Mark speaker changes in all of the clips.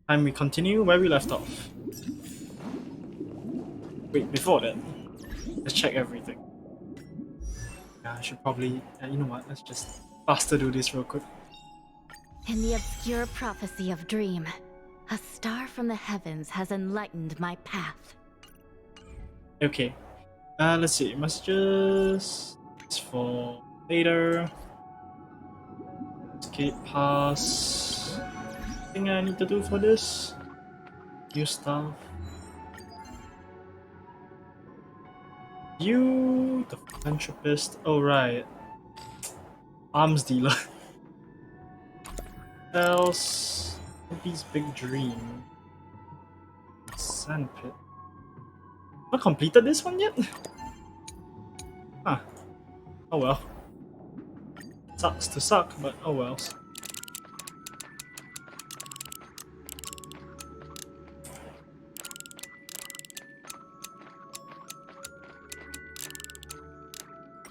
Speaker 1: Time we continue where we left off. Wait, before that, let's check everything. Yeah, I should probably. You know what? Let's just faster do this real quick.
Speaker 2: In the obscure prophecy of Dream, a star from the heavens has enlightened my path.
Speaker 1: Okay. Let's see. Messages. It's for later. Escape pass. Thing I need to do for this. New stuff. You, the philanthropist. Oh right. Arms dealer. Else. Maybe's big dream. Sandpit. Not completed this one yet? Huh. Oh well. Sucks to suck, but oh well.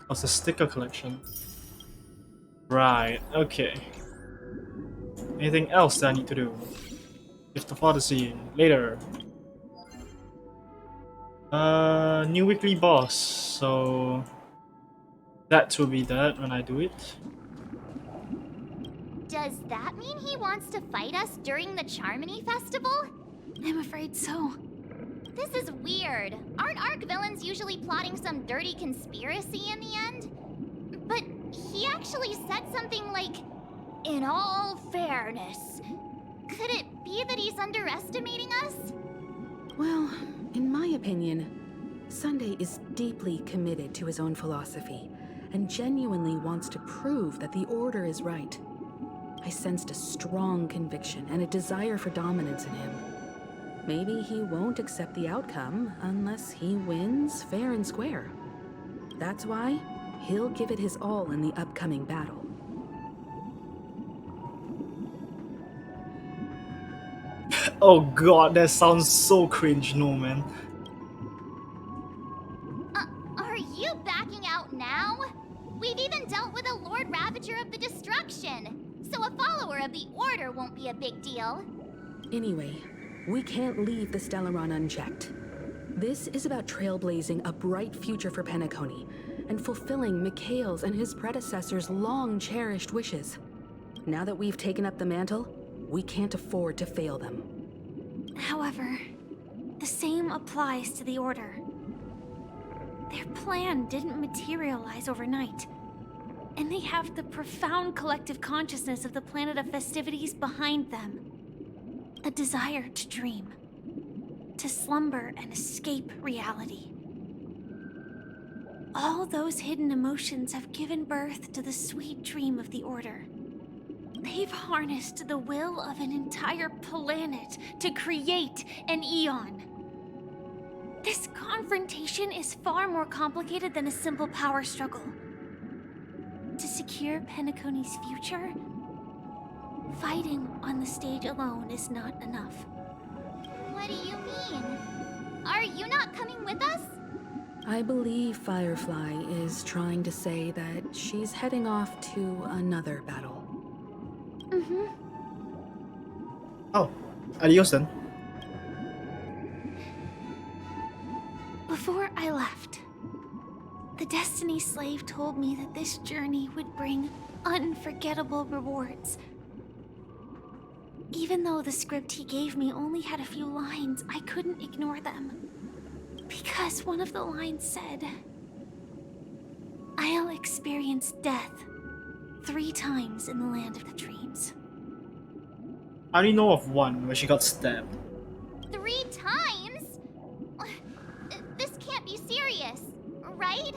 Speaker 1: What's the sticker collection? Right, okay. Anything else that I need to do? Gift of Odyssey, later. New weekly boss, so that will be that when I do it.
Speaker 3: Does that mean he wants to fight us during the Charmony Festival?
Speaker 2: I'm afraid so.
Speaker 3: This is weird. Aren't Arc villains usually plotting some dirty conspiracy in the end? But he actually said something like, "In all fairness." Could it be that he's underestimating us?
Speaker 4: Well, in my opinion, Sunday is deeply committed to his own philosophy and genuinely wants to prove that the Order is right. I sensed a strong conviction and a desire for dominance in him. Maybe he won't accept the outcome unless he wins fair and square. That's why he'll give it his all in the upcoming battle.
Speaker 1: Oh god, that sounds so cringe, no man.
Speaker 3: Are you backing out now? We've even dealt with a Lord Ravager of the Destruction, so a follower of the Order won't be a big deal.
Speaker 4: Anyway, we can't leave the Stellaron unchecked. This is about trailblazing a bright future for Penacony and fulfilling Mikhail's and his predecessors' long-cherished wishes. Now that we've taken up the mantle, we can't afford to fail them.
Speaker 5: However, the same applies to the Order. Their plan didn't materialize overnight, and they have the profound collective consciousness of the planet of festivities behind them. A desire to dream, to slumber and escape reality. All those hidden emotions have given birth to the sweet dream of the Order. They've harnessed the will of an entire planet to create an Eon. This confrontation is far more complicated than a simple power struggle. To secure Penacony's future, fighting on the stage alone is not enough.
Speaker 3: What do you mean? Are you not coming with us?
Speaker 4: I believe Firefly is trying to say that she's heading off to another battle.
Speaker 1: Oh, adios then.
Speaker 5: Before I left, the Destiny Slave told me that this journey would bring unforgettable rewards. Even though the script he gave me only had a few lines, I couldn't ignore them. Because one of the lines said, "I'll experience death 3 times in the land of the dreams."
Speaker 1: I only know of one where she got stabbed.
Speaker 3: 3 times? This can't be serious, right?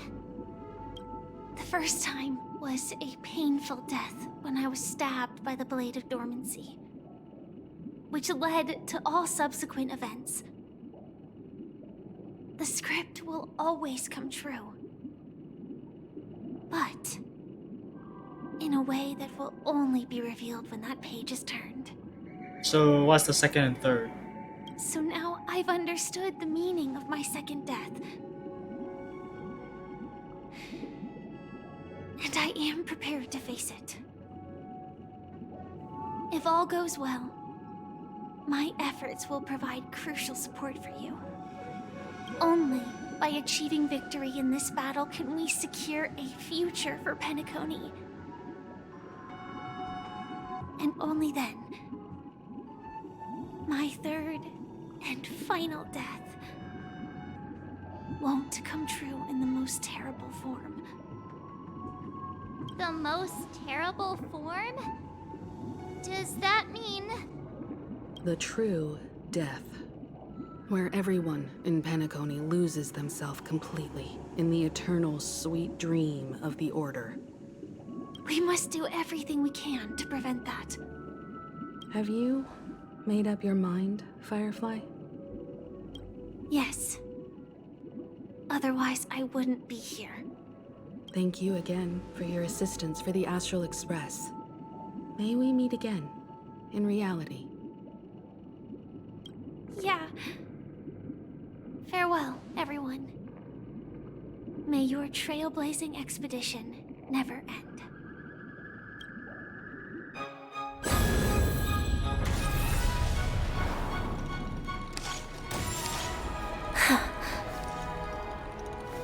Speaker 5: The first time was a painful death when I was stabbed by the Blade of Dormancy, which led to all subsequent events. The script will always come true, but in a way that will only be revealed when that page is turned.
Speaker 1: So what's the second and third?
Speaker 5: So now I've understood the meaning of my second death. And I am prepared to face it. If all goes well, My efforts will provide crucial support for you. Only by achieving victory in this battle can we secure a future for Penacony. And only then, my third and final death won't come true in the most terrible form.
Speaker 3: The most terrible form? Does that mean...
Speaker 4: The true death. Where everyone in Penacony loses themselves completely in the eternal sweet dream of the Order.
Speaker 5: We must do everything we can to prevent that.
Speaker 4: Have you made up your mind, Firefly?
Speaker 5: Yes. Otherwise, I wouldn't be here.
Speaker 4: Thank you again for your assistance for the Astral Express. May we meet again, in reality.
Speaker 5: Yeah. Farewell, everyone. May your trailblazing expedition never end.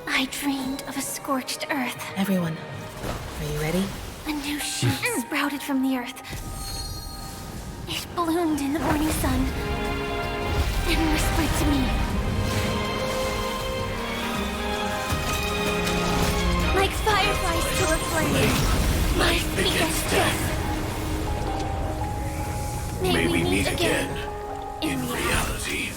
Speaker 5: I dreamed of a scorched earth.
Speaker 4: Everyone, are you ready?
Speaker 5: A new shoot sprouted from the earth. It bloomed in the morning sun and whispered to me. Like fireflies to a flame, life begets death. May we meet again in reality.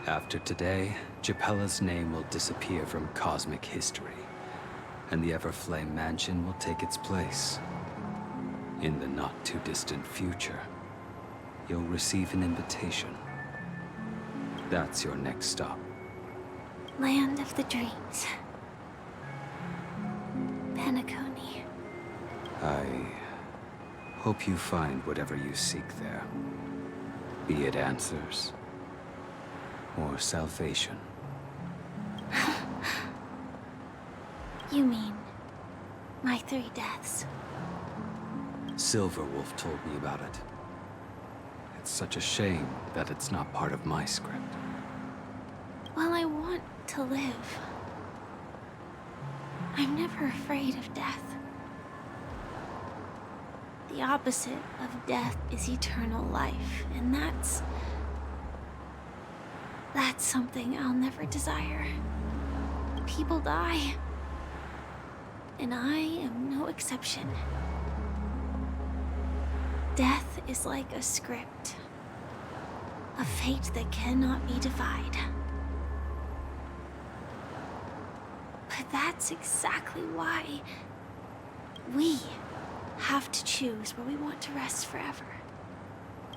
Speaker 6: After today, Japella's name will disappear from cosmic history, and the Everflame Mansion will take its place. In the not-too-distant future, you'll receive an invitation. That's your next stop.
Speaker 5: Land of the dreams. Penacony.
Speaker 6: I hope you find whatever you seek there. Be it answers or salvation.
Speaker 5: You mean my 3 deaths?
Speaker 6: Silverwolf told me about it. It's such a shame that it's not part of my script.
Speaker 5: Well, I want to live. I'm never afraid of death. The opposite of death is eternal life, and that's something I'll never desire. People die, and I am no exception. Death is like a script, a fate that cannot be defied. But that's exactly why we have to choose where we want to rest forever.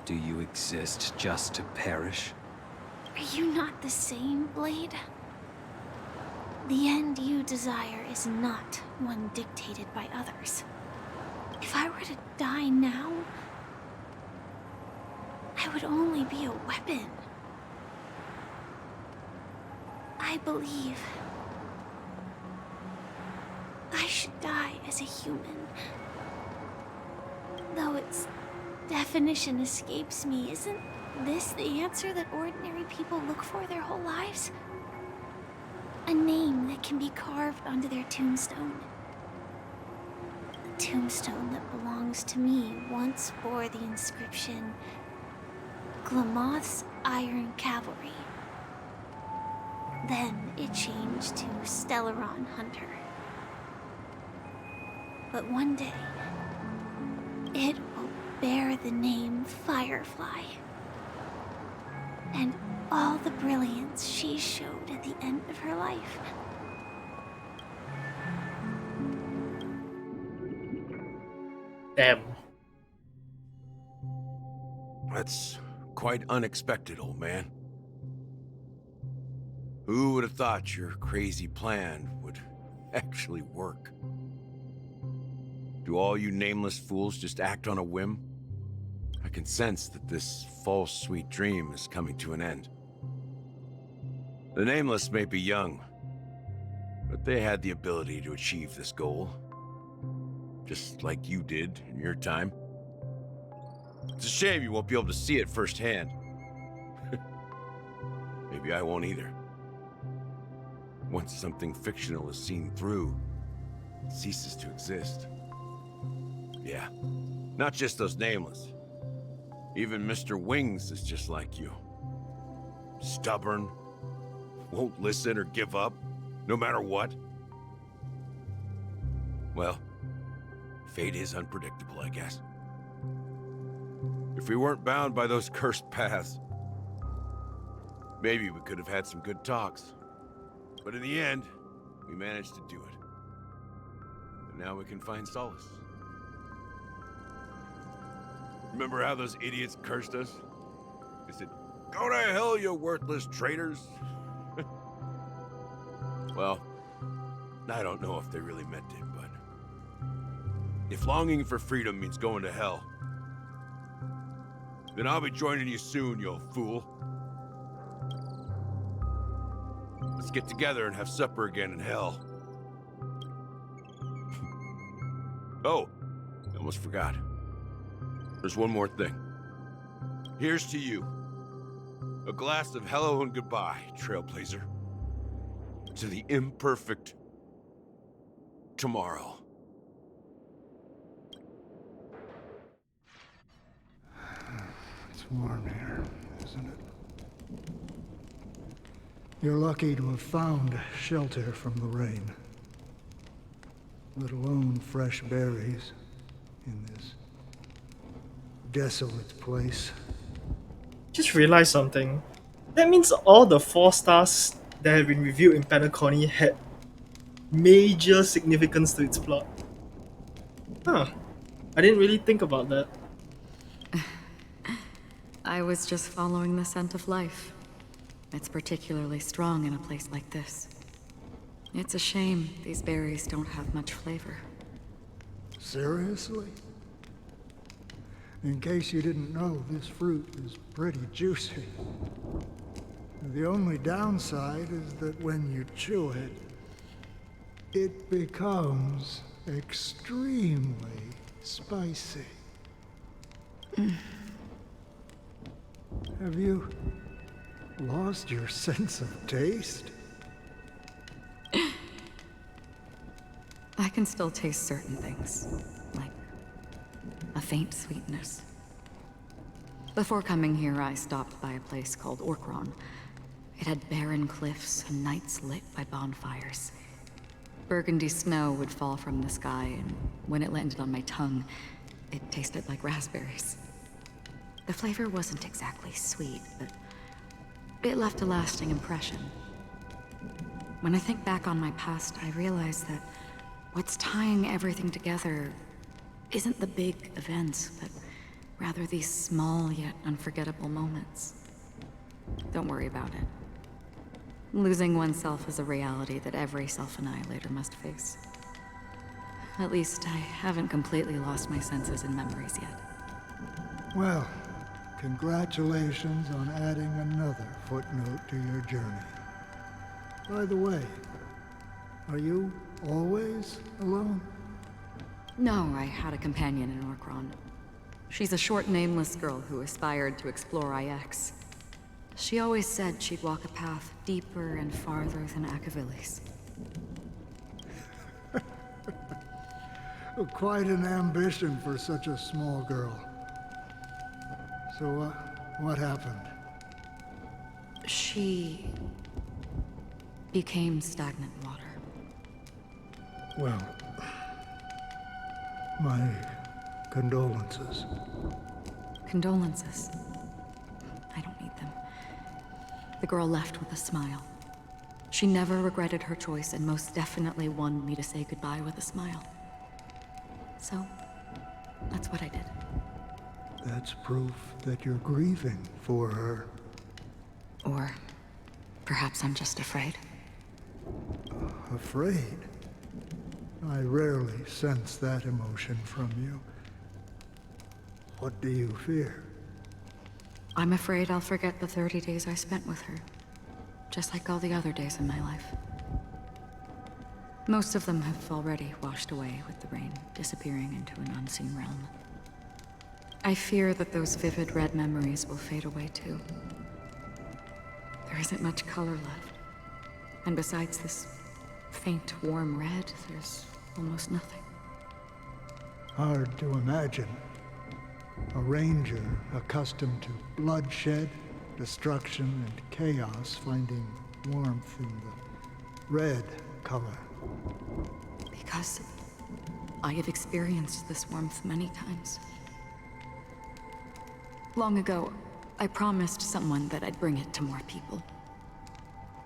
Speaker 6: Do you exist just to perish?
Speaker 5: Are you not the same, Blade? The end you desire is not one dictated by others. If I were to die now, I would only be a weapon. I believe I should die as a human. Though its definition escapes me, isn't this the answer that ordinary people look for their whole lives? A name that can be carved onto their tombstone. The tombstone that belongs to me once bore the inscription, Glamoth's Iron Cavalry. Then it changed to Stellaron Hunter. But one day, it will bear the name Firefly. And all the brilliance she showed at the end of her life.
Speaker 1: Damn.
Speaker 7: That's quite unexpected, old man. Who would have thought your crazy plan would actually work? Do all you nameless fools just act on a whim? I can sense that this false sweet dream is coming to an end. The Nameless may be young, but they had the ability to achieve this goal. just like you did in your time. It's a shame you won't be able to see it firsthand. Maybe I won't either. Once something fictional is seen through, it ceases to exist. Yeah, not just those nameless. Even Mr. Wings is just like you. Stubborn, won't listen or give up, no matter what. Well, fate is unpredictable, I guess. If we weren't bound by those cursed paths, maybe we could have had some good talks. But in the end, we managed to do it. And now we can find solace. Remember how those idiots cursed us? They said, "Go to hell, you worthless traitors." Well, I don't know if they really meant it, but if longing for freedom means going to hell, then I'll be joining you soon, you old fool. Let's get together and have supper again in hell. Oh, I almost forgot. There's one more thing. Here's to you. A glass of hello and goodbye, Trailblazer. To the imperfect tomorrow.
Speaker 8: It's warm here, isn't it? You're lucky to have found shelter from the rain. Let alone fresh berries in this desolate place.
Speaker 1: Just realized something. That means all the 4 stars that have been revealed in Penacony had major significance to its plot. Huh. I didn't really think about that.
Speaker 9: I was just following the scent of life. It's particularly strong in a place like this. It's a shame these berries don't have much flavor.
Speaker 8: Seriously? In case you didn't know, this fruit is pretty juicy. The only downside is that when you chew it, it becomes extremely spicy. Have you lost your sense of taste?
Speaker 9: I can still taste certain things, like a faint sweetness. Before coming here, I stopped by a place called Orkron. It had barren cliffs and nights lit by bonfires. Burgundy snow would fall from the sky, and when it landed on my tongue, it tasted like raspberries. The flavor wasn't exactly sweet, but it left a lasting impression. When I think back on my past, I realize that what's tying everything together isn't the big events, but rather these small yet unforgettable moments. Don't worry about it. Losing oneself is a reality that every self-annihilator must face. At least I haven't completely lost my senses and memories yet.
Speaker 8: Well, congratulations on adding another footnote to your journey. By the way, are you always alone?
Speaker 9: No, I had a companion in Orkron. She's a short, nameless girl who aspired to explore IX. She always said she'd walk a path deeper and farther than Akavilis.
Speaker 8: Quite an ambition for such a small girl. So, what happened?
Speaker 9: She became stagnant water.
Speaker 8: Well, my condolences.
Speaker 9: Condolences. I don't need them. The girl left with a smile. She never regretted her choice and most definitely wanted me to say goodbye with a smile. So, that's what I did.
Speaker 8: That's proof that you're grieving for her.
Speaker 9: Or perhaps I'm just afraid.
Speaker 8: Afraid? I rarely sense that emotion from you. What do you fear?
Speaker 9: I'm afraid I'll forget the 30 days I spent with her. Just like all the other days in my life. Most of them have already washed away with the rain, disappearing into an unseen realm. I fear that those vivid red memories will fade away too. There isn't much color left. And besides this faint, warm red, there's almost nothing.
Speaker 8: Hard to imagine. A ranger accustomed to bloodshed, destruction, and chaos finding warmth in the red color.
Speaker 9: Because I have experienced this warmth many times. Long ago, I promised someone that I'd bring it to more people.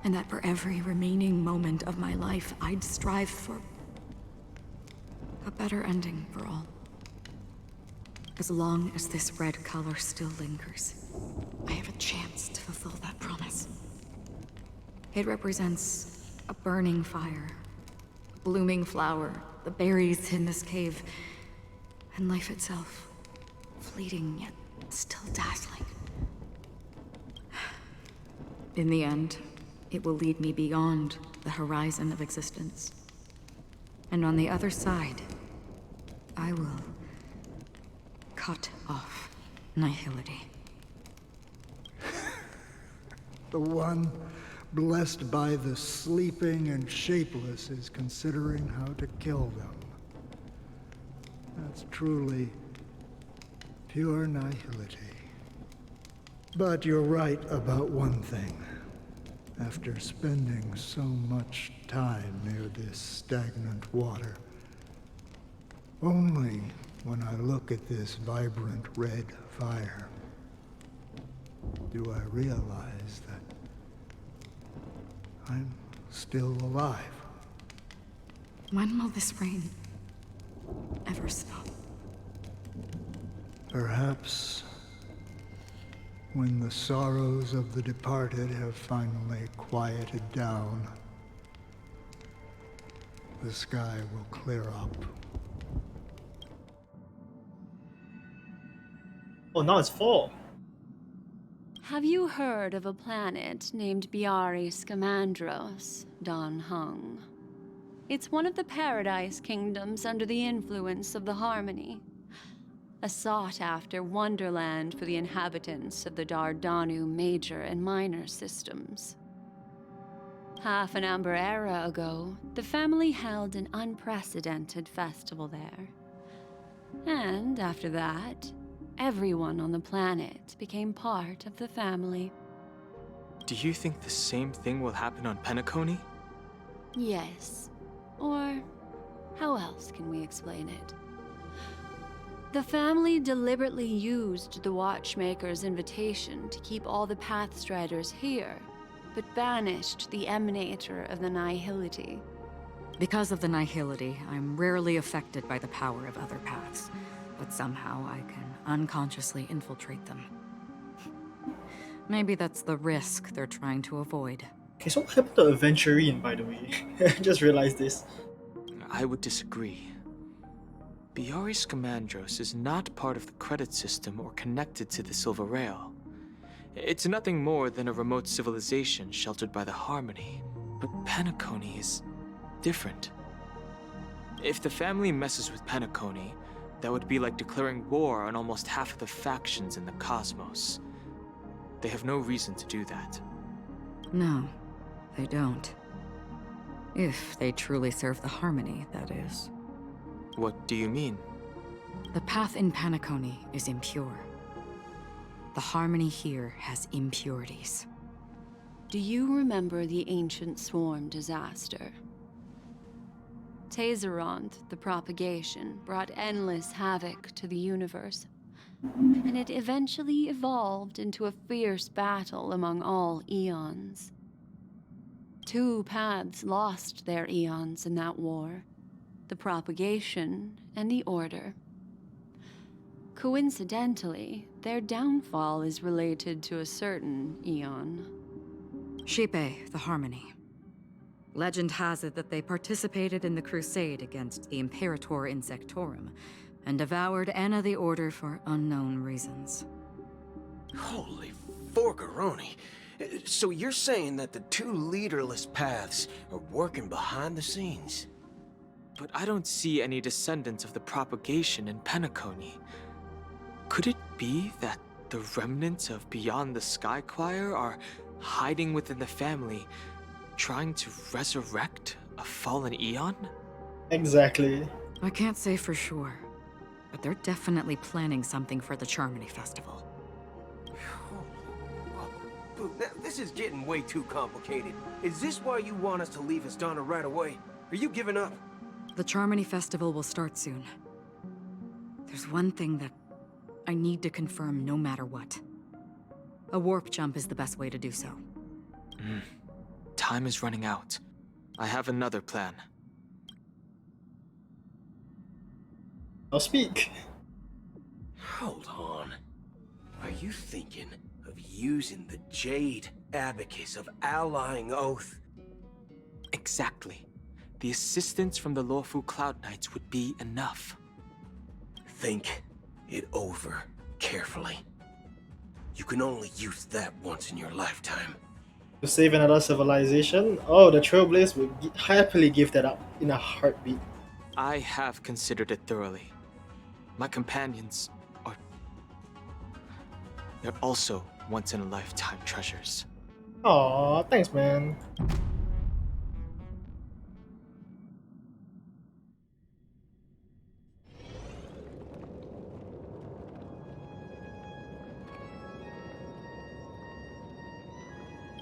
Speaker 9: And that for every remaining moment of my life, I'd strive for a better ending for all. As long as this red color still lingers, I have a chance to fulfill that promise. It represents a burning fire, a blooming flower, the berries in this cave, and life itself, fleeting yet still dazzling. In the end, it will lead me beyond the horizon of existence. And on the other side, I will cut off nihility.
Speaker 8: The one blessed by the sleeping and shapeless is considering how to kill them. That's truly pure nihility. But you're right about one thing. After spending so much time near this stagnant water, only when I look at this vibrant red fire do I realize that I'm still alive.
Speaker 9: When will this rain ever stop?
Speaker 8: Perhaps when the sorrows of the departed have finally quieted down, the sky will clear up.
Speaker 1: Oh, now it's fall.
Speaker 10: Have you heard of a planet named Biari Scamandros, Don Hung? It's one of the Paradise Kingdoms under the influence of the Harmony. A sought-after wonderland for the inhabitants of the Dardanu major and minor systems. Half an Amber Era ago, the family held an unprecedented festival there. And after that, everyone on the planet became part of the family.
Speaker 11: Do you think the same thing will happen on Penacony?
Speaker 10: Yes. Or how else can we explain it? The family deliberately used the Watchmaker's invitation to keep all the Pathstriders here, but banished the Emanator of the Nihility.
Speaker 9: Because of the nihility, I'm rarely affected by the power of other paths, but somehow I can unconsciously infiltrate them. Maybe that's the risk they're trying to avoid.
Speaker 1: Okay, so what happened to Aventurine, by the way? I just realized this.
Speaker 11: I would disagree. Biari Scamandros is not part of the credit system or connected to the Silver Rail. It's nothing more than a remote civilization sheltered by the Harmony. But Penacony is different. If the family messes with Penacony, that would be like declaring war on almost half of the factions in the cosmos. They have no reason to do that.
Speaker 9: No, they don't. If they truly serve the Harmony, that is.
Speaker 11: What do you mean?
Speaker 9: The path in Penacony is impure. The Harmony here has impurities.
Speaker 10: Do you remember the Ancient Swarm disaster? Tazerond, the propagation, brought endless havoc to the universe. And it eventually evolved into a fierce battle among all eons. 2 paths lost their eons in that war. The propagation and the order. Coincidentally, their downfall is related to a certain eon.
Speaker 9: Shipe, the Harmony. Legend has it that they participated in the crusade against the Imperator Insectorum, and devoured Anna the Order for unknown reasons.
Speaker 12: Holy forgaroni! So you're saying that the two leaderless paths are working behind the scenes?
Speaker 11: But I don't see any descendants of the propagation in Penacony. Could it be that the remnants of Beyond the Sky Choir are hiding within the family, trying to resurrect a fallen Eon?
Speaker 1: Exactly.
Speaker 9: I can't say for sure, but they're definitely planning something for the Charmony Festival.
Speaker 12: Now, this is getting way too complicated. Is this why you want us to leave Astana right away? Are you giving up?
Speaker 9: The Charmony Festival will start soon. There's one thing that I need to confirm no matter what. A warp jump is the best way to do so.
Speaker 11: Time is running out. I have another plan.
Speaker 1: I'll speak.
Speaker 12: Hold on. Are you thinking of using the Jade Abacus of Allying Oath?
Speaker 11: Exactly. The assistance from the Lawful Cloud Knights would be enough.
Speaker 12: Think it over carefully. You can only use that once in your lifetime.
Speaker 1: To save another civilization? Oh, the Trailblazers would happily give that up in a heartbeat.
Speaker 11: I have considered it thoroughly. My companions are... they're also once-in-a-lifetime treasures.
Speaker 1: Aw, thanks, man.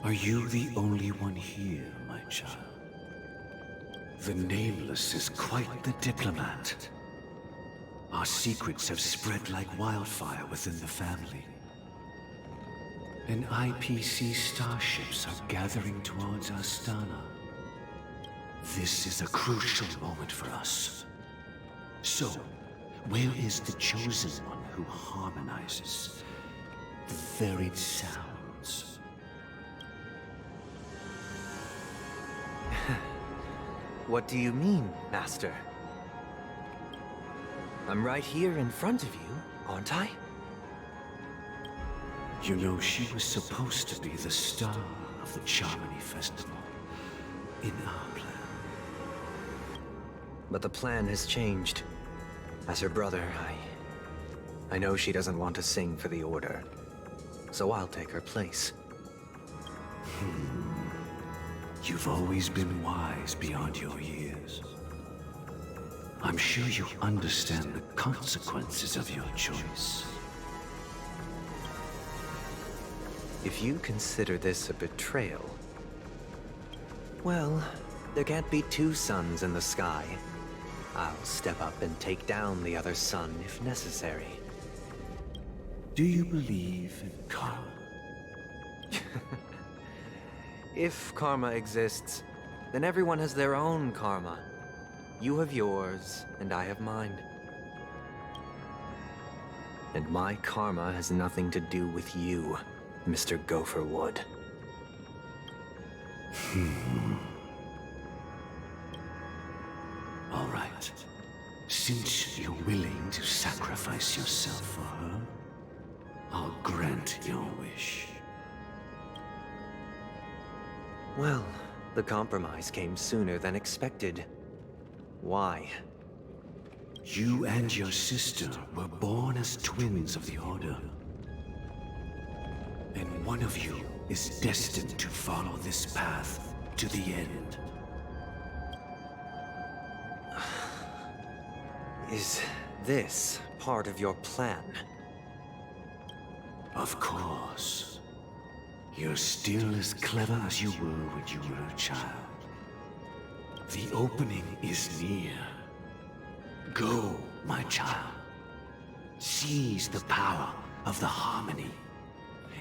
Speaker 13: Are you the only one here, my child? The Nameless is quite the diplomat. Our secrets have spread like wildfire within the family. And IPC starships are gathering towards Astana. This is a crucial moment for us. So, where is the chosen one who harmonizes the varied sounds?
Speaker 14: What do you mean, Master? I'm right here in front of you, aren't I?
Speaker 13: You know, she was supposed to be the star of the Charmony Festival in our plan.
Speaker 14: But the plan has changed. As her brother, I know she doesn't want to sing for the Order. So I'll take her place.
Speaker 13: You've always been wise beyond your years. I'm sure you understand the consequences of your choice.
Speaker 14: If you consider this a betrayal, well, there can't be two suns in the sky. I'll step up and take down the other sun if necessary.
Speaker 13: Do you believe in karma?
Speaker 14: If karma exists, then everyone has their own karma. You have yours, and I have mine. And my karma has nothing to do with you, Mr. Gopherwood.
Speaker 13: All right. Since you're willing to sacrifice yourself for her, I'll grant your wish.
Speaker 14: Well, the compromise came sooner than expected. Why?
Speaker 13: You and your sister were born as twins of the Order. And one of you is destined to follow this path to the end.
Speaker 14: Is this part of your plan?
Speaker 13: Of course. You're still as clever as you were when you were a child. The opening is near. Go, my child. Seize the power of the harmony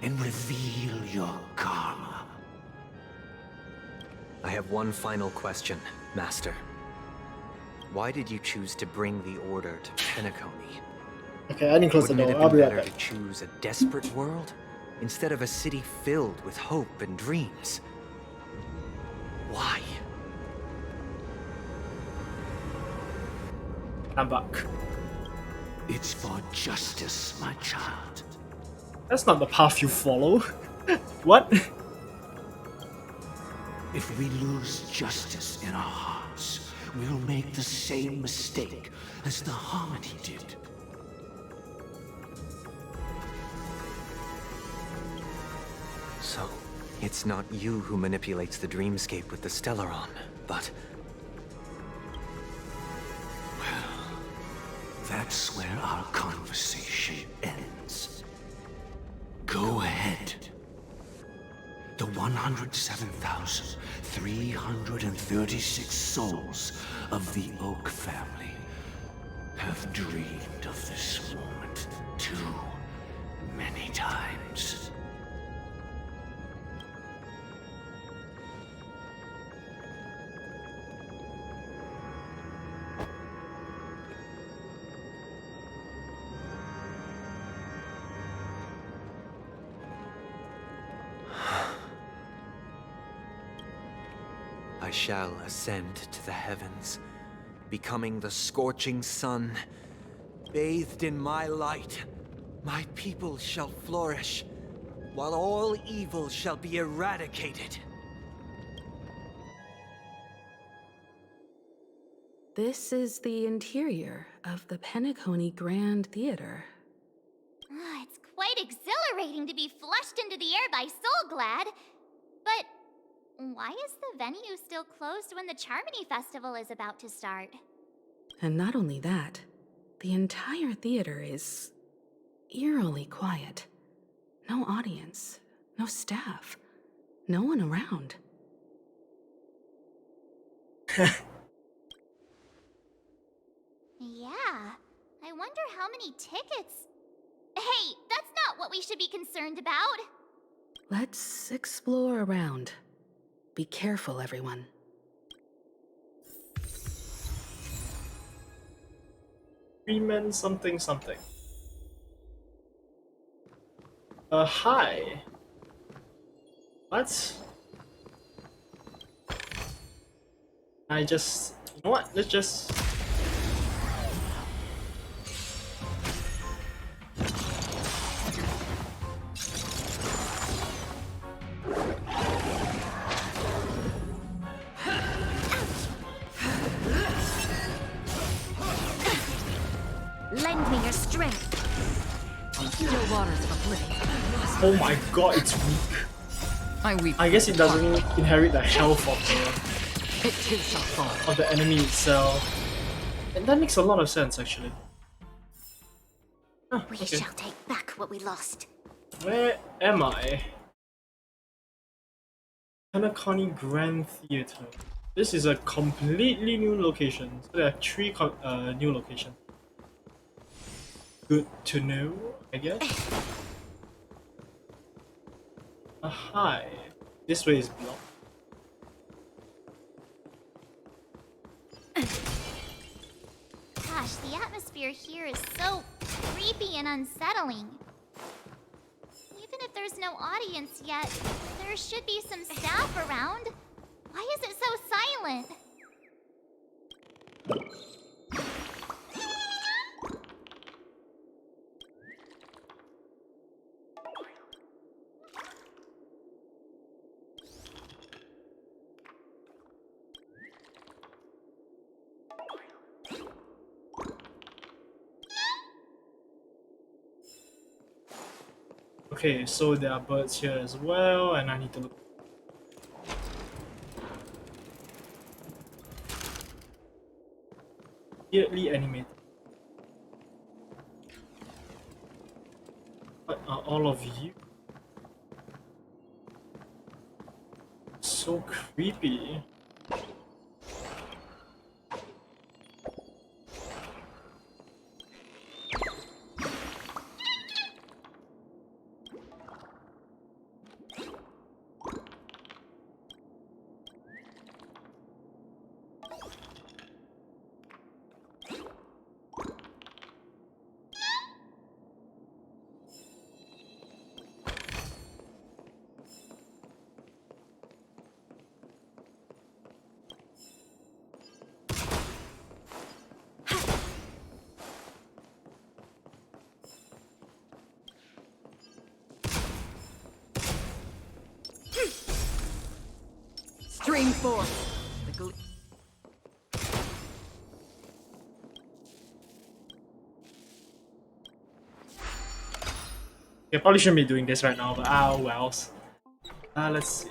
Speaker 13: and reveal your karma.
Speaker 14: I have one final question, Master. Why did you choose to bring the Order to Penacony?
Speaker 1: Okay, I didn't close the
Speaker 14: Wouldn't
Speaker 1: door.
Speaker 14: it
Speaker 1: I'll
Speaker 14: have
Speaker 1: be
Speaker 14: been
Speaker 1: right
Speaker 14: better
Speaker 1: back.
Speaker 14: to choose a desperate world instead of a city filled with hope and dreams? Why?
Speaker 1: I'm back.
Speaker 13: It's for justice, my child.
Speaker 1: That's not the path you follow. What?
Speaker 13: If we lose justice in our hearts, we'll make the same mistake as the Harmony did.
Speaker 14: So, it's not you who manipulates the dreamscape with the Stellaron, but...
Speaker 13: Well, that's where our conversation ends. Go ahead. The 107,336 souls of the Oak family have dreamed of this moment too many times.
Speaker 14: I shall ascend to the heavens, becoming the scorching sun. Bathed in my light, my people shall flourish, while all evil shall be eradicated.
Speaker 4: This is the interior of the Penacony Grand Theater.
Speaker 3: It's quite exhilarating to be flushed into the air by Soulglad. But why is the venue still closed when the Charmony Festival is about to start?
Speaker 4: And not only that, the entire theater is eerily quiet. No audience, no staff, no one around.
Speaker 3: Yeah, I wonder how many tickets... Hey, that's not what we should be concerned about!
Speaker 4: Let's explore around. Be careful, everyone.
Speaker 1: Freeman something something. Hi. What? I just... You know what? Let's just...
Speaker 2: Lend me your strength. Still waters of oblivion.
Speaker 1: Oh my god, it's weak. I guess it doesn't inherit the health of the enemy itself. And that makes a lot of sense, actually. Huh,
Speaker 2: We
Speaker 1: okay.
Speaker 2: shall take back what we lost.
Speaker 1: Where am I? Penacony Grand Theater. This is a completely new location. So there are three new locations. Good to know, I guess. Hi. This way is blocked.
Speaker 3: Gosh, the atmosphere here is so creepy and unsettling. Even if there's no audience yet, there should be some staff around. Why is it so silent?
Speaker 1: Okay, so there are birds here as well, and I need to look. Weirdly animated. What are all of you? So creepy.
Speaker 4: Bring forth the
Speaker 1: Okay, probably shouldn't be doing this right now, but ah, wells. Let's see.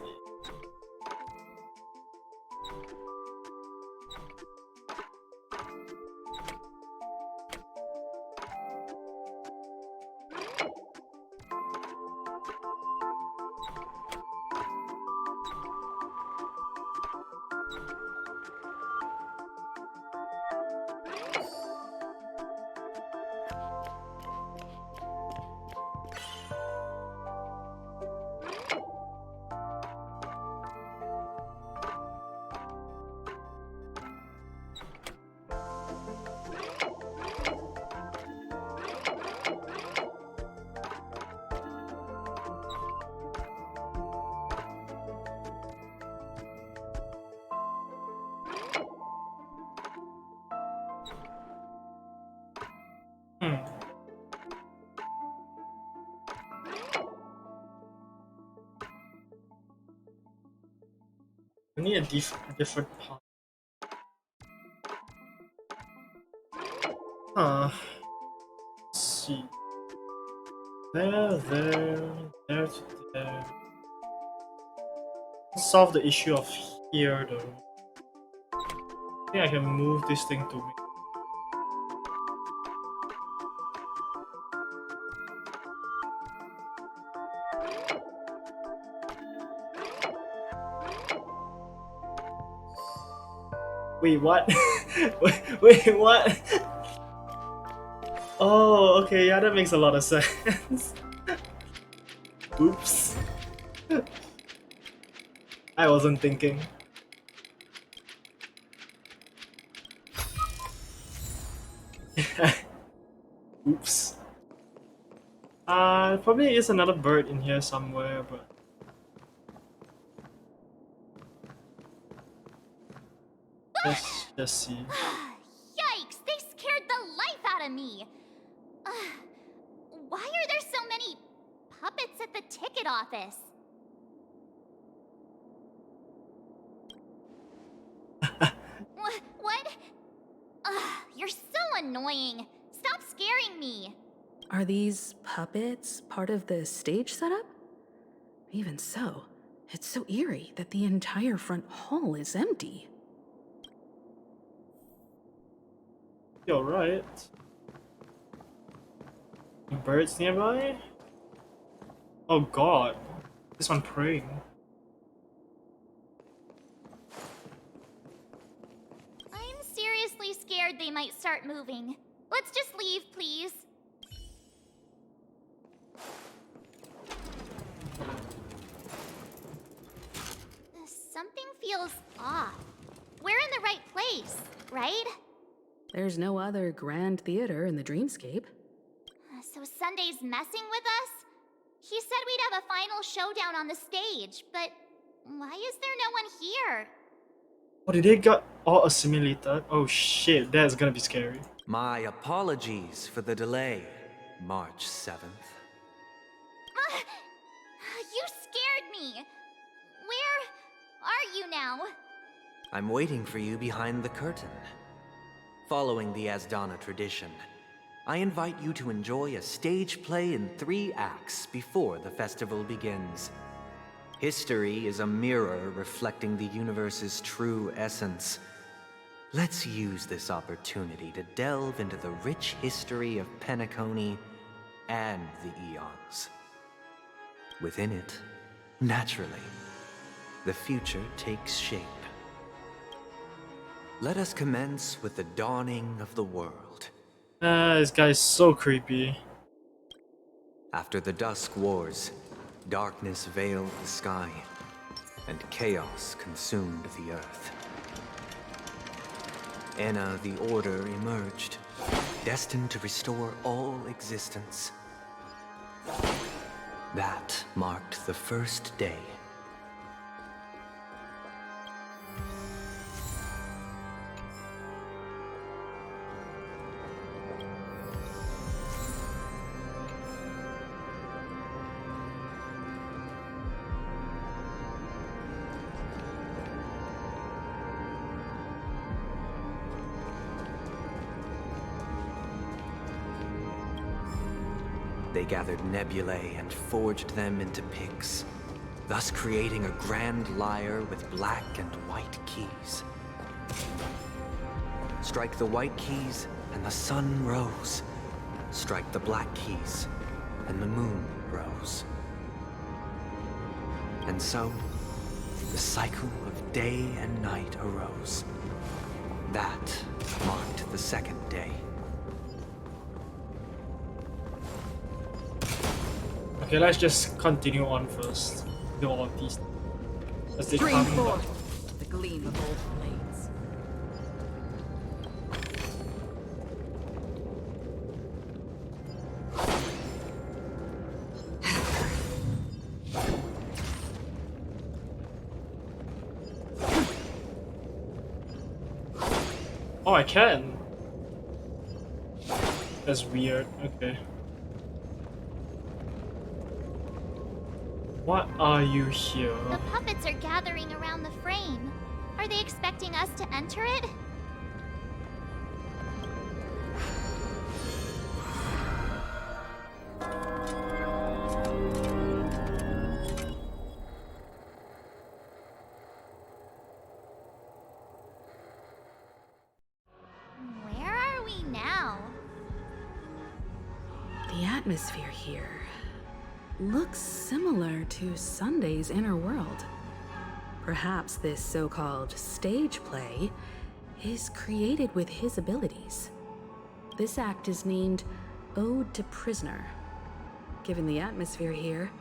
Speaker 1: We need a different path. Let's see. There, there to there. Solve the issue of here though. I think I can move this thing to me. Wait, what? wait, what? Oh, okay, yeah, that makes a lot of sense. Oops. I wasn't thinking. Oops. Probably is another bird in here somewhere, but let's just see.
Speaker 3: Yikes! They scared the life out of me! Why are there so many puppets at the ticket office? What? You're so annoying. Stop scaring me.
Speaker 4: Are these puppets part of the stage setup? Even so, it's so eerie that the entire front hall is empty.
Speaker 1: You're right. Birds nearby? Oh god. This one praying.
Speaker 3: I'm seriously scared they might start moving. Let's just leave, please. Something feels off. We're in the right place, right?
Speaker 4: There's no other grand theater in the dreamscape.
Speaker 3: So Sunday's messing with us? He said we'd have a final showdown on the stage, but why is there no one here?
Speaker 1: Oh, did they get all assimilated? Oh shit, that's gonna be scary.
Speaker 14: My apologies for the delay, March 7th.
Speaker 3: You scared me! Where are you now?
Speaker 14: I'm waiting for you behind the curtain. Following the Asdana tradition, I invite you to enjoy a stage play in 3 acts before the festival begins. History is a mirror reflecting the universe's true essence. Let's use this opportunity to delve into the rich history of Penacony and the Eons. Within it, naturally, the future takes shape. Let us commence with the dawning of the world.
Speaker 1: This guy's so creepy.
Speaker 14: After the Dusk Wars, darkness veiled the sky, and chaos consumed the earth. Enna the Order emerged, destined to restore all existence. That marked the first day. They gathered nebulae and forged them into picks, thus creating a grand lyre with black and white keys. Strike the white keys, and the sun rose. Strike the black keys, and the moon rose. And so, the cycle of day and night arose. That marked the second day.
Speaker 1: Okay, let's just continue on first. Do all of these. As they
Speaker 9: Stream
Speaker 1: come
Speaker 9: forth, the gleam of old blades.
Speaker 1: Oh, I can. That's weird. Okay. What are you here?
Speaker 3: The puppets are gathering around the frame. Are they expecting us to enter it? Where are we now?
Speaker 4: The atmosphere here looks similar to Sunday's inner world. Perhaps this so-called stage play is created with his abilities. This act is named Ode to Prisoner. Given the atmosphere here,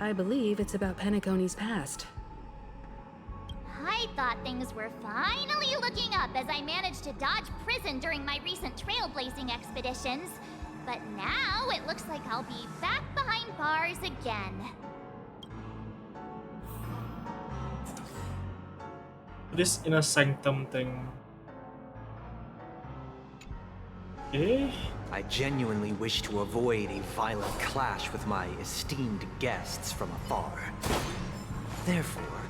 Speaker 4: I believe it's about Penacony's past.
Speaker 3: I thought things were finally looking up as I managed to dodge prison during my recent trailblazing expeditions. But now it looks like I'll be back behind bars again.
Speaker 1: This inner sanctum thing. Okay.
Speaker 14: I genuinely wish to avoid a violent clash with my esteemed guests from afar. Therefore,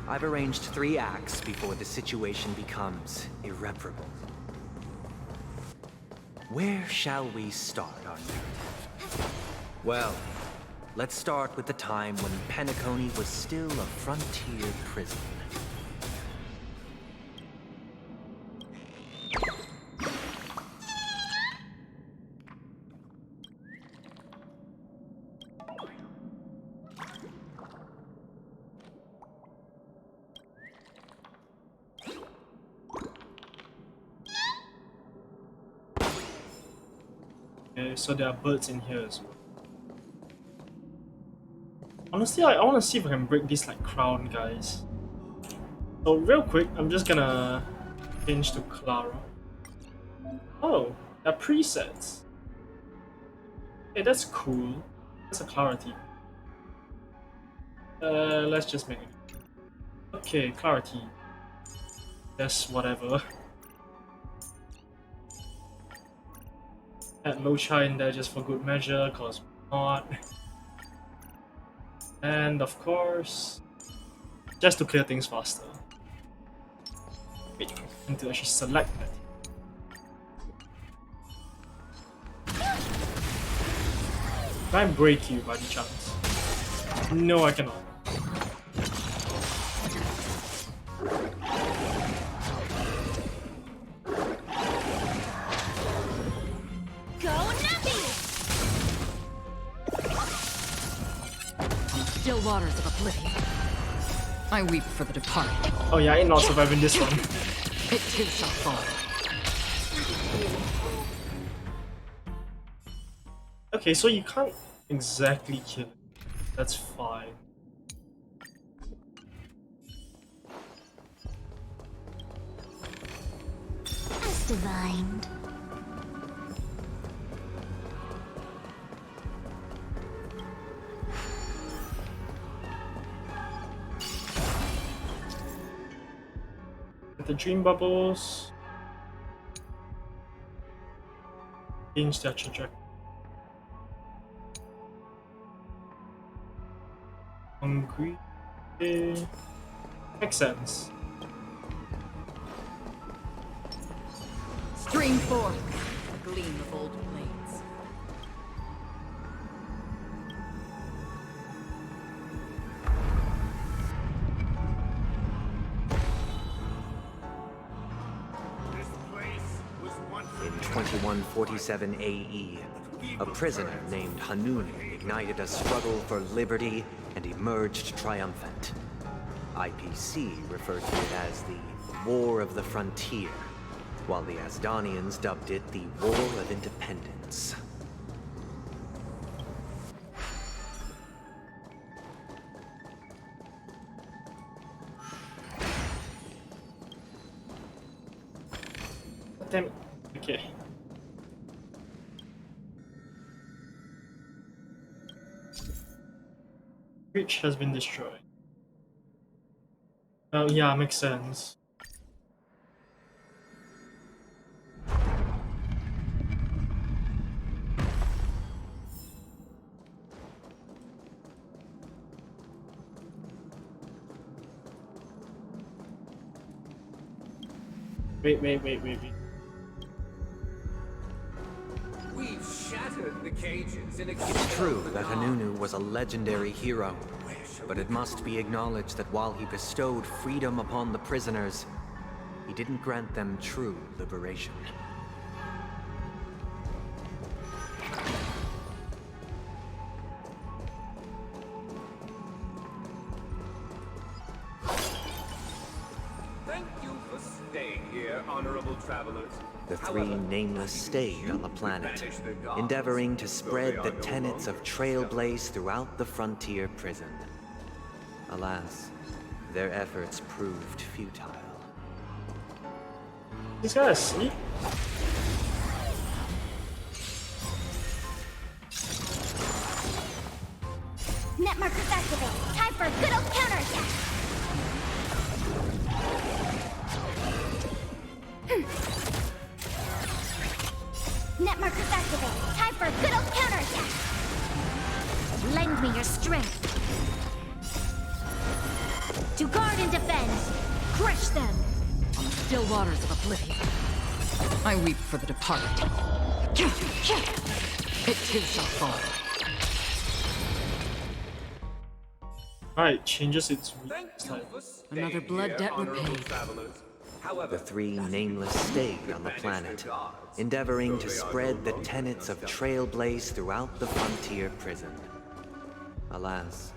Speaker 14: I've arranged 3 acts before the situation becomes irreparable. Where shall we start our narrative? Well, let's start with the time when Penacony was still a frontier prison.
Speaker 1: Okay, so there are birds in here as well. Honestly, I want to see if I can break this like crown, guys. So real quick, I'm just gonna change to Clara. Oh, they're presets. Hey, that's cool. That's a clarity. Let's just make it. Okay, clarity. That's whatever. Add Locha in there just for good measure, cause not. And of course, just to clear things faster. Wait, I need to actually select that. Can I break you by any chance? No, I cannot.
Speaker 9: Still waters of oblivion. I weep for the departed.
Speaker 1: Oh yeah, I ain't not surviving this one.
Speaker 9: It too shall fall.
Speaker 1: Okay, so you can't exactly kill it. That's fine.
Speaker 3: As divined.
Speaker 1: The dream bubbles change their trajectory. Hungry. Makes sense.
Speaker 9: Stream forth, the gleam of old blades.
Speaker 14: 2147 AE, a prisoner named Hanunu ignited a struggle for liberty and emerged triumphant. IPC referred to it as the War of the Frontier, while the Asdanians dubbed it the War of Independence.
Speaker 1: Damn it. Okay. Breach has been destroyed. Oh yeah, makes sense. Wait.
Speaker 12: We've shattered the cages and
Speaker 14: It's true that Hanunu was a legendary hero, but it must be acknowledged that while he bestowed freedom upon the prisoners, he didn't grant them true liberation.
Speaker 12: Thank you for staying here, honorable travelers.
Speaker 14: The three nameless stayed on the planet, endeavoring to spread the tenets of Trailblaze throughout the frontier prison. Alas, their efforts proved futile.
Speaker 1: This guy asleep?
Speaker 3: Net markers activate. Time for a good old counterattack. Net markers activate. Time for a good old counterattack. Lend me your strength. To guard and defend. Crush them.
Speaker 9: On the still waters of oblivion, I weep for the departed. It too shall fall.
Speaker 1: Alright, changes its type.
Speaker 9: Another blood debt repaid.
Speaker 14: The three nameless stayed on the planet, endeavoring to spread the tenets of Trailblaze throughout the frontier prison. Alas,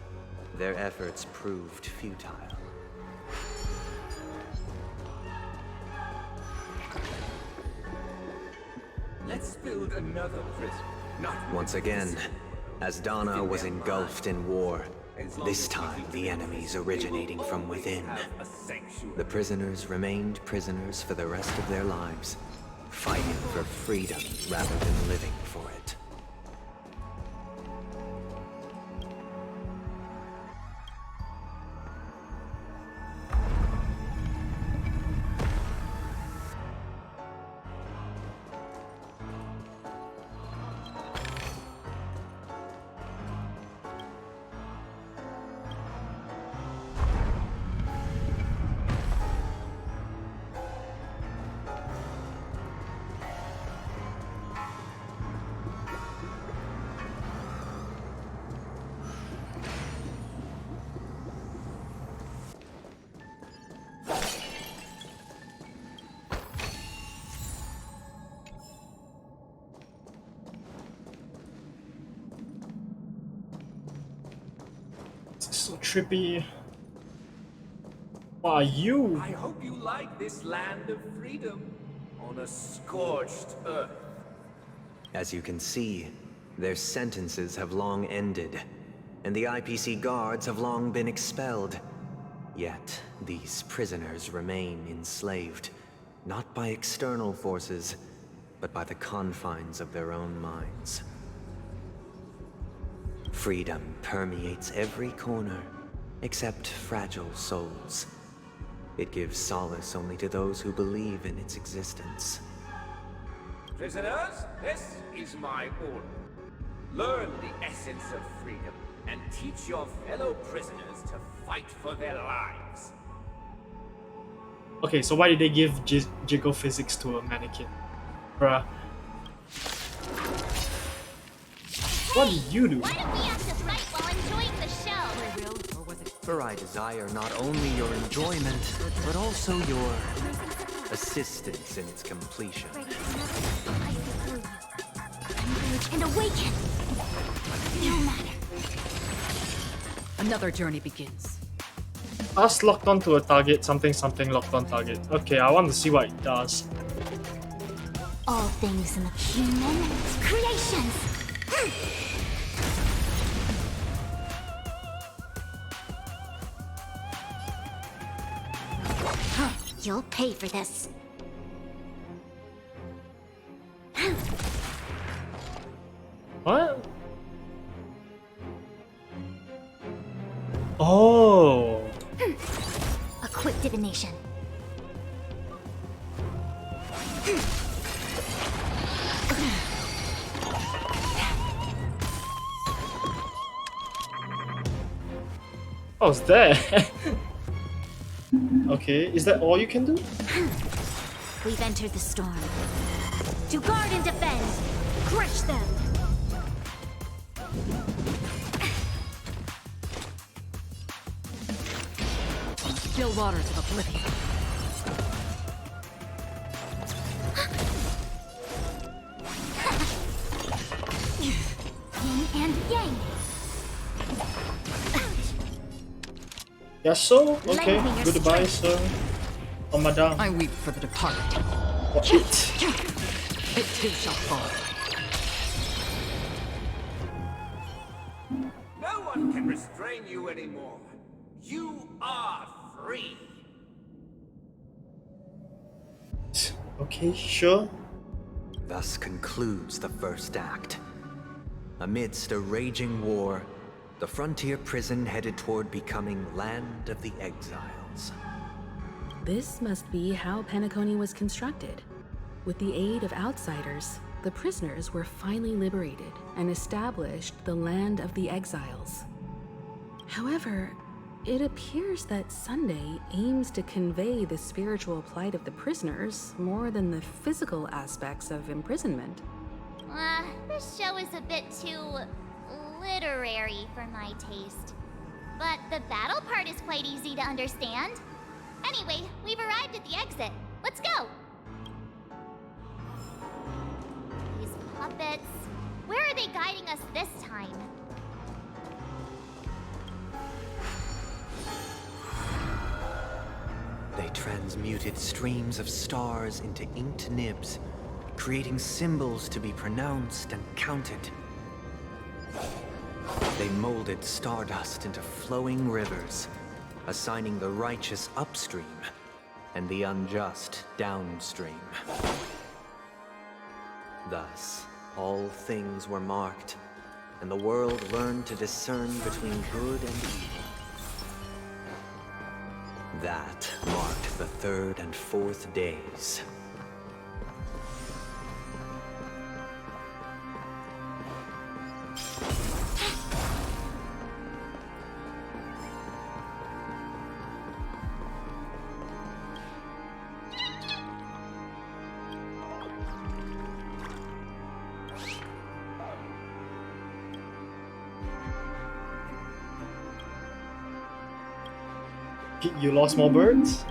Speaker 14: their efforts proved futile.
Speaker 12: Let's build another prison.
Speaker 14: Once again, Asdana was engulfed in war. This time, the enemies originating from within. The prisoners remained prisoners for the rest of their lives, fighting for freedom rather than living for it.
Speaker 1: So trippy. Wow, you!
Speaker 12: I hope you like this land of freedom on a scorched earth.
Speaker 14: As you can see, their sentences have long ended, and the IPC guards have long been expelled. Yet, these prisoners remain enslaved, not by external forces, but by the confines of their own minds. Freedom permeates every corner, except fragile souls. It gives solace only to those who believe in its existence.
Speaker 12: Prisoners, this is my order. Learn the essence of freedom and teach your fellow prisoners to fight for their lives.
Speaker 1: Okay, so why did they give jiggle physics to a mannequin? Bruh. What did you do?
Speaker 3: Why don't we act as right while enjoying the show?
Speaker 14: For I desire not only your enjoyment, but also your assistance in its completion.
Speaker 3: Ready for another?
Speaker 5: and awaken. No matter.
Speaker 9: Another journey begins.
Speaker 1: Us locked onto a target, something something locked on target. Okay, I want to see what it does.
Speaker 3: All things in the human creations. You'll pay for this.
Speaker 1: What? Oh.
Speaker 3: A quick divination.
Speaker 1: How's that? Okay, is that all you can do?
Speaker 3: We've entered the storm. To guard and defend. Crush them.
Speaker 9: Still waters of oblivion.
Speaker 3: Yin and yang.
Speaker 1: Yeah, so okay. Goodbye, sir. Oh, madame.
Speaker 9: I weep for the departed.
Speaker 1: What?
Speaker 9: It too shall fall.
Speaker 12: No one can restrain you anymore. You are free.
Speaker 1: Okay, sure.
Speaker 14: Thus concludes the first act. Amidst a raging war, the frontier prison headed toward becoming Land of the Exiles.
Speaker 4: This must be how Penacony was constructed. With the aid of outsiders, the prisoners were finally liberated and established the Land of the Exiles. However, it appears that Sunday aims to convey the spiritual plight of the prisoners more than the physical aspects of imprisonment.
Speaker 3: This show is a bit too literary for my taste. But the battle part is quite easy to understand. Anyway, we've arrived at the exit. Let's go! These puppets... Where are they guiding us this time?
Speaker 14: They transmuted streams of stars into inked nibs, creating symbols to be pronounced and counted. They molded stardust into flowing rivers, assigning the righteous upstream and the unjust downstream. Thus, all things were marked, and the world learned to discern between good and evil. That marked the third and fourth days.
Speaker 1: You lost more birds?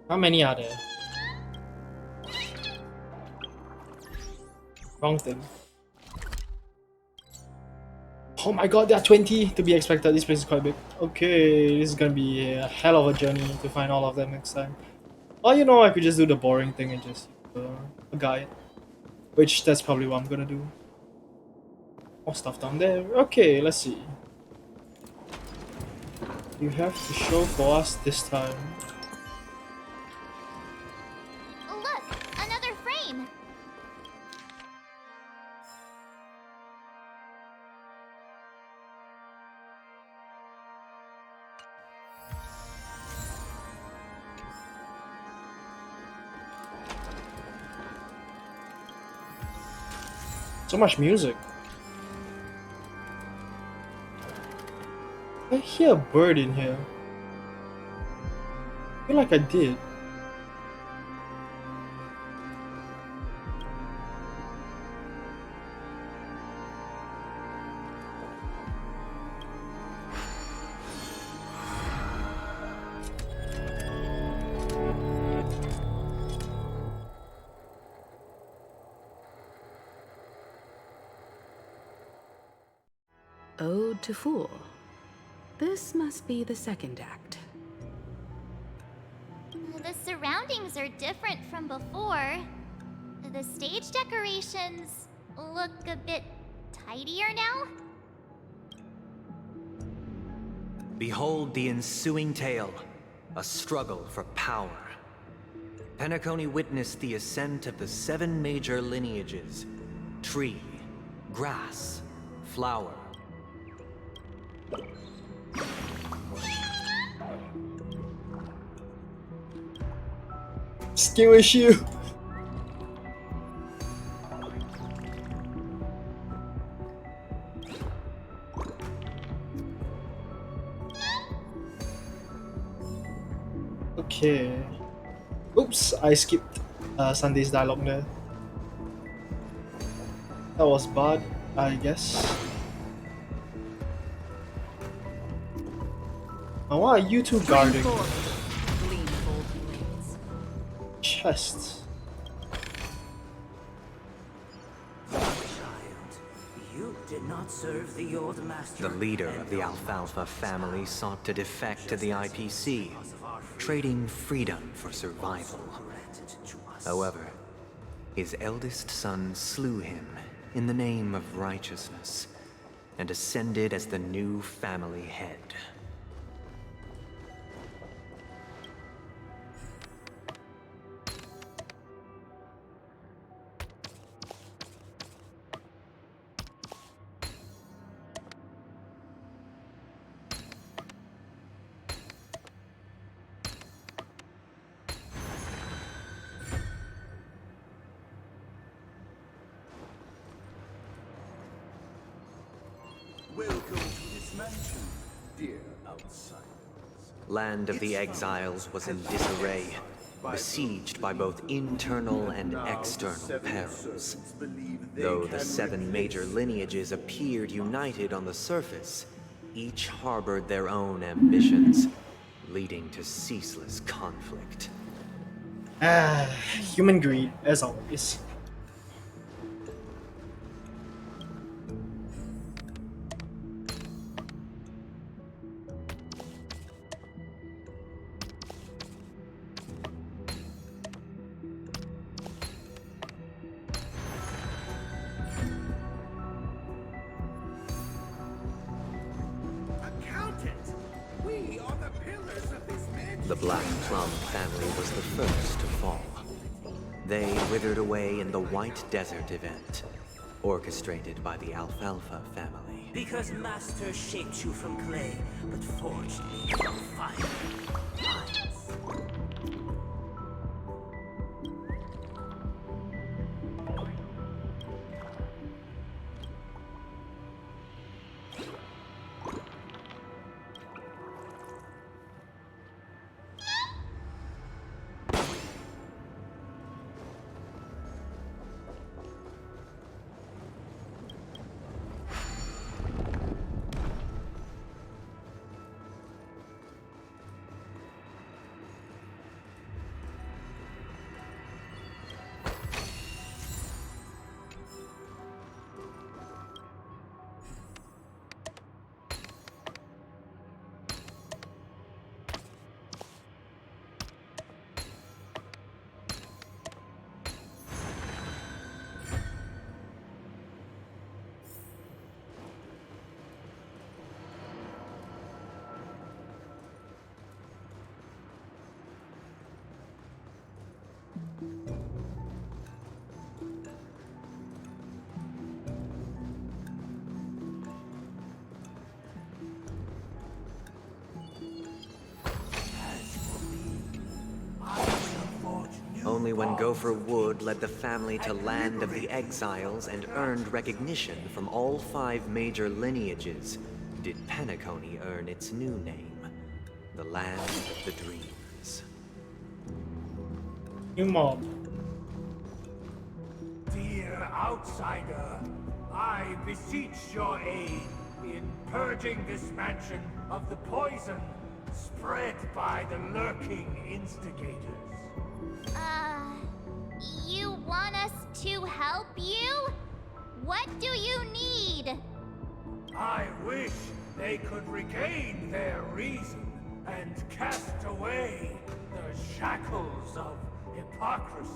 Speaker 1: How many are there? Wrong thing. Oh my god, there are 20 to be expected. This place is quite big. Okay, this is gonna be a hell of a journey to find all of them next time. Or you know, I could just do the boring thing and just a guide. Which, that's probably what I'm gonna do. More stuff down there. Okay, let's see. You have to show for us this time.
Speaker 3: Look! Another frame!
Speaker 1: So much music. hear a bird in here? I feel like I did.
Speaker 4: Ode to Fool. This must be the second act.
Speaker 3: The surroundings are different from before. The stage decorations look a bit tidier now.
Speaker 14: Behold the ensuing tale, a struggle for power. Penacony witnessed the ascent of the 7 major lineages: tree, grass, flower.
Speaker 1: Skill issue. Okay. Oops, I skipped Sunday's dialogue there. That was bad, I guess. Now, what are you two guarding? Chest.
Speaker 15: You did not serve the old master.
Speaker 14: The leader of the Alfalfa family sought to defect to the IPC, trading freedom for survival. However, his eldest son slew him in the name of righteousness and ascended as the new family head.
Speaker 15: Welcome to this mansion, dear outsiders.
Speaker 14: Land of the Exiles was in disarray, besieged by both internal and external perils. Though the 7 major lineages appeared united on the surface, each harbored their own ambitions, leading to ceaseless conflict.
Speaker 1: Human greed, as always.
Speaker 14: The Black Plum family was the first to fall. They withered away in the White Desert event, orchestrated by the Alfalfa family.
Speaker 15: Because Master shaped you from clay, but forged me from fire.
Speaker 14: Only when Gopher Wood led the family to Land of the Exiles and earned recognition from all 5 major lineages did Penacony earn its new name, the Land of the Dreams.
Speaker 1: New mob.
Speaker 16: Dear outsider, I beseech your aid in purging this mansion of the poison spread by the lurking instigators.
Speaker 3: You want us to help you? What do you need?
Speaker 16: I wish they could regain their reason and cast away the shackles of hypocrisy.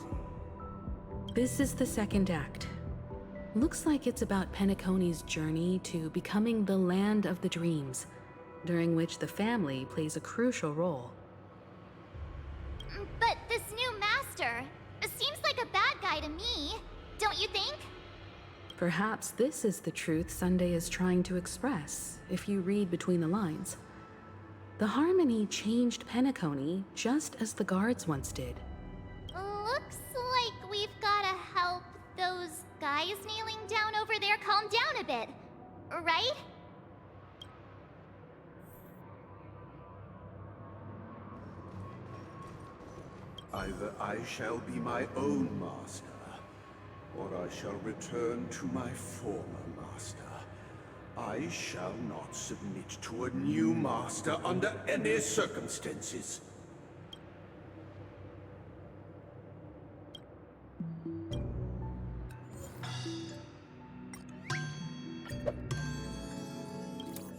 Speaker 4: This is the second act. Looks like it's about Penacony's journey to becoming the Land of the Dreams, during which the family plays a crucial role.
Speaker 3: But this new master seems like a bad guy to me, don't you think?
Speaker 4: Perhaps this is the truth Sunday is trying to express, if you read between the lines. The Harmony changed Penacony just as the guards once did.
Speaker 3: Looks like we've gotta help those guys kneeling down over there calm down a bit, right?
Speaker 13: Either I shall be my own master, or I shall return to my former master. I shall not submit to a new master under any circumstances.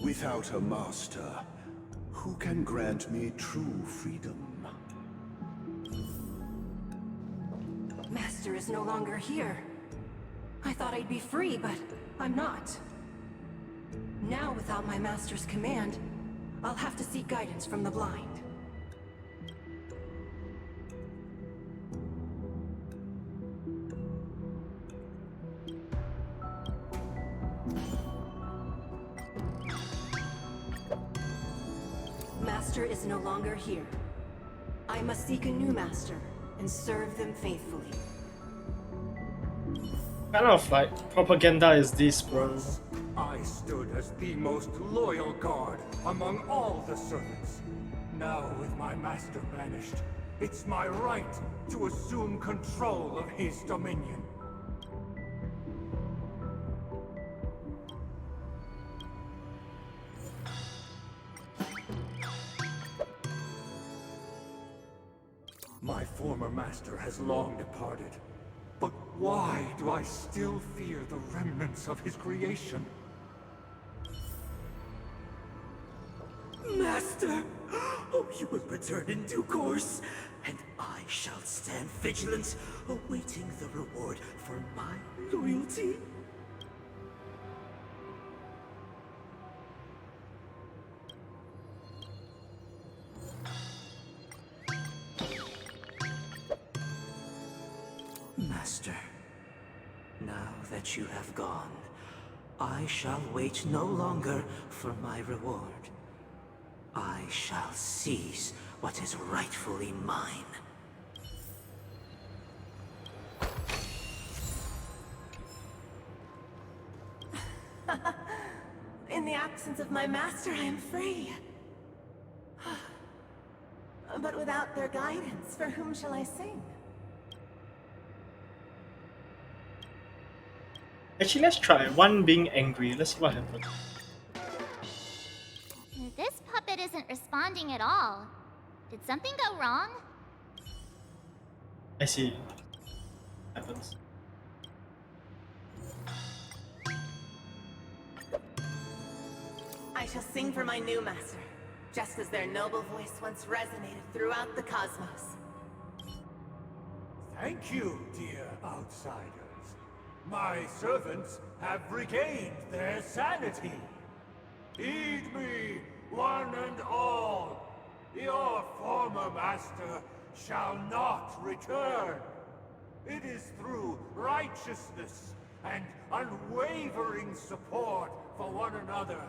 Speaker 13: Without a master, who can grant me true freedom?
Speaker 15: Master is no longer here. I thought I'd be free, but I'm not. Now, without my master's command, I'll have to seek guidance from the blind. Master is no longer here. I must seek a new master and serve them faithfully.
Speaker 1: Kind of like propaganda is this, bro?
Speaker 16: I stood as the most loyal guard among all the servants. Now, with my master banished, it's my right to assume control of his dominion. My former master has long departed. But why do I still fear the remnants of his creation?
Speaker 15: Master! Oh, you will return in due course, and I shall stand vigilant, awaiting the reward for my loyalty. Master, now that you have gone, I shall wait no longer for my reward. I shall seize what is rightfully mine. In the absence of my master, I am free. But without their guidance, for whom shall I sing?
Speaker 1: Actually, let's try one being angry. Let's see what happens.
Speaker 3: This puppet isn't responding at all. Did something go wrong?
Speaker 1: I see. Happens.
Speaker 15: I shall sing for my new master, just as their noble voice once resonated throughout the cosmos.
Speaker 16: Thank you, dear outsiders. My servants have regained their sanity. Heed me, one and all. Your former master shall not return. It is through righteousness and unwavering support for one another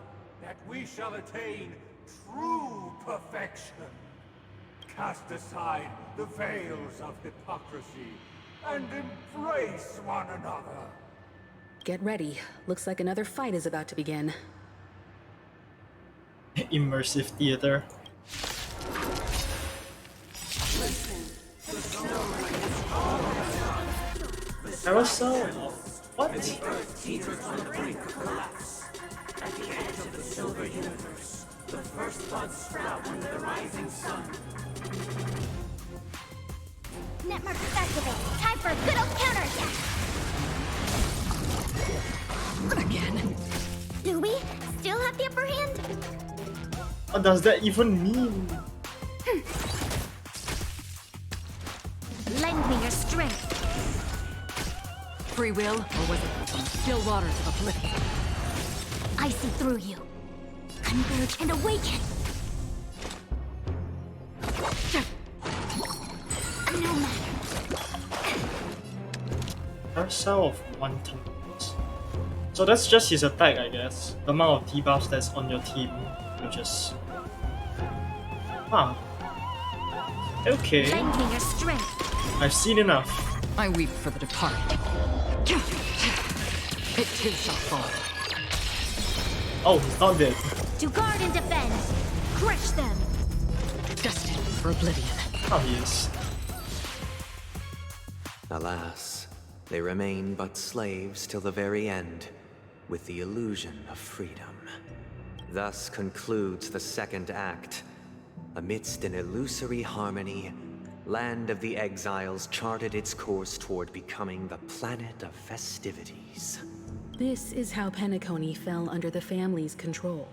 Speaker 16: that we shall attain true perfection. Cast aside the veils of hypocrisy and embrace one another.
Speaker 4: Get ready. Looks like another fight is about to begin.
Speaker 1: immersive theater. Carousel? What?
Speaker 3: Netmarks activate. Time for a good old counterattack.
Speaker 2: Again.
Speaker 3: Do we still have the upper hand?
Speaker 1: What does that even mean?
Speaker 2: Lend me your strength. Free will, or was it from still waters of oblivion?
Speaker 3: I see through you. Converge and awaken. No matter.
Speaker 1: Carousel of Wantonness. So that's just his attack, I guess. The amount of debuffs that's on your team, which is... Huh. Okay.
Speaker 2: Lend me your strength.
Speaker 1: I've seen enough.
Speaker 2: I weep for the departed. It too shall fall.
Speaker 1: Oh, he's not dead.
Speaker 3: To guard and defend. Crush them.
Speaker 2: Destined for oblivion.
Speaker 1: Oh, he is.
Speaker 14: Alas, they remain but slaves till the very end, with the illusion of freedom. Thus concludes the second act. Amidst an illusory harmony, Land of the Exiles charted its course toward becoming the planet of festivities.
Speaker 4: This is how Penacony fell under the family's control.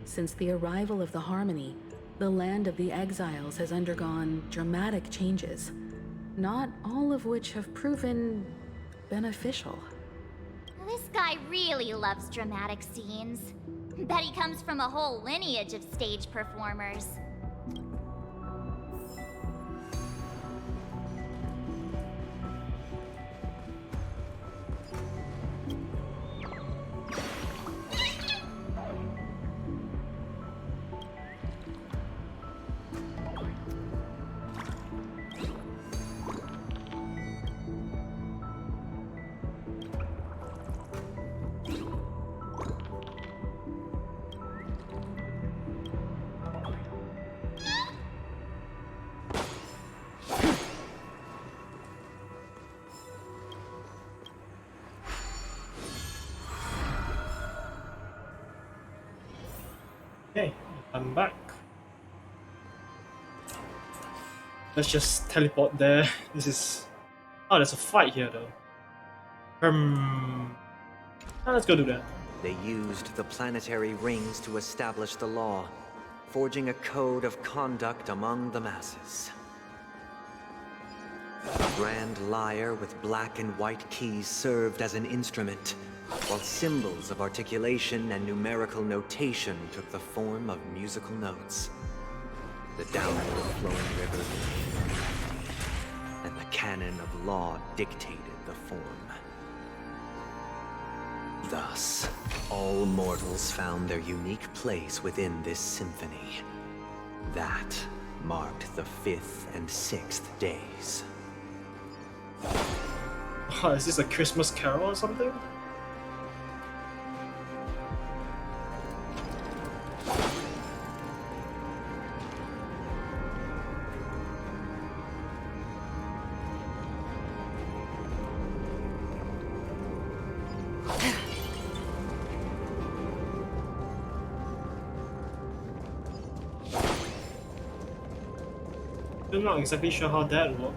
Speaker 4: Since the arrival of the Harmony, the Land of the Exiles has undergone dramatic changes, not all of which have proven beneficial.
Speaker 3: This guy really loves dramatic scenes. Bet he comes from a whole lineage of stage performers.
Speaker 1: Okay, I'm back. Let's just teleport there. This is... Oh, there's a fight here though. Let's go do that.
Speaker 14: They used the planetary rings to establish the law, forging a code of conduct among the masses. A grand lyre with black and white keys served as an instrument, while symbols of articulation and numerical notation took the form of musical notes. The downward flowing river, and the canon of law dictated the form. Thus, all mortals found their unique place within this symphony. That marked the 5th and 6th days.
Speaker 1: Oh, is this a Christmas carol or something? I'm not exactly sure how that worked.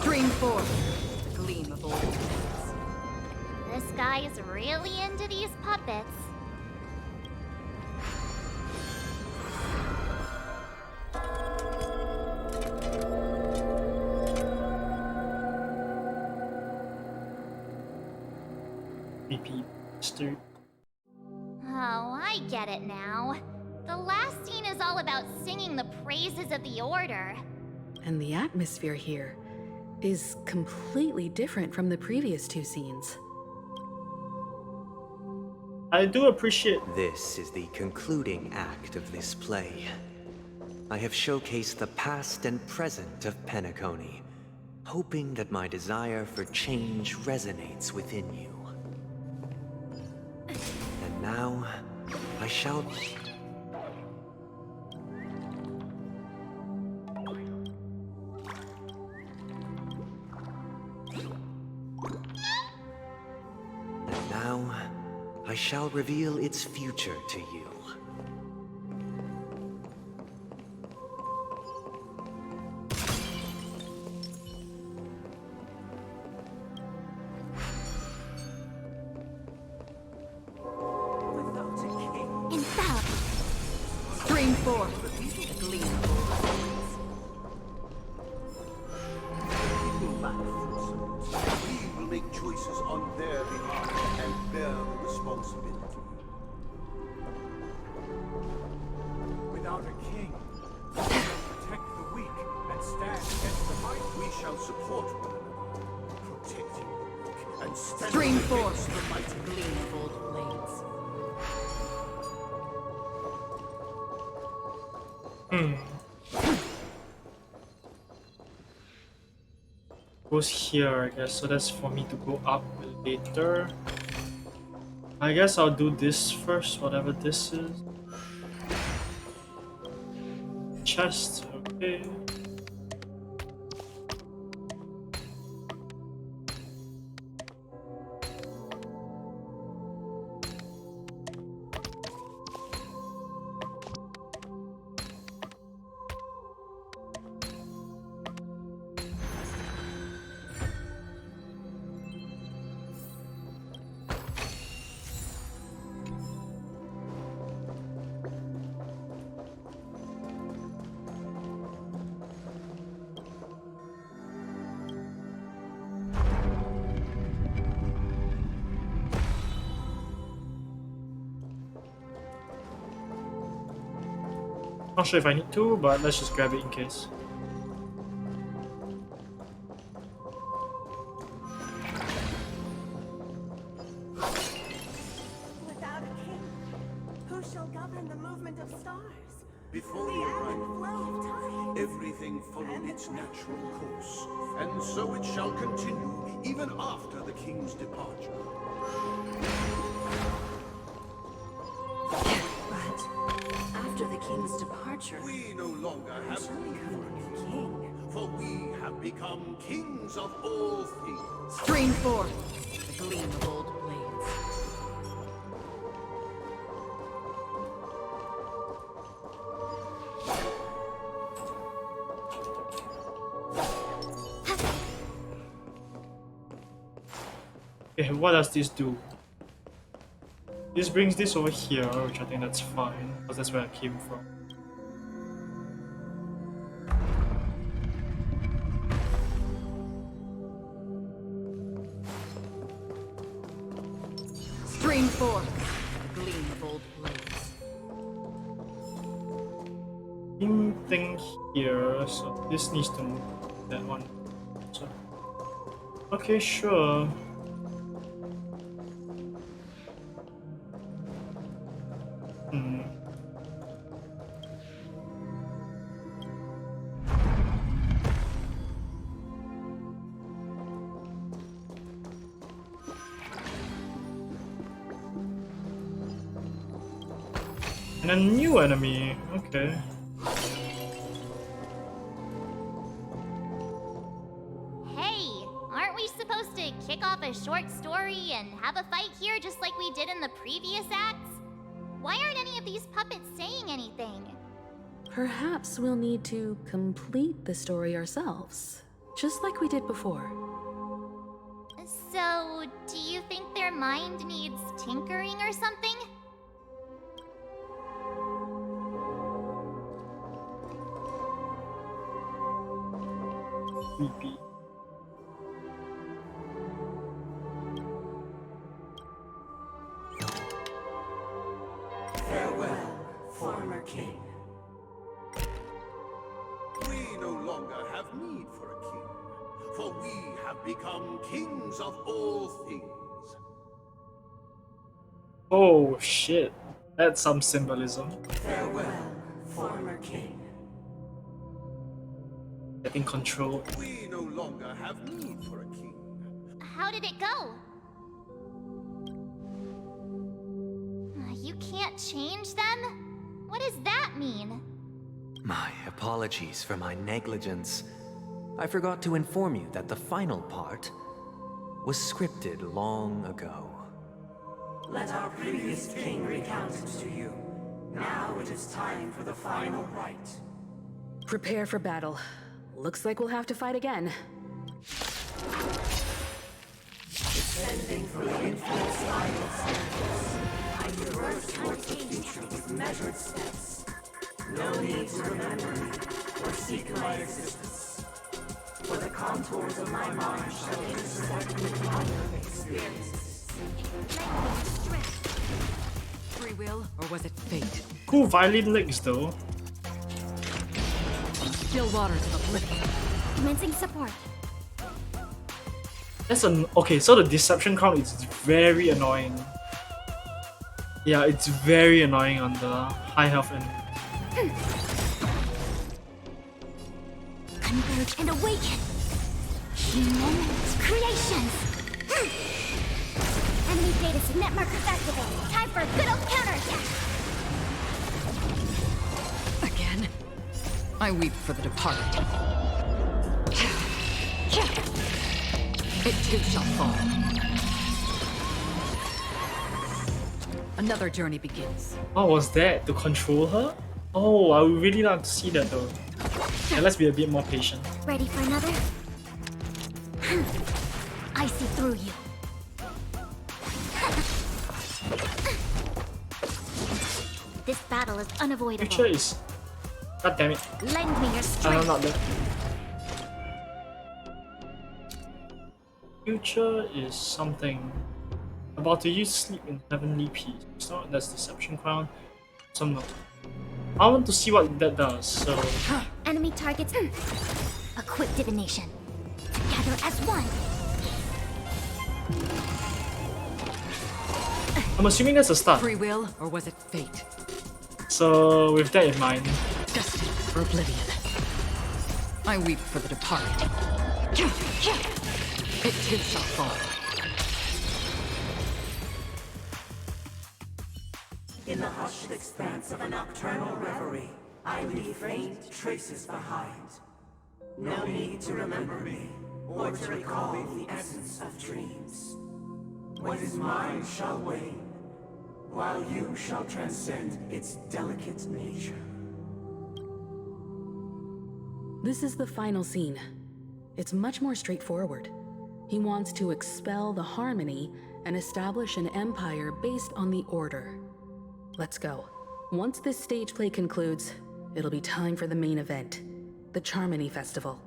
Speaker 2: Stream forth, the gleam of old days.
Speaker 3: This guy is really into these puppets.
Speaker 1: Repeat, Stu.
Speaker 3: Oh, I get it now. The last scene is all about singing the praises of the Order.
Speaker 4: And the atmosphere here is completely different from the previous two scenes.
Speaker 1: I do appreciate.
Speaker 14: This is the concluding act of this play. I have showcased the past and present of Penacony, hoping that my desire for change resonates within you. And now, I shall... And now, I shall reveal its future to you.
Speaker 4: Stream 4. The gleam.
Speaker 17: People lack foresight. We will make choices on their behalf and bear the responsibility.
Speaker 16: Without a king, we shall protect the weak and stand against the mighty.
Speaker 17: We shall support one another, protecting the weak and stand
Speaker 4: Stream 4.
Speaker 17: against the mighty.
Speaker 4: Gleam of old blades.
Speaker 1: Goes here, I guess. So that's for me to go up later. I guess I'll do this first, whatever this is. Chest, okay. Not sure if I need to, but let's just grab it in case.
Speaker 18: Without a king, who shall govern the movement of stars?
Speaker 17: Before
Speaker 18: The
Speaker 17: you
Speaker 18: ebb
Speaker 17: arrived,
Speaker 18: and flow of time.
Speaker 17: everything followed its natural course, and so it shall continue even after the king's departure.
Speaker 18: After the king's departure,
Speaker 17: We no longer have need for a new king, for we have become kings of all things.
Speaker 4: Stream 4. The gleam of old blades.
Speaker 1: Okay, what does this do? This brings this over here, which I think that's fine, because that's where I came from.
Speaker 4: Stream 4. The gleam of old blades.
Speaker 1: Same thing here, so this needs to move that one. So, okay, sure. And a new enemy, okay.
Speaker 3: Hey, aren't we supposed to kick off a short story and have a fight here just like we did in the previous acts? Why aren't any of these puppets saying anything?
Speaker 4: Perhaps we'll need to complete the story ourselves, just like we did before.
Speaker 3: So, do you think their mind needs tinkering or something?
Speaker 1: Creepy.
Speaker 15: Farewell, former king.
Speaker 17: have become kings of all things.
Speaker 1: Oh shit. That's some symbolism.
Speaker 15: Farewell, former king.
Speaker 1: Getting control.
Speaker 17: We no longer have need for a king.
Speaker 3: How did it go? You can't change them? What does that mean?
Speaker 14: My apologies for my negligence. I forgot to inform you that the final part was scripted long ago.
Speaker 15: Let our previous king recount it to you. Now it is time for the final rite.
Speaker 4: Prepare for battle. Looks like we'll have to fight again.
Speaker 15: Descending from the infinite sky of Santos, I traverse towards the future with measured steps. No need to remember me or seek my existence. For the contours of my mind shall intersect with other experiences.
Speaker 9: Free will, or was it fate?
Speaker 1: Cool violin licks though.
Speaker 9: Still waters of oblivion.
Speaker 3: Commencing support.
Speaker 1: That's an okay, so the deception crown is very annoying. Yeah, it's very annoying on the high health enemy.
Speaker 3: Converge and awaken! Human creations! Enemy data signet markers activated. Time for a good old counterattack!
Speaker 9: Again? I weep for the departed. It too shall fall. Another journey begins.
Speaker 1: What was that? To control her? Oh, I would really like to see that though. Yeah, let's be a bit more patient.
Speaker 3: Ready for another? I see through you. This battle is unavoidable.
Speaker 1: Future is... God damn it.
Speaker 3: Lend me your
Speaker 1: No,
Speaker 3: strength.
Speaker 1: not that. Future is something. About to use sleep in heavenly peace. So that's deception crown. Some no. I want to see what that does, so...
Speaker 3: Enemy targets. A quick divination. Together as one.
Speaker 1: I'm assuming that's a start.
Speaker 9: Free will, or was it fate?
Speaker 1: So with that in mind...
Speaker 9: Destined for oblivion. I weep for the departed. It too shall fall.
Speaker 15: In the hushed expanse of a nocturnal reverie, I leave faint traces behind. No need to remember me, or to recall the essence of dreams. What is mine shall wane, while you shall transcend its delicate nature.
Speaker 4: This is the final scene. It's much more straightforward. He wants to expel the harmony and establish an empire based on the order. Let's go. Once this stage play concludes, it'll be time for the main event, the Charmony Festival.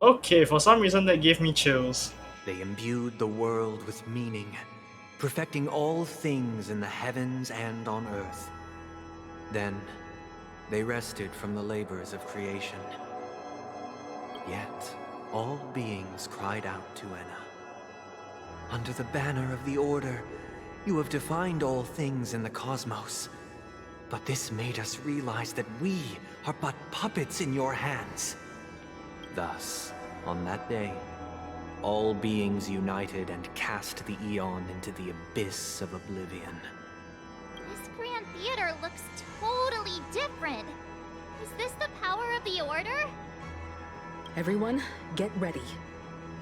Speaker 1: Okay, for some reason that gave me chills.
Speaker 14: They imbued the world with meaning, perfecting all things in the heavens and on earth. Then, they rested from the labors of creation. Yet, all beings cried out to Enna. Under the banner of the Order, you have defined all things in the cosmos. But this made us realize that we are but puppets in your hands. Thus, on that day, all beings united and cast the Eon into the abyss of oblivion.
Speaker 3: This grand theater looks totally different. Is this the power of the Order?
Speaker 4: Everyone, get ready.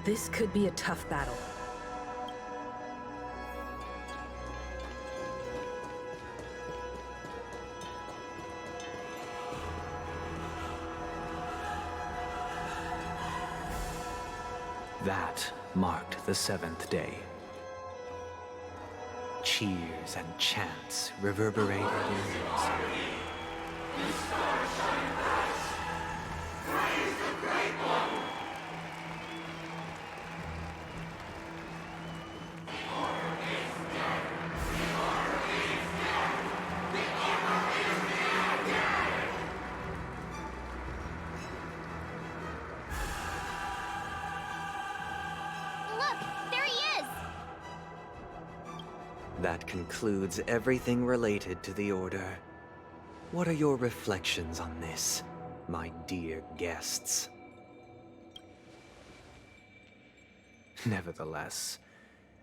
Speaker 4: This could be a tough battle.
Speaker 14: That marked the 7th day. Cheers and chants reverberated in unison. That concludes everything related to the Order. What are your reflections on this, my dear guests? Nevertheless,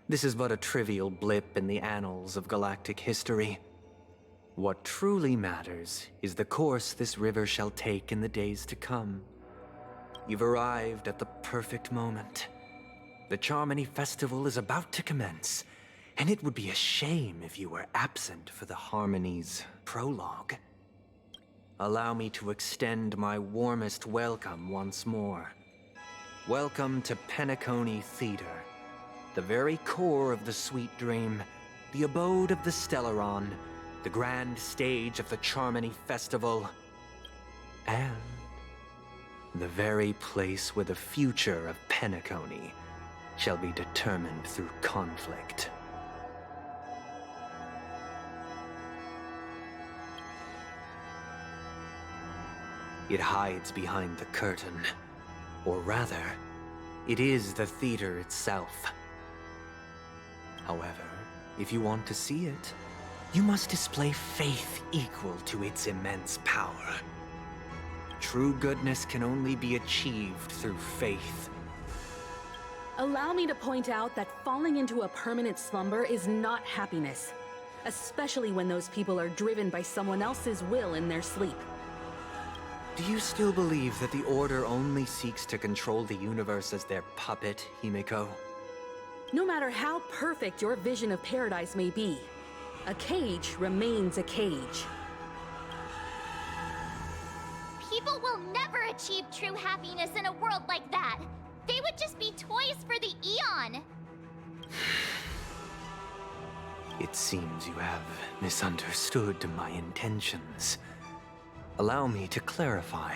Speaker 14: this is but a trivial blip in the annals of galactic history. What truly matters is the course this river shall take in the days to come. You've arrived at the perfect moment. The Charmony Festival is about to commence, and it would be a shame if you were absent for the Harmony's prologue. Allow me to extend my warmest welcome once more. Welcome to Penacony Theater, the very core of the Sweet Dream, the abode of the Stellaron, the grand stage of the Charmony Festival, and the very place where the future of Penacony shall be determined through conflict. It hides behind the curtain. Or rather, it is the theater itself. However, if you want to see it, you must display faith equal to its immense power. True goodness can only be achieved through faith.
Speaker 4: Allow me to point out that falling into a permanent slumber is not happiness, especially when those people are driven by someone else's will in their sleep.
Speaker 14: Do you still believe that the Order only seeks to control the universe as their puppet, Himiko?
Speaker 4: No matter how perfect your vision of paradise may be, a cage remains a cage.
Speaker 3: People will never achieve true happiness in a world like that. They would just be toys for the Eon.
Speaker 14: It seems you have misunderstood my intentions. Allow me to clarify.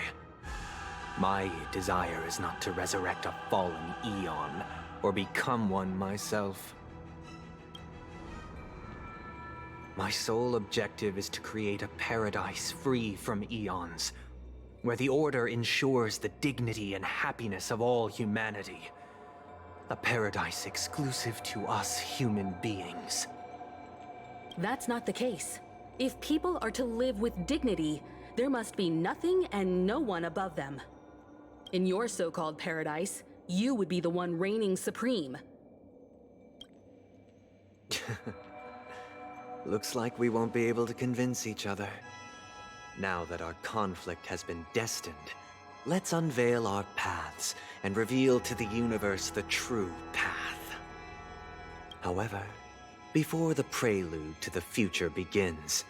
Speaker 14: My desire is not to resurrect a fallen Eon, or become one myself. My sole objective is to create a paradise free from Eons, where the Order ensures the dignity and happiness of all humanity. A paradise exclusive to us human beings.
Speaker 4: That's not the case. If people are to live with dignity, there must be nothing and no one above them. In your so-called paradise, you would be the one reigning supreme.
Speaker 14: Looks like we won't be able to convince each other. Now that our conflict has been destined, let's unveil our paths and reveal to the universe the true path. However, before the prelude to the future begins,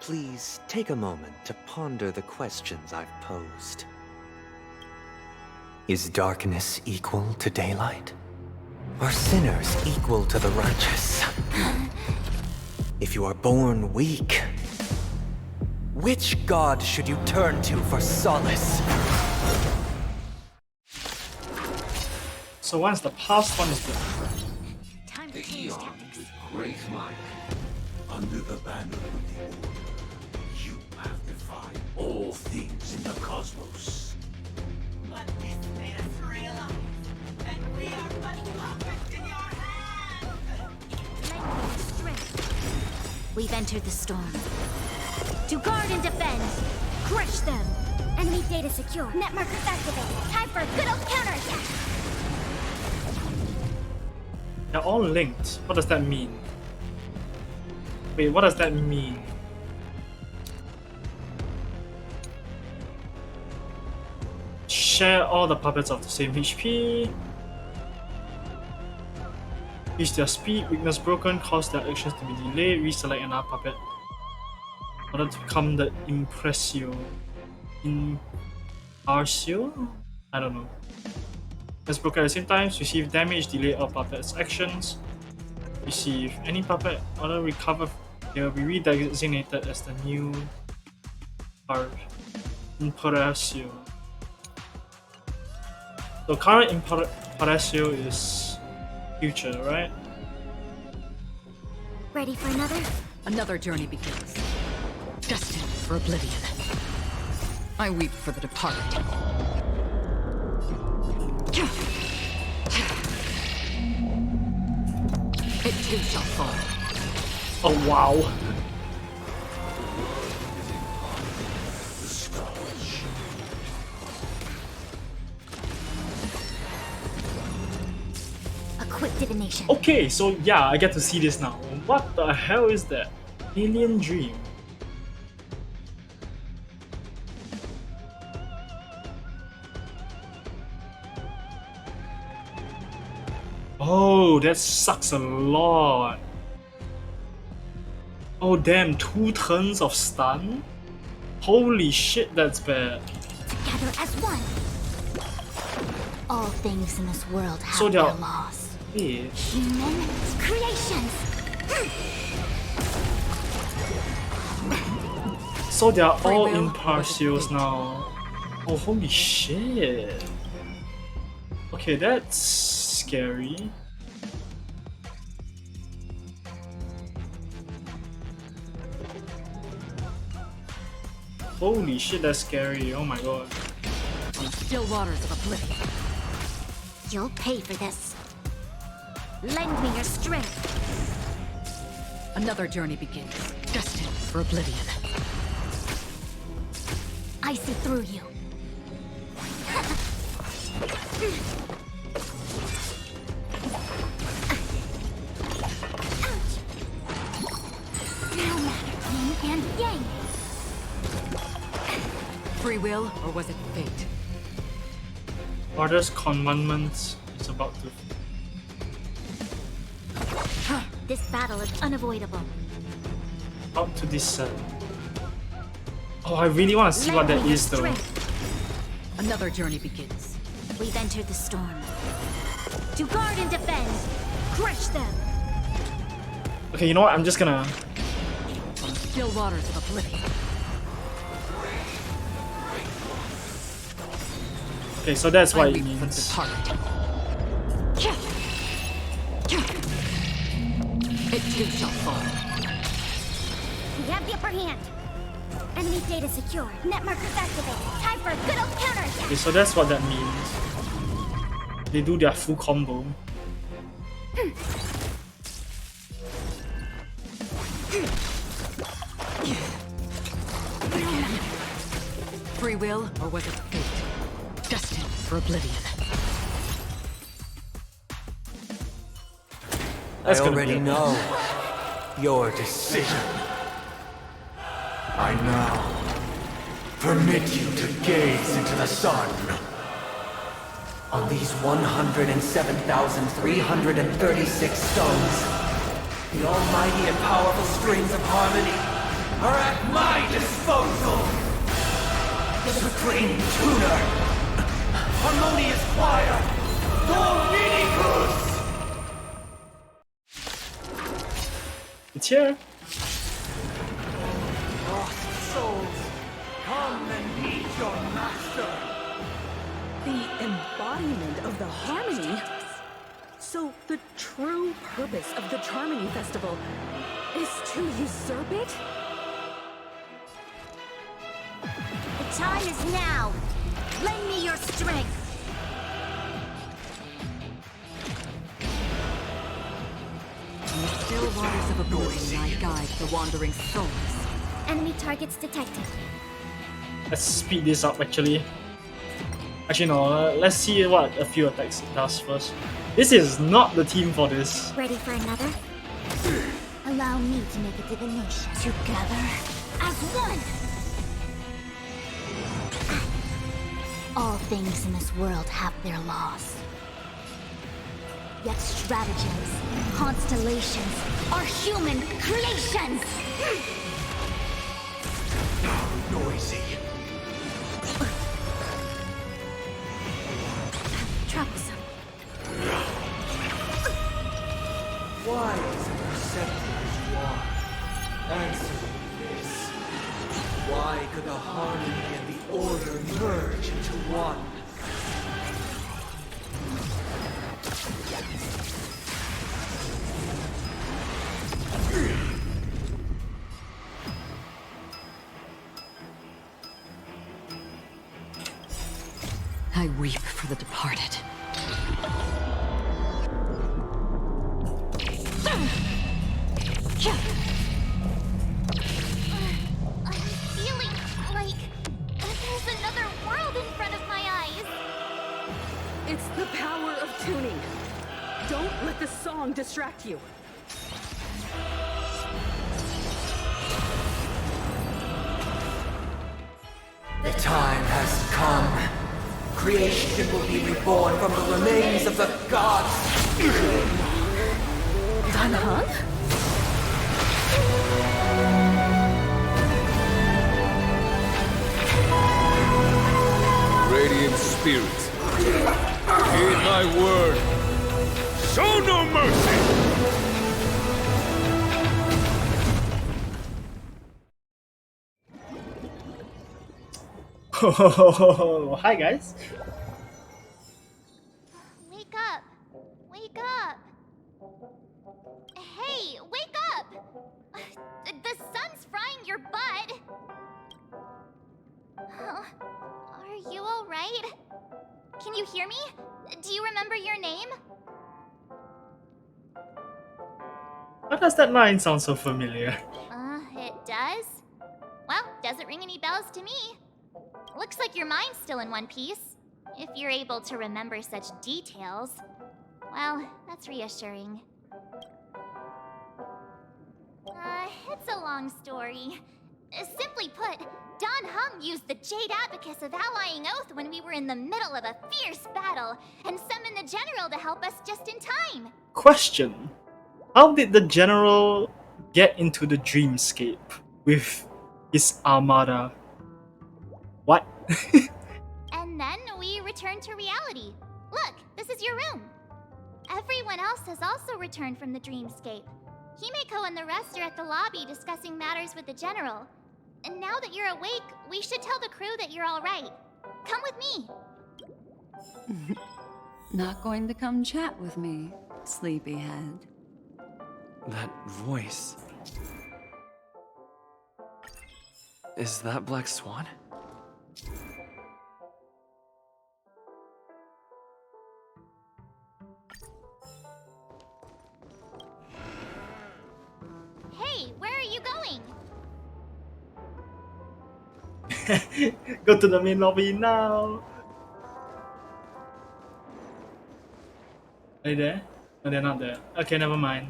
Speaker 14: please take a moment to ponder the questions I've posed. Is darkness equal to daylight? Are sinners equal to the righteous? If you are born weak, which god should you turn to for solace?
Speaker 1: So once the past one is done.
Speaker 3: Time
Speaker 17: The
Speaker 3: to change
Speaker 17: Eon
Speaker 3: tactics.
Speaker 17: with great might. Under the banner of the Order, you have defied all things in the cosmos.
Speaker 18: But this made us realize that we are but puppets in your hands!
Speaker 3: Lightning strength. We've entered the storm. To guard and defend! Crush them! Enemy data secure. Net markers activated. Time for a good old counterattack!
Speaker 1: They're all linked. What does that mean? Wait, what does that mean? Share all the puppets of the same HP. Is their speed, weakness broken, cause their actions to be delayed, reselect another puppet. In order to become the Impressio. Imparcio? I don't know. Let's broken at the same time, receive damage, delay all puppets' actions. Receive. Any puppet order recover, they will be redesignated as the new Imperatio. So current Imperatio is future, right?
Speaker 2: Ready for another?
Speaker 9: Another journey begins. Destined for oblivion. I weep for the departed. It too shall fall.
Speaker 1: Oh wow.
Speaker 2: A quick divination.
Speaker 1: Okay, so yeah, I get to see this now. What the hell is that? Alien Dream. Oh, that sucks a lot. Oh damn, 2 turns of stun? Holy shit, that's bad.
Speaker 2: Together as one. All things in this world have
Speaker 1: So
Speaker 2: their
Speaker 1: they're-
Speaker 2: laws.
Speaker 1: Yeah.
Speaker 2: Human creations.
Speaker 1: So they are all
Speaker 9: will,
Speaker 1: impartials now. Oh, holy shit. Okay, that's scary. Holy shit, that's scary. Oh my god.
Speaker 9: On still waters of oblivion.
Speaker 2: You'll pay for this. Lend me your strength.
Speaker 9: Another journey begins. Destined for oblivion.
Speaker 2: I see through you. No matter yin and yang.
Speaker 9: Free will, or was it fate?
Speaker 1: Order's commandments is about to.
Speaker 2: This battle is unavoidable.
Speaker 1: About to descend. Oh, I really want to see what
Speaker 2: Lend
Speaker 1: that
Speaker 2: me your
Speaker 1: is though.
Speaker 2: strength.
Speaker 9: Another journey begins.
Speaker 2: We've entered the storm. To guard and defend. Crush them.
Speaker 1: Okay, you know what? I'm just gonna.
Speaker 9: On still waters of oblivion.
Speaker 1: Okay, so that's what
Speaker 9: I
Speaker 1: it
Speaker 9: weep for the
Speaker 1: means.
Speaker 9: departed. It too shall fall.
Speaker 2: We have the upper hand. Enemy data secure. Net markers activated. Time for a good old counterattack.
Speaker 1: Okay, so that's what that means. They do their full combo.
Speaker 9: Free will, or was it fate? Destined for oblivion.
Speaker 1: That's
Speaker 14: I
Speaker 1: gonna
Speaker 14: already
Speaker 1: be-
Speaker 14: know your decision.
Speaker 17: I now permit you to gaze into the sun.
Speaker 15: On these 107,336 stones, the almighty and powerful strings of harmony
Speaker 17: Are at my disposal.
Speaker 15: the supreme tuner,
Speaker 17: Harmonious choir. Dominicus.
Speaker 1: It's here.
Speaker 17: Lost souls, come and meet your master.
Speaker 4: The embodiment of the harmony? So the true purpose of the Charmony Festival is to usurp it?
Speaker 2: The time is now. Lend me your strength.
Speaker 9: On the still waters of oblivion, I guide the wandering souls.
Speaker 2: Enemy targets detected.
Speaker 1: Let's speed this up actually. Actually no, let's see what a few attacks it does first. This is not the team for this.
Speaker 2: Ready for another? Allow me to make a divination. Together as one. All things in this world have their laws. Yet stratagems, constellations are human creations!
Speaker 17: Noisy.
Speaker 2: Troublesome.
Speaker 15: wise
Speaker 14: one.
Speaker 9: I weep for the departed.
Speaker 3: I'm feeling like there's another world in front of my eyes.
Speaker 4: It's the power of tuning. Don't let the song distract you.
Speaker 14: The time has come. Creation will be reborn from the remains of the gods.
Speaker 4: Dan Heng?
Speaker 17: Radiant spirit, heed thy word. Show no mercy!
Speaker 1: Oh, hi guys.
Speaker 3: Wake up! Wake up! Hey, wake up! The sun's frying your butt! Are you alright? Can you hear me? Do you remember your name?
Speaker 1: Why does that line sound so familiar?
Speaker 3: It does? Well, doesn't ring any bells to me. Looks like your mind's still in one piece. If you're able to remember such details. Well, that's reassuring. It's a long story. Simply put, Don Hung used the Jade Abacus of Allying Oath when we were in the middle of a fierce battle, and summoned the General to help us just in time.
Speaker 1: Question. How did the general get into the dreamscape with his armada? What?
Speaker 3: And then we returned to reality. Look, this is your room. Everyone else has also returned from the dreamscape. Himeko and the rest are at the lobby discussing matters with the General. And now that you're awake, we should tell the crew that you're alright. Come with me.
Speaker 10: Not going to come chat with me, sleepyhead.
Speaker 11: That voice. Is that Black Swan?
Speaker 3: Hey, where are you going?
Speaker 1: Go to the main lobby now. Are you there? No, they're not there. Okay, never mind.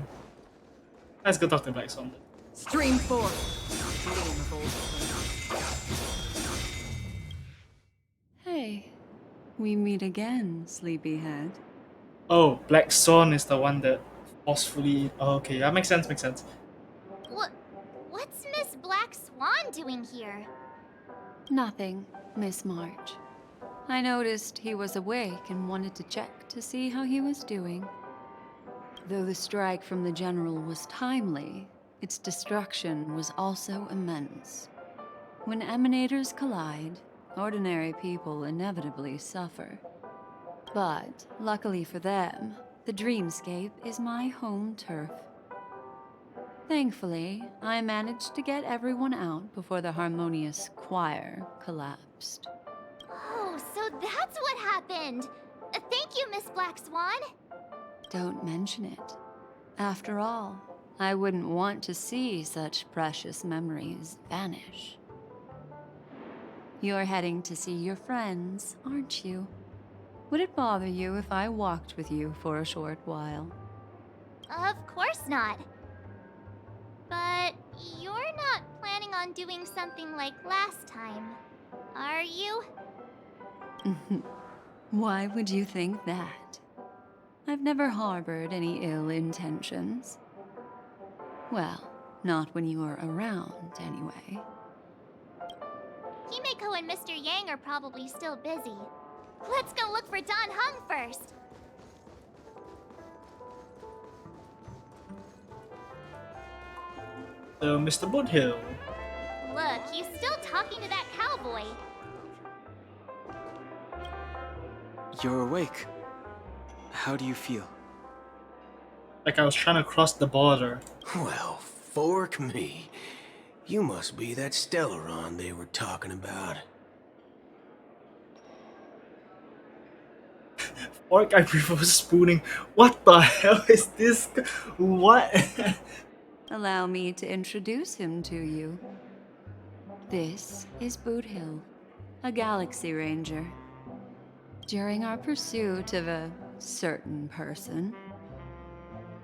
Speaker 1: Let's go talk to Black Swan.
Speaker 4: Stream 4.
Speaker 10: Hey, we meet again, sleepyhead.
Speaker 1: Oh, Black Swan is the one that forcefully. Oh, okay, that makes sense. Makes sense.
Speaker 3: What's Miss Black Swan doing here?
Speaker 10: Nothing, Miss March. I noticed he was awake and wanted to check to see how he was doing. Though the strike from the General was timely, its destruction was also immense. When emanators collide, ordinary people inevitably suffer. But, luckily for them, the dreamscape is my home turf. Thankfully, I managed to get everyone out before the harmonious choir collapsed.
Speaker 3: Oh, so that's what happened! Thank you, Miss Black Swan!
Speaker 10: Don't mention it. After all, I wouldn't want to see such precious memories vanish. You're heading to see your friends, aren't you? Would it bother you if I walked with you for a short while?
Speaker 3: Of course not. But you're not planning on doing something like last time, are you?
Speaker 10: Why would you think that? I've never harbored any ill intentions. Well, not when you are around, anyway.
Speaker 3: Himeko and Mr. Yang are probably still busy. Let's go look for Don Hung first!
Speaker 1: Mr.
Speaker 11: You're awake. How do you feel?
Speaker 1: Like I was trying to cross the border.
Speaker 12: Well, fork me. You must be that Stellaron they were talking about.
Speaker 1: Fork, I prefer spooning. What the hell is this? What?
Speaker 10: Allow me to introduce him to you. This is Boot Hill, a Galaxy Ranger. During our pursuit of a certain person,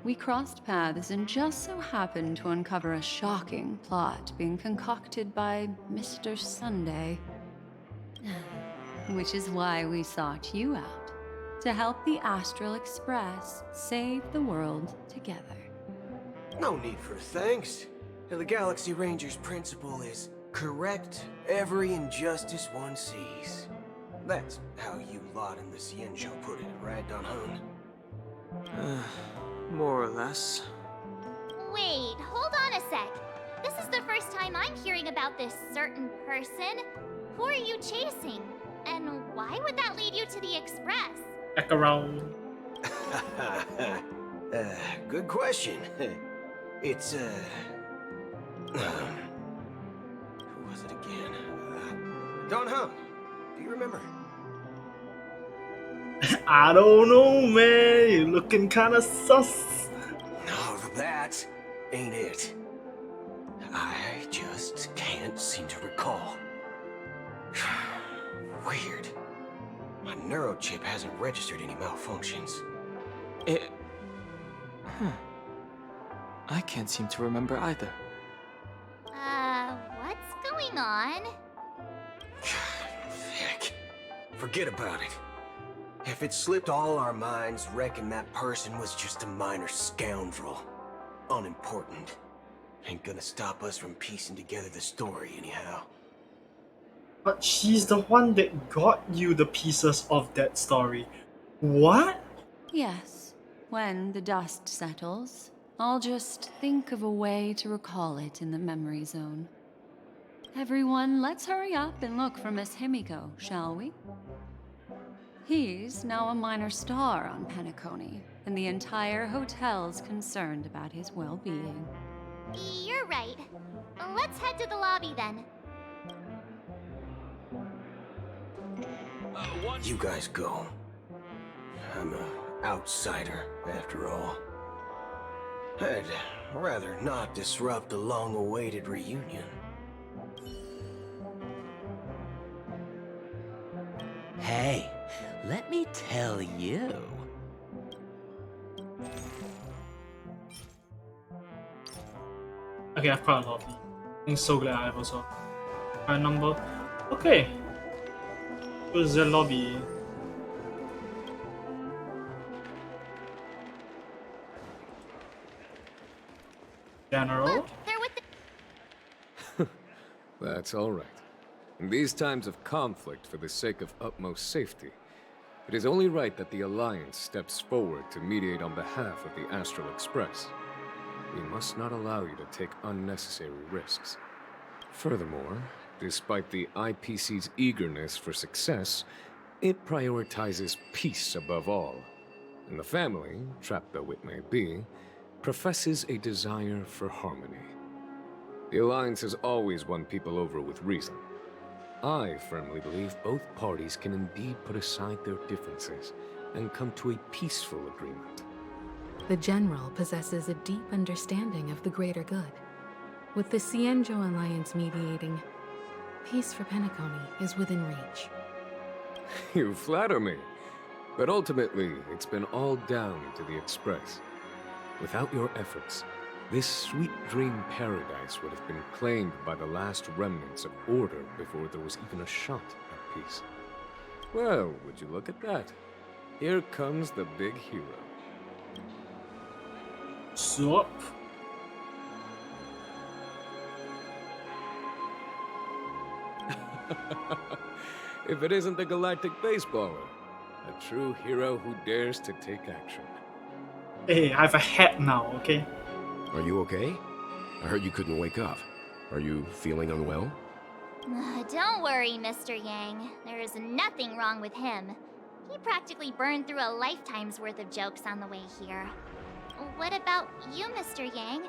Speaker 10: we crossed paths and just so happened to uncover a shocking plot being concocted by Mr. Sunday. Which is why we sought you out, to help the Astral Express save the world together.
Speaker 12: No need for thanks. The Galaxy Ranger's principle is correct every injustice one sees. That's how you lot in the Cienjo put it, right, Don Hung?
Speaker 11: More or less.
Speaker 3: Wait, hold on a sec. This is the first time I'm hearing about this certain person. Who are you chasing? And why would that lead you to the Express?
Speaker 1: Back around.
Speaker 12: Good question. It's, who was it again? Don Hung. Do you remember?
Speaker 1: I don't know, man. You're looking kind of sus.
Speaker 12: No, that ain't it. I just can't seem to recall. Weird. My neurochip hasn't registered any malfunctions.
Speaker 11: I can't seem to remember either.
Speaker 3: What's going on?
Speaker 12: Heck. Forget about it. If it slipped all our minds, reckon that person was just a minor scoundrel. Unimportant. Ain't gonna stop us from piecing together the story anyhow.
Speaker 1: But she's the one that got you the pieces of that story. What?
Speaker 10: Yes, when the dust settles, I'll just think of a way to recall it in the memory zone. Everyone, let's hurry up and look for Miss Himiko, shall we? He's now a minor star on Penacony, and the entire hotel's concerned about his well-being.
Speaker 3: You're right. Let's head to the lobby then.
Speaker 12: You guys go. I'm an outsider, after all. I'd rather not disrupt the long-awaited reunion.
Speaker 19: Hey, let me tell you.
Speaker 1: Okay, I've quite a lot of them. I'm so glad I have also. My number. Okay. Where's the lobby? General?
Speaker 3: Look, they're with the...
Speaker 20: That's all right. In these times of conflict for the sake of utmost safety, it is only right that the Alliance steps forward to mediate on behalf of the Astral Express. We must not allow you to take unnecessary risks. Furthermore, despite the IPC's eagerness for success, it prioritizes peace above all. And the family, trapped though it may be, professes a desire for harmony. The Alliance has always won people over with reason. I firmly believe both parties can indeed put aside their differences and come to a peaceful agreement.
Speaker 4: The General possesses a deep understanding of the greater good. With the Cienjo Alliance mediating, peace for Penacony is within reach.
Speaker 20: You flatter me. But ultimately, it's been all down to the Express. Without your efforts, this sweet dream paradise would have been claimed by the last remnants of order before there was even a shot at peace. Well, would you look at that? Here comes the big hero.
Speaker 1: Sup?
Speaker 20: If it isn't the galactic baseballer, a true hero who dares to take action.
Speaker 1: Hey, I have a hat now, okay?
Speaker 21: Are you okay? I heard you couldn't wake up. Are you feeling unwell?
Speaker 3: Don't worry, Mr. Yang. There is nothing wrong with him. He practically burned through a lifetime's worth of jokes on the way here. What about you, Mr. Yang?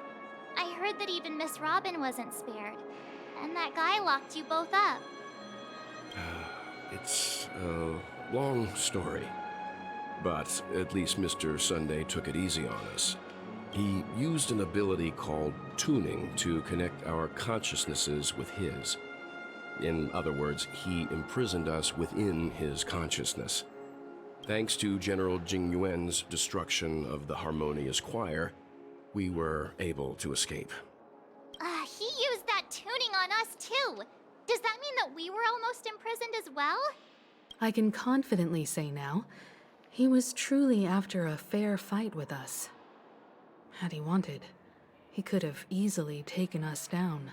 Speaker 3: I heard that even Miss Robin wasn't spared. And that guy locked you both up.
Speaker 21: It's a long story. But at least Mr. Sunday took it easy on us. He used an ability called tuning to connect our consciousnesses with his. In other words, he imprisoned us within his consciousness. Thanks to General Jing Yuan's destruction of the Harmonious Choir, we were able to escape.
Speaker 3: He used that tuning on us too. Does that mean that we were almost imprisoned as well?
Speaker 4: I can confidently say now, he was truly after a fair fight with us. Had he wanted, he could have easily taken us down,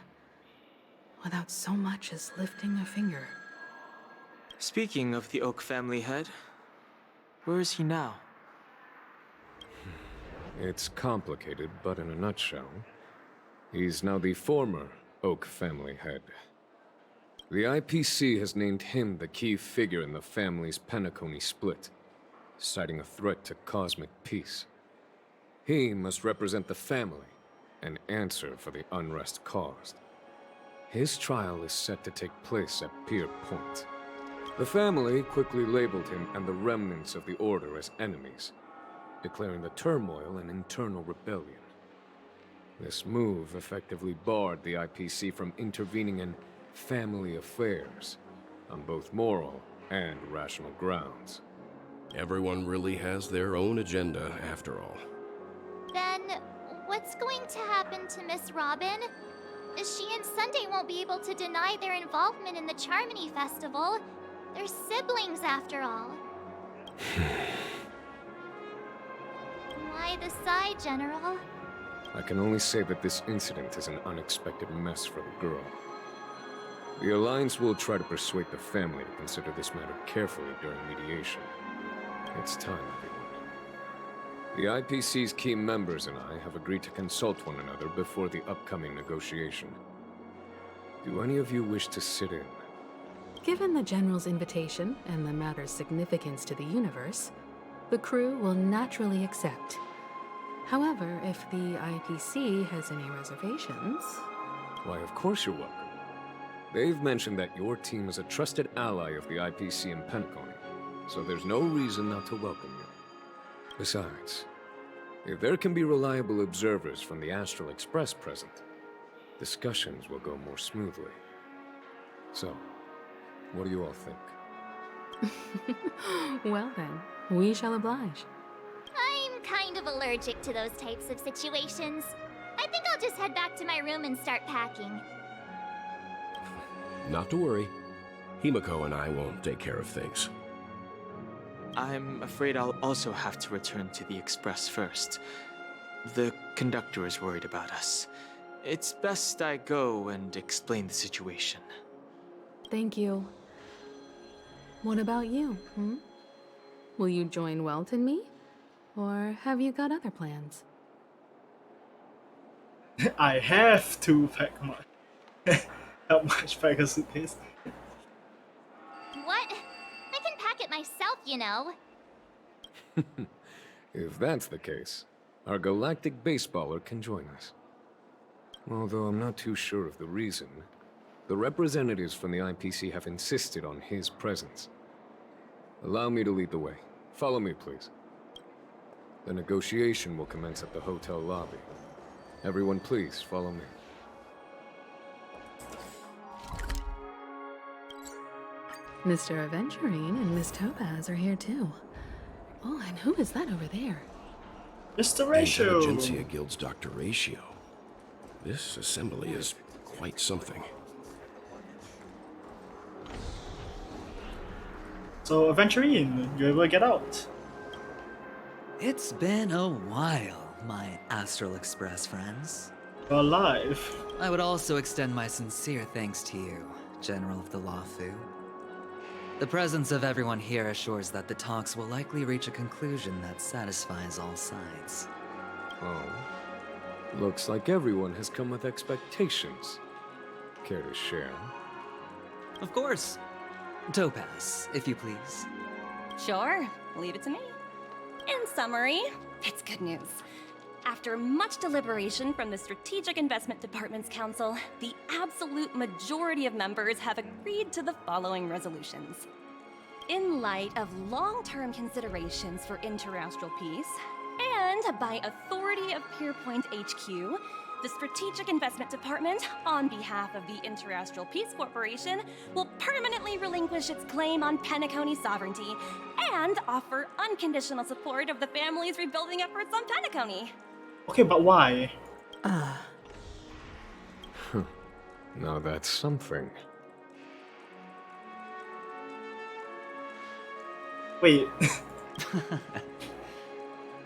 Speaker 4: without so much as lifting a finger.
Speaker 11: Speaking of the Oak family head, where is he now?
Speaker 20: It's complicated, but in a nutshell, he's now the former Oak family head. The IPC has named him the key figure in the family's Penacony split, citing a threat to cosmic peace. He must represent the family and answer for the unrest caused. His trial is set to take place at Pier Point. The family quickly labeled him and the remnants of the Order as enemies, declaring the turmoil an internal rebellion. This move effectively barred the IPC from intervening in family affairs on both moral and rational grounds.
Speaker 21: Everyone really has their own agenda, after all.
Speaker 3: Then, what's going to happen to Miss Robin? She and Sunday won't be able to deny their involvement in the Charmony Festival. They're siblings, after all. Why the sigh, General?
Speaker 20: I can only say that this incident is an unexpected mess for the girl. The Alliance will try to persuade the family to consider this matter carefully during mediation. It's time, everyone. The IPC's key members and I have agreed to consult one another before the upcoming negotiation. Do any of you wish to sit in?
Speaker 4: Given the General's invitation and the matter's significance to the universe, the crew will naturally accept. However, if the IPC has any reservations...
Speaker 20: Why, of course you're welcome. They've mentioned that your team is a trusted ally of the IPC in Penacony, so there's no reason not to welcome you. Besides, if there can be reliable observers from the Astral Express present, discussions will go more smoothly. So, what do you all think?
Speaker 4: Well then, we shall oblige.
Speaker 3: I'm kind of allergic to those types of situations. I think I'll just head back to my room and start packing.
Speaker 21: Not to worry. Himiko and I will take care of things.
Speaker 11: I'm afraid I'll also have to return to the Express first. The conductor is worried about us. It's best I go and explain the situation.
Speaker 4: Thank you. What about you, Will you join Welt and me? Or have you got other plans?
Speaker 1: I have to pack my... help much pack a suitcase.
Speaker 3: What? I can pack it myself, you know.
Speaker 20: If that's the case, our galactic baseballer can join us. Although I'm not too sure of the reason, the representatives from the IPC have insisted on his presence. Allow me to lead the way. Follow me, please. The negotiation will commence at the hotel lobby. Everyone, please follow me.
Speaker 4: Mr. Aventurine and Miss Topaz are here too. Oh, and who is that over there?
Speaker 1: Mr. Ratio!
Speaker 21: Intelligentsia Guild's Dr. Ratio. This assembly is quite something.
Speaker 1: So, Aventurine, you able to get out?
Speaker 6: It's been a while, my Astral Express friends.
Speaker 1: You're alive.
Speaker 6: I would also extend my sincere thanks to you, General of the Lawfu. The presence of everyone here assures that the talks will likely reach a conclusion that satisfies all sides.
Speaker 20: Oh. Looks like everyone has come with expectations. Care to share?
Speaker 6: Of course. Topaz, if you please.
Speaker 7: Sure, leave it to me. In summary, it's good news. After much deliberation from the Strategic Investment Department's council, the absolute majority of members have agreed to the following resolutions. In light of long-term considerations for interastral peace, and by authority of Pierpoint HQ, the Strategic Investment Department, on behalf of the Interastral Peace Corporation, will permanently relinquish its claim on Penacony sovereignty and offer unconditional support of the family's rebuilding efforts on Penacony.
Speaker 1: Okay, but why?
Speaker 20: Now that's something.
Speaker 1: Wait.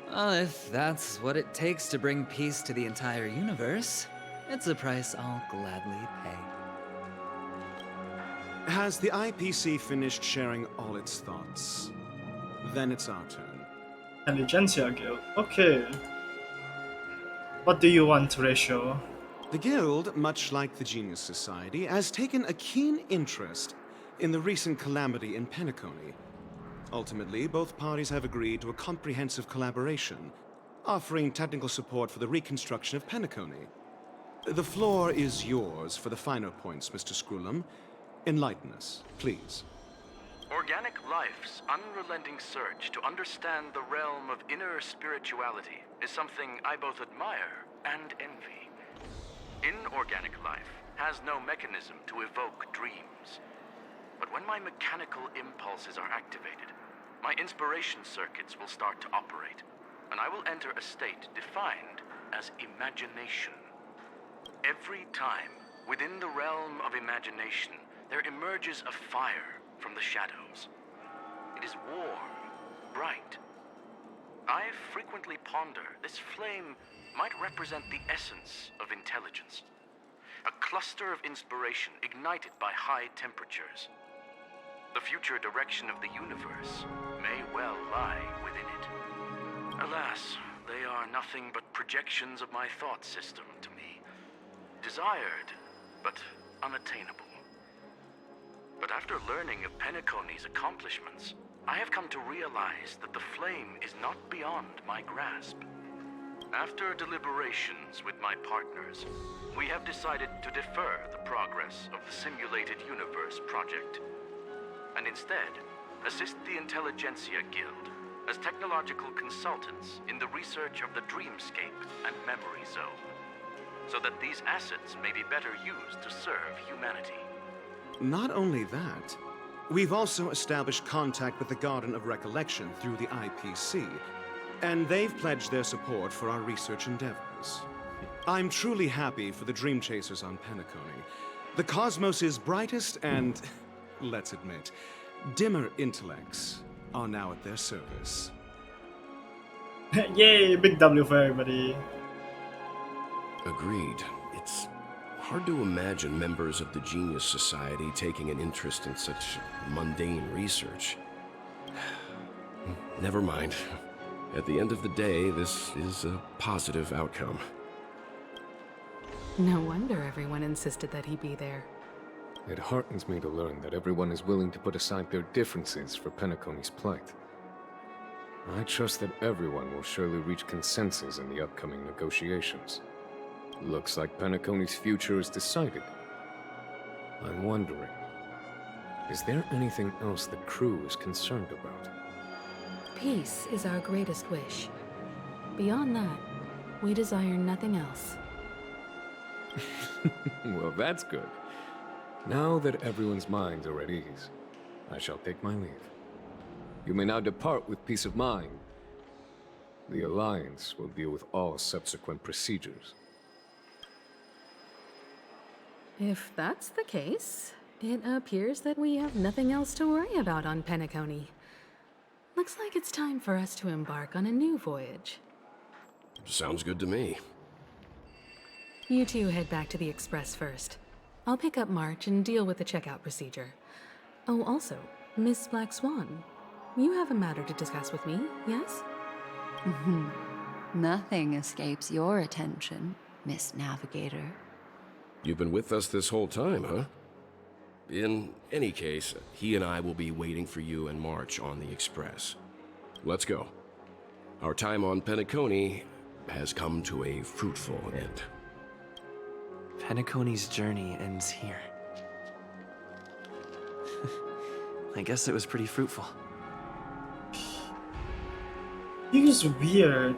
Speaker 6: Well, if that's what it takes to bring peace to the entire universe, it's a price I'll gladly pay.
Speaker 22: Has the IPC finished sharing all its thoughts? Then it's our turn.
Speaker 1: Intelligentsia Guild. Okay. What do you want, Ratio?
Speaker 22: The Guild, much like the Genius Society, has taken a keen interest in the recent calamity in Penacony. Ultimately, both parties have agreed to a comprehensive collaboration, offering technical support for the reconstruction of Penacony. The floor is yours for the finer points, Mr. Screwlum. Enlighten us, please.
Speaker 23: Organic life's unrelenting search to understand the realm of inner spirituality is something I both admire and envy. Inorganic life has no mechanism to evoke dreams. But when my mechanical impulses are activated, my inspiration circuits will start to operate, and I will enter a state defined as imagination. Every time, within the realm of imagination, there emerges a fire from the shadows. It is warm, bright. I frequently ponder this flame might represent the essence of intelligence. A cluster of inspiration ignited by high temperatures. The future direction of the universe may well lie within it. Alas, they are nothing but projections of my thought system to me. Desired, but unattainable. But after learning of Penacony's accomplishments, I have come to realize that the flame is not beyond my grasp. After deliberations with my partners, we have decided to defer the progress of the Simulated Universe project, and instead assist the Intelligentsia Guild as technological consultants in the research of the Dreamscape and Memory Zone, so that these assets may be better used to serve humanity.
Speaker 22: Not only that, we've also established contact with the Garden of Recollection through the IPC, and they've pledged their support for our research endeavors. I'm truly happy for the Dream Chasers on Penacony. The cosmos' brightest and, let's admit, dimmer intellects are now at their service.
Speaker 1: Yay, big W for everybody.
Speaker 21: Agreed. It's hard to imagine members of the Genius Society taking an interest in such mundane research. Never mind. At the end of the day, this is a positive outcome.
Speaker 4: No wonder everyone insisted that he be there.
Speaker 20: It heartens me to learn that everyone is willing to put aside their differences for Penacony's plight. I trust that everyone will surely reach consensus in the upcoming negotiations. Looks like Penacony's future is decided. I'm wondering, is there anything else the crew is concerned about?
Speaker 4: Peace is our greatest wish. Beyond that, we desire nothing else.
Speaker 20: Well, that's good. Now that everyone's minds are at ease, I shall take my leave. You may now depart with peace of mind. The Alliance will deal with all subsequent procedures.
Speaker 4: If that's the case, it appears that we have nothing else to worry about on Penacony. Looks like it's time for us to embark on a new voyage.
Speaker 21: Sounds good to me.
Speaker 4: You two head back to the Express first. I'll pick up March and deal with the checkout procedure. Oh, also, Miss Black Swan, you have a matter to discuss with me, yes?
Speaker 10: Nothing escapes your attention, Miss Navigator.
Speaker 21: You've been with us this whole time, huh? In any case, he and I will be waiting for you in March on the Express. Let's go. Our time on Penacony has come to a fruitful end.
Speaker 5: Penacony's journey ends here. I guess it was pretty fruitful.
Speaker 1: It was weird.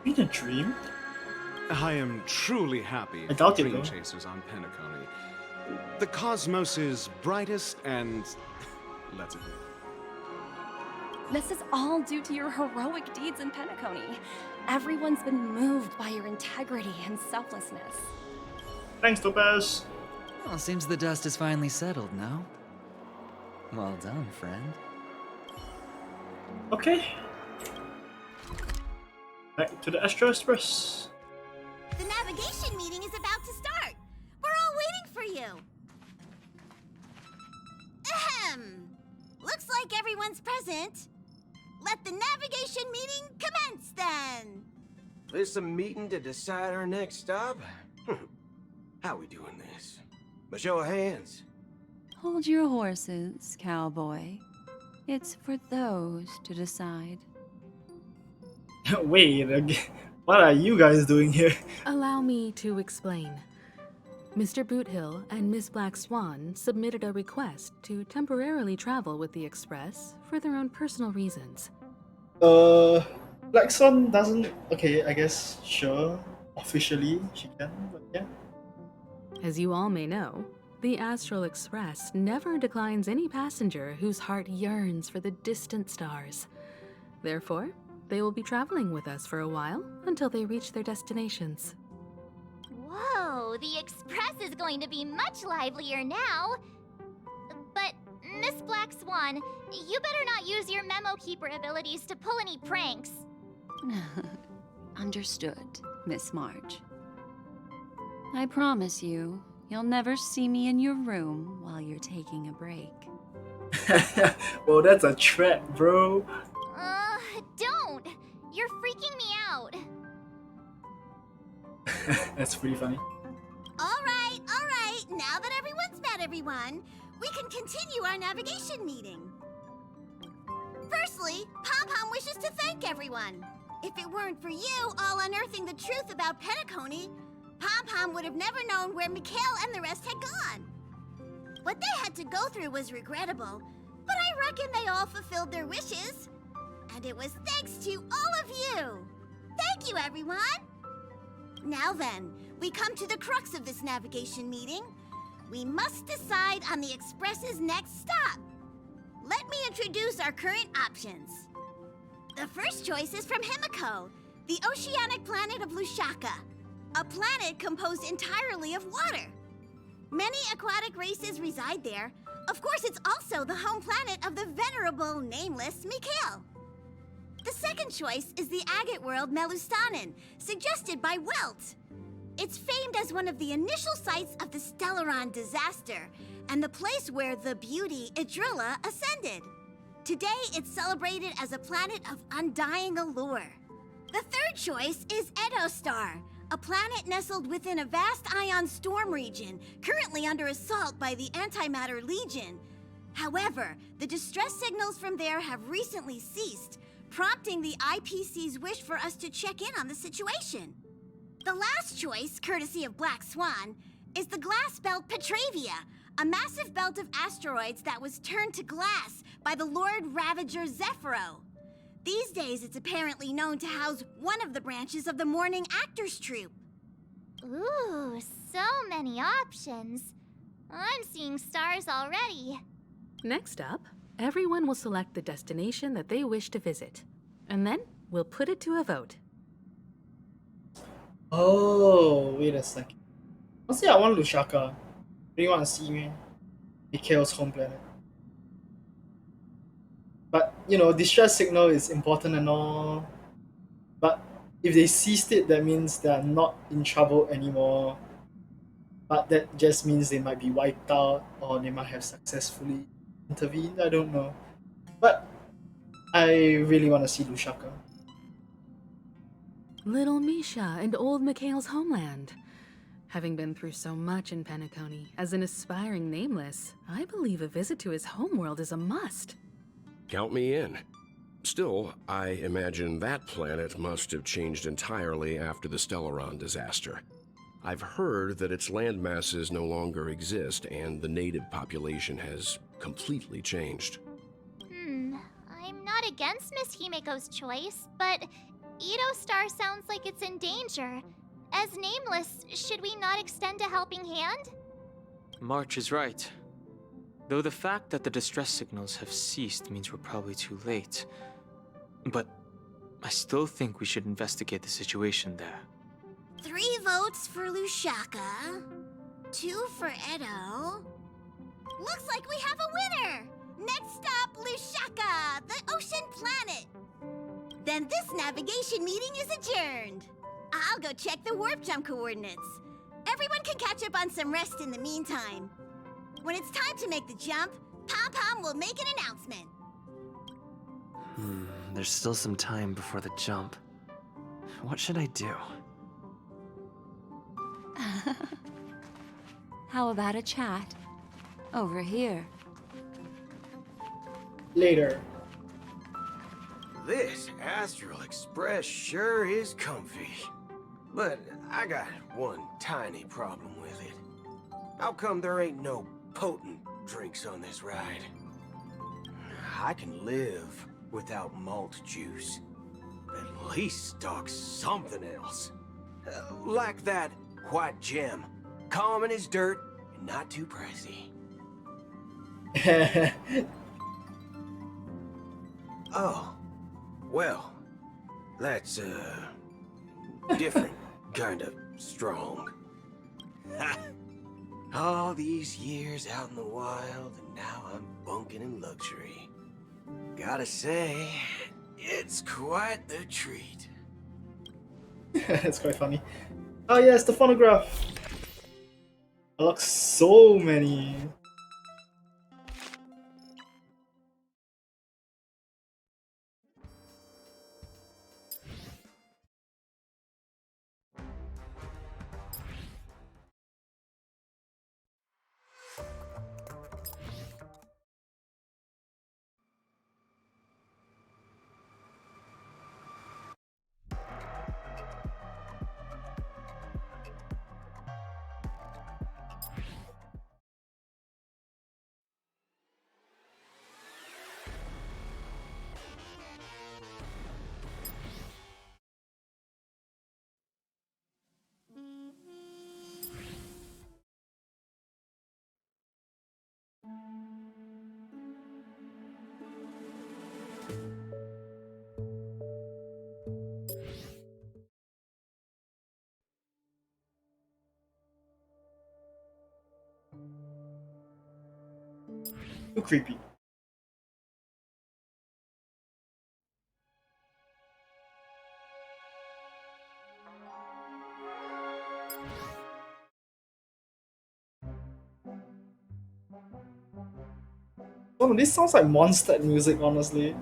Speaker 1: In a dream?
Speaker 22: I am truly happy
Speaker 1: I
Speaker 22: for
Speaker 1: doubt it,
Speaker 22: dream
Speaker 1: though.
Speaker 22: chasers on Penacony. The cosmos' brightest and... let's admit.
Speaker 7: This is all due to your heroic deeds in Penacony. Everyone's been moved by your integrity and selflessness.
Speaker 1: Thanks, Topaz.
Speaker 6: Well, seems the dust is finally settled, no? Well done, friend.
Speaker 1: Okay. Back to the Astro Express.
Speaker 2: The navigation meeting is about to start. We're all waiting for you. Ahem. Looks like everyone's present. Let the navigation meeting commence then.
Speaker 12: This a meeting to decide our next stop? How we doing this? By show of hands.
Speaker 10: Hold your horses, cowboy. It's for those to decide.
Speaker 1: Wait, what are you guys doing here?
Speaker 4: Allow me to explain. Mr. Boothill and Miss Black Swan submitted a request to temporarily travel with the Express for their own personal reasons.
Speaker 1: Black Swan doesn't. Okay, I guess, sure. Officially, she can, but yeah.
Speaker 4: As you all may know, the Astral Express never declines any passenger whose heart yearns for the distant stars. Therefore, they will be traveling with us for a while until they reach their destinations.
Speaker 3: Whoa, the Express is going to be much livelier now. But, Miss Black Swan, you better not use your memo keeper abilities to pull any pranks.
Speaker 10: Understood, Miss March. I promise you, you'll never see me in your room while you're taking a break.
Speaker 1: Well, that's a trap, bro.
Speaker 3: Don't! You're freaking me out.
Speaker 1: That's pretty funny.
Speaker 2: All right. Now that everyone's met everyone, we can continue our navigation meeting. Firstly, Pom-Pom wishes to thank everyone. If it weren't for you all unearthing the truth about Penacony, Pom-Pom would have never known where Mikhail and the rest had gone. What they had to go through was regrettable, but I reckon they all fulfilled their wishes. And it was thanks to all of you. Thank you, everyone. Now then, we come to the crux of this navigation meeting. We must decide on the Express's next stop. Let me introduce our current options. The first choice is from Himiko, the oceanic planet of Lushaka, a planet composed entirely of water. Many aquatic races reside there. Of course, it's also the home planet of the venerable, nameless Mikhail. The second choice is the agate world Melustanen, suggested by Welt. It's famed as one of the initial sites of the Stellaron disaster, and the place where the beauty Idrilla ascended. Today, it's celebrated as a planet of undying allure. The third choice is Edostar, a planet nestled within a vast ion storm region, currently under assault by the Antimatter Legion. However, the distress signals from there have recently ceased, prompting the IPC's wish for us to check in on the situation. The last choice, courtesy of Black Swan, is the glass belt Petravia, a massive belt of asteroids that was turned to glass by the Lord Ravager Zephyro. These days, it's apparently known to house one of the branches of the Morning Actors Troupe.
Speaker 3: Ooh, so many options. I'm seeing stars already.
Speaker 4: Next up, everyone will select the destination that they wish to visit. And then we'll put it to a vote.
Speaker 1: Oh, wait a second. Let's say I want Lushaka. Do you want to see me? Mikhail's home planet. But, you know, distress signal is important and all. But if they ceased it, that means they are not in trouble anymore. But that just means they might be wiped out or they might have successfully intervened. I don't know. But I really want to see Lushaka.
Speaker 4: Little Misha and old Mikhail's homeland. Having been through so much in Penacony, as an aspiring nameless, I believe a visit to his homeworld is a must.
Speaker 21: Count me in. Still, I imagine that planet must have changed entirely after the Stellaron disaster. I've heard that its land masses no longer exist and the native population has completely changed.
Speaker 3: I'm not against Miss Himiko's choice, but Edo Star sounds like it's in danger. As nameless, should we not extend a helping hand?
Speaker 11: March is right. Though the fact that the distress signals have ceased means we're probably too late. But I still think we should investigate the situation there.
Speaker 2: 3 votes for Lushaka, 2 for Edo. Looks like we have a winner! Next stop, Lushaka, the ocean planet. Then this navigation meeting is adjourned. I'll go check the warp jump coordinates. Everyone can catch up on some rest in the meantime. When it's time to make the jump, Pom-Pom will make an announcement.
Speaker 5: There's still some time before the jump. What should I do?
Speaker 10: How about a chat? Over here.
Speaker 1: Later.
Speaker 12: This Astral Express sure is comfy. But I got one tiny problem with it. How come there ain't no potent drinks on this ride? I can live without malt juice. At least stock something else. Like that white gem. Common as dirt and not too pricey. Oh. Well, that's, different kind of strong. All these years out in the wild, and now I'm bunking in luxury. Gotta say, it's quite the treat.
Speaker 1: It's quite funny. Oh yes, the phonograph. Unlock so many. Too creepy. Oh, this sounds like monster music, honestly.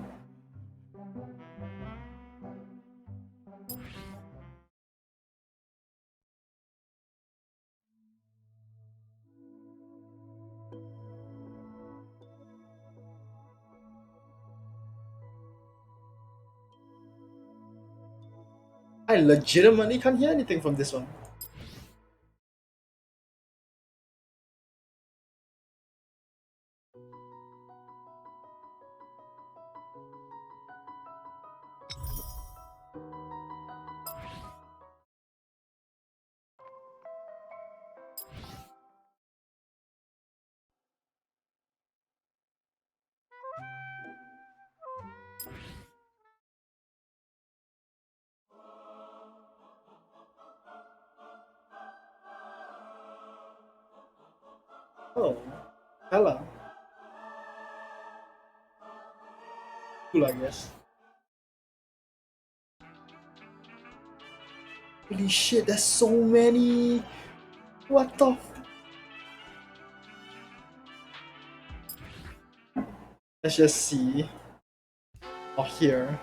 Speaker 1: I legitimately can't hear anything from this one. Oh, Ella. Cool, I guess. Holy shit, there's so many! What the Let's just see. Or here.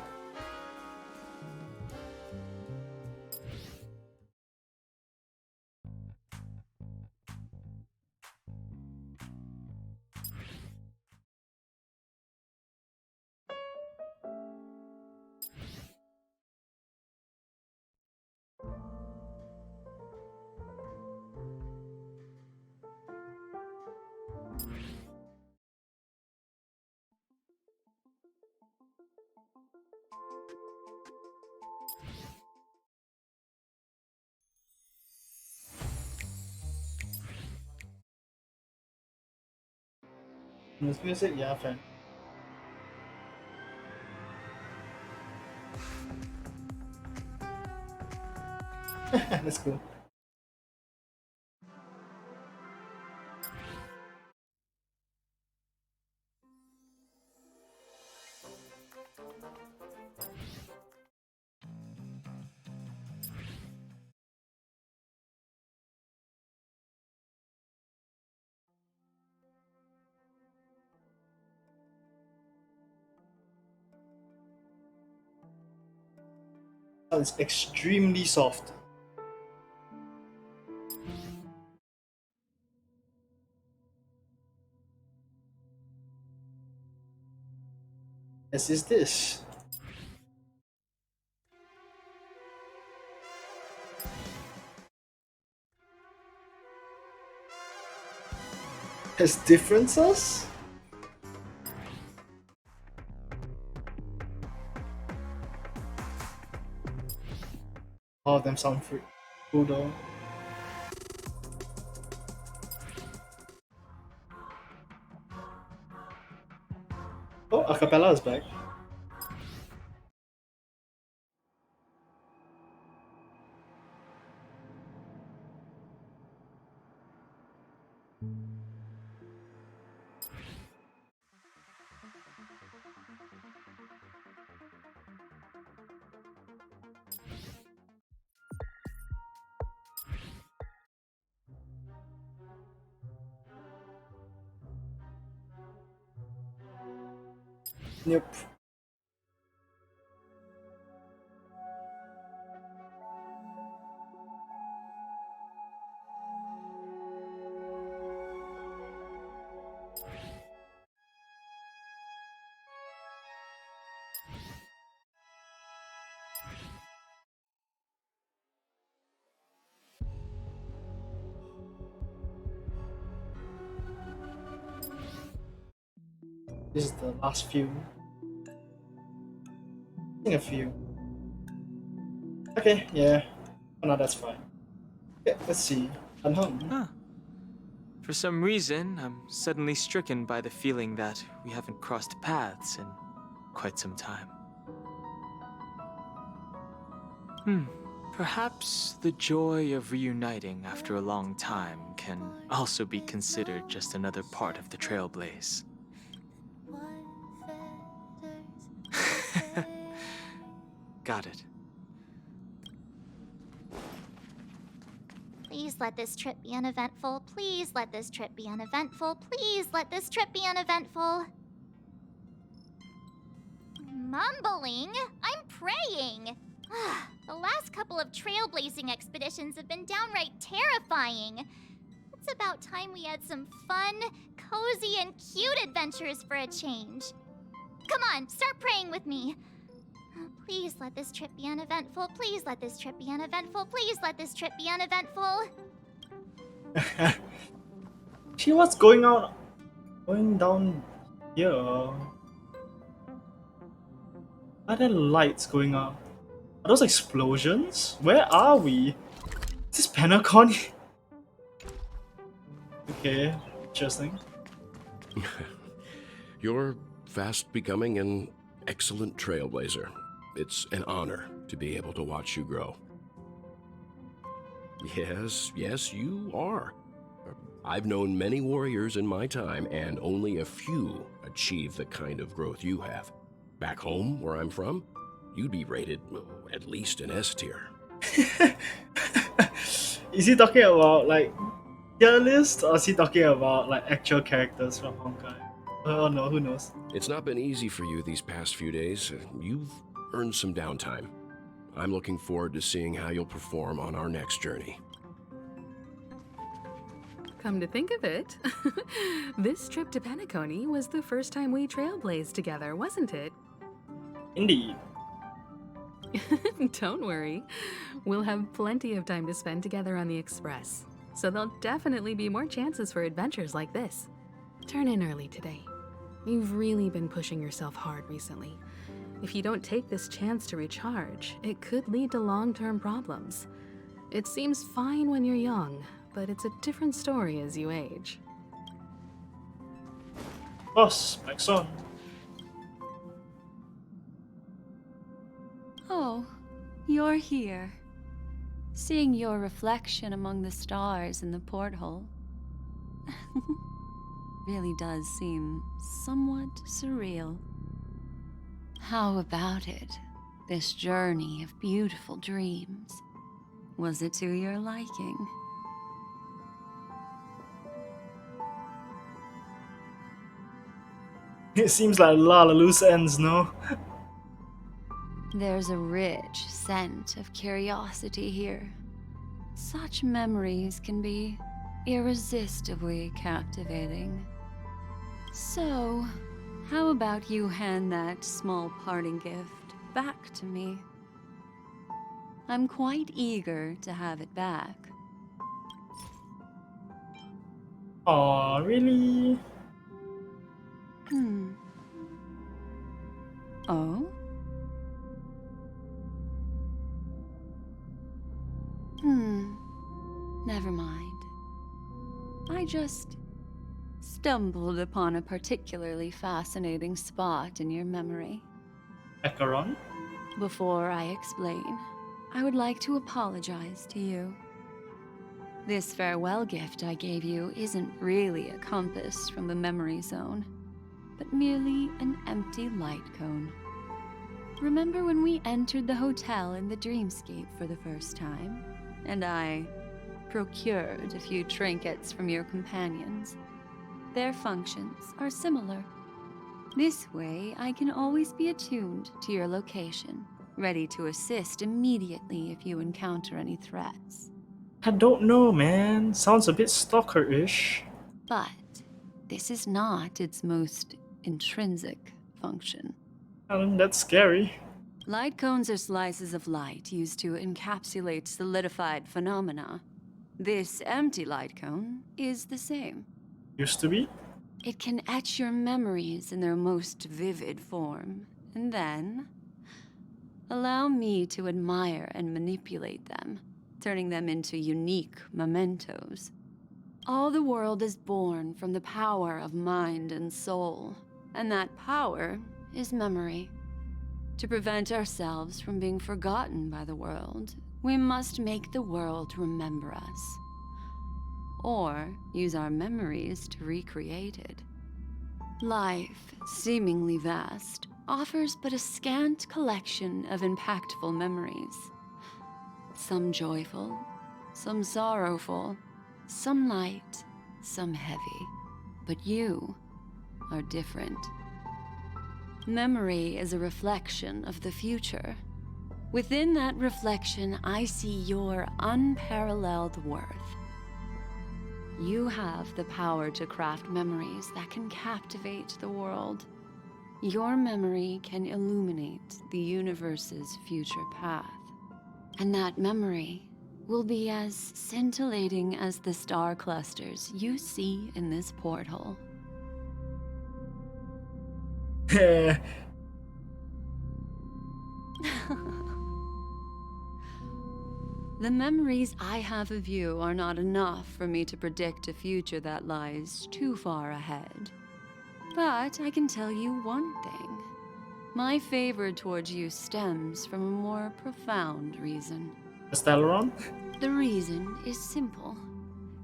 Speaker 1: This music, yeah, fan. That's cool. Oh, it's extremely soft. As is this. Has differences? All of them sound cool though. Oh, acapella is back. Nope. This is the last few. I think a few. Okay, yeah. Oh no, that's fine. Yeah, let's see. I'm home.
Speaker 11: Huh. For some reason, I'm suddenly stricken by the feeling that we haven't crossed paths in quite some time. Perhaps the joy of reuniting after a long time can also be considered just another part of the Trailblaze. Got it.
Speaker 3: Please let this trip be uneventful. Please let this trip be uneventful. Please let this trip be uneventful. Mumbling? I'm praying. The last couple of trailblazing expeditions have been downright terrifying. It's about time we had some fun, cozy, and cute adventures for a change. Come on, start praying with me. Please let this trip be uneventful. Please let this trip be uneventful. Please let this trip be uneventful.
Speaker 1: See what's going down here? Are there lights going on? Are those explosions? Where are we? Is this Penacony? Okay, interesting.
Speaker 21: You're fast becoming an excellent trailblazer. It's an honor to be able to watch you grow. Yes, you are. I've known many warriors in my time, and only a few achieve the kind of growth you have. Back home, where I'm from, you'd be rated at least an S tier.
Speaker 1: Is he talking about like tier list, or is he talking about like actual characters from Honkai? Oh no, who knows?
Speaker 21: It's not been easy for you these past few days. You've earned some downtime. I'm looking forward to seeing how you'll perform on our next journey.
Speaker 4: Come to think of it, this trip to Penacony was the first time we trailblazed together, wasn't it?
Speaker 1: Indeed.
Speaker 4: Don't worry. We'll have plenty of time to spend together on the Express, so there'll definitely be more chances for adventures like this. Turn in early today. You've really been pushing yourself hard recently. If you don't take this chance to recharge, it could lead to long-term problems. It seems fine when you're young, but it's a different story as you age.
Speaker 1: Boss, back on.
Speaker 10: Oh, you're here. Seeing your reflection among the stars in the porthole really does seem somewhat surreal. How about it? This journey of beautiful dreams. Was it to your liking?
Speaker 1: It seems like a lot of loose ends, no?
Speaker 10: There's a rich scent of curiosity here. Such memories can be irresistibly captivating. So, how about you hand that small parting gift back to me? I'm quite eager to have it back.
Speaker 1: Aw, really?
Speaker 10: Oh? Never mind. I just stumbled upon a particularly fascinating spot in your memory.
Speaker 1: Acheron?
Speaker 10: Before I explain, I would like to apologize to you. This farewell gift I gave you isn't really a compass from the memory zone, but merely an empty light cone. Remember when we entered the hotel in the dreamscape for the first time, and I procured a few trinkets from your companions? Their functions are similar. This way, I can always be attuned to your location, ready to assist immediately if you encounter any threats.
Speaker 1: I don't know, man. Sounds a bit stalker-ish.
Speaker 10: But this is not its most intrinsic function.
Speaker 1: That's scary.
Speaker 10: Light cones are slices of light used to encapsulate solidified phenomena. This empty light cone is the same.
Speaker 1: Used to be?
Speaker 10: It can etch your memories in their most vivid form, and then allow me to admire and manipulate them, turning them into unique mementos. All the world is born from the power of mind and soul, and that power is memory. To prevent ourselves from being forgotten by the world, we must make the world remember us, or use our memories to recreate it. Life, seemingly vast, offers but a scant collection of impactful memories. Some joyful, some sorrowful, some light, some heavy. But you are different. Memory is a reflection of the future. Within that reflection, I see your unparalleled worth. You have the power to craft memories that can captivate the world. Your memory can illuminate the universe's future path. And that memory will be as scintillating as the star clusters you see in this porthole. The memories I have of you are not enough for me to predict a future that lies too far ahead. But I can tell you one thing. My favor towards you stems from a more profound reason.
Speaker 1: Stellaron?
Speaker 10: The reason is simple.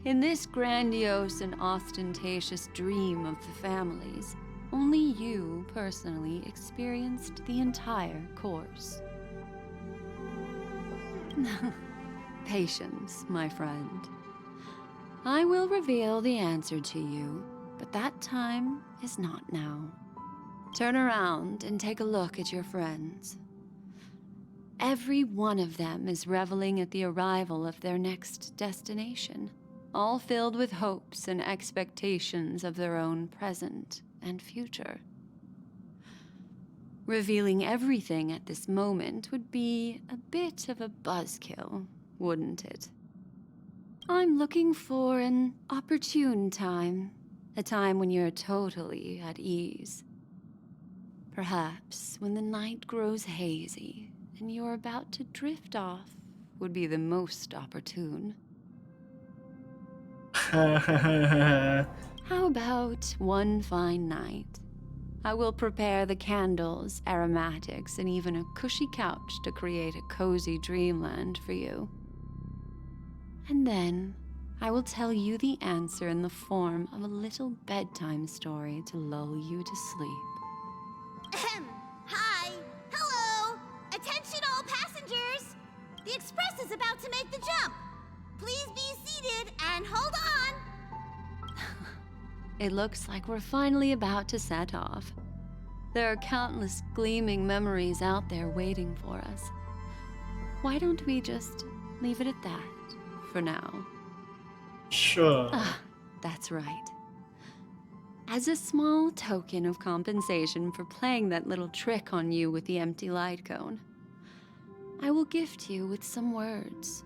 Speaker 10: In this grandiose and ostentatious dream of the families, only you personally experienced the entire course. Patience, my friend. I will reveal the answer to you, but that time is not now. Turn around and take a look at your friends. Every one of them is reveling at the arrival of their next destination, all filled with hopes and expectations of their own present and future. Revealing everything at this moment would be a bit of a buzzkill, wouldn't it? I'm looking for an opportune time, A time when you're totally at ease. Perhaps when the night grows hazy and you're about to drift off would be the most opportune. How about one fine night? I will prepare the candles, aromatics, and even a cushy couch to create a cozy dreamland for you. And then I will tell you the answer in the form of a little bedtime story to lull you to sleep.
Speaker 2: Ahem. Hi. Hello. Attention all passengers. The express is about to make the jump. Please be seated and hold on.
Speaker 10: It looks like we're finally about to set off. There are countless gleaming memories out there waiting for us. Why don't we just leave it at that for now?
Speaker 1: Sure.
Speaker 10: That's right. As a small token of compensation for playing that little trick on you with the empty light cone, I will gift you with some words.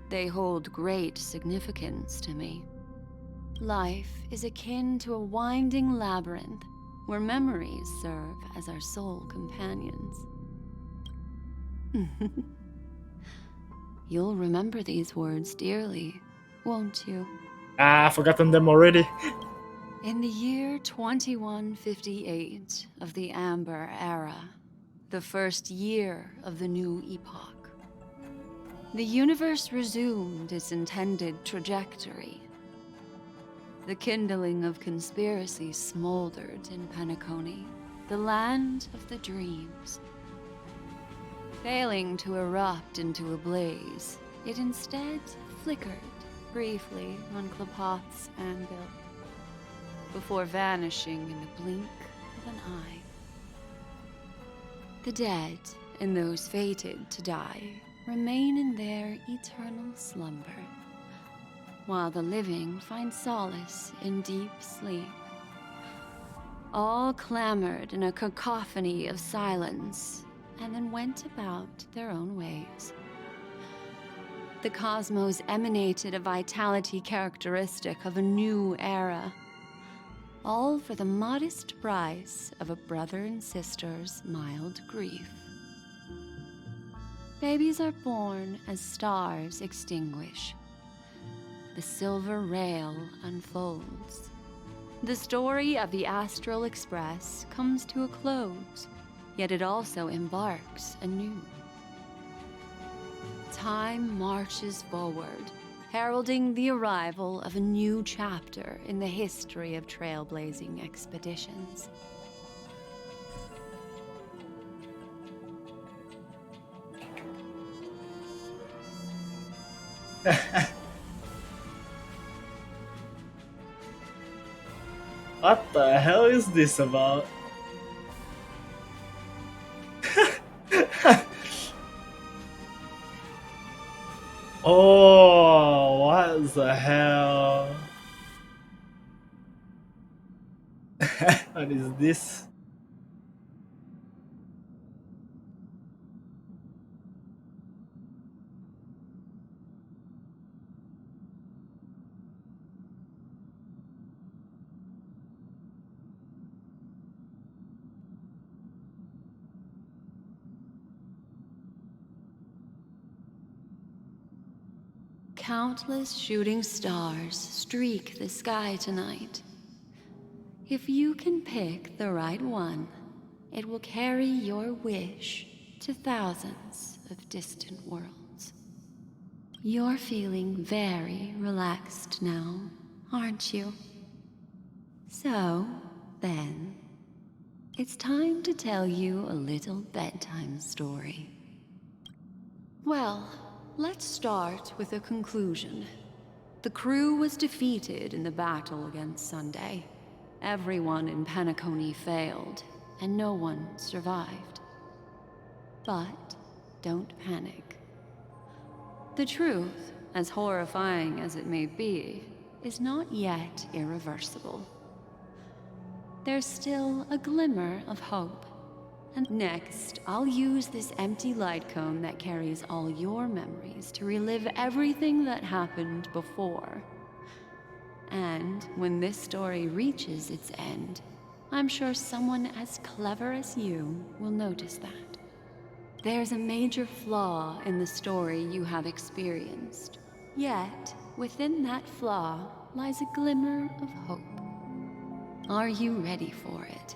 Speaker 10: They hold great significance to me. Life is akin to a winding labyrinth where memories serve as our sole companions. You'll remember these words dearly, won't you?
Speaker 1: I've forgotten them already.
Speaker 10: In the year 2158 of the Amber Era, the first year of the new epoch, the universe resumed its intended trajectory. The kindling of conspiracy smoldered in Penacony, the land of the dreams. Failing to erupt into a blaze, it instead flickered briefly on Klapoth's anvil, before vanishing in the blink of an eye. The dead and those fated to die remain in their eternal slumber, while the living find solace in deep sleep. All clamored in a cacophony of silence, and then went about their own ways. The cosmos emanated a vitality characteristic of a new era, all for the modest price of a brother and sister's mild grief. Babies are born as stars extinguish. The silver rail unfolds. The story of the Astral Express comes to a close, yet it also embarks anew. Time marches forward, heralding the arrival of a new chapter in the history of trailblazing expeditions.
Speaker 1: What the hell is this about? Oh, what the hell? What is this?
Speaker 10: Countless shooting stars streak the sky tonight. If you can pick the right one, it will carry your wish to thousands of distant worlds. You're feeling very relaxed now, aren't you? So, then, it's time to tell you a little bedtime story. Well, let's start with a conclusion. The crew was defeated in the battle against Sunday. Everyone in Penacony failed, and no one survived. But don't panic. The truth, as horrifying as it may be, is not yet irreversible. There's still a glimmer of hope. And next, I'll use this empty light cone that carries all your memories to relive everything that happened before. And when this story reaches its end, I'm sure someone as clever as you will notice that. There's a major flaw in the story you have experienced. Yet, within that flaw lies a glimmer of hope. Are you ready for it?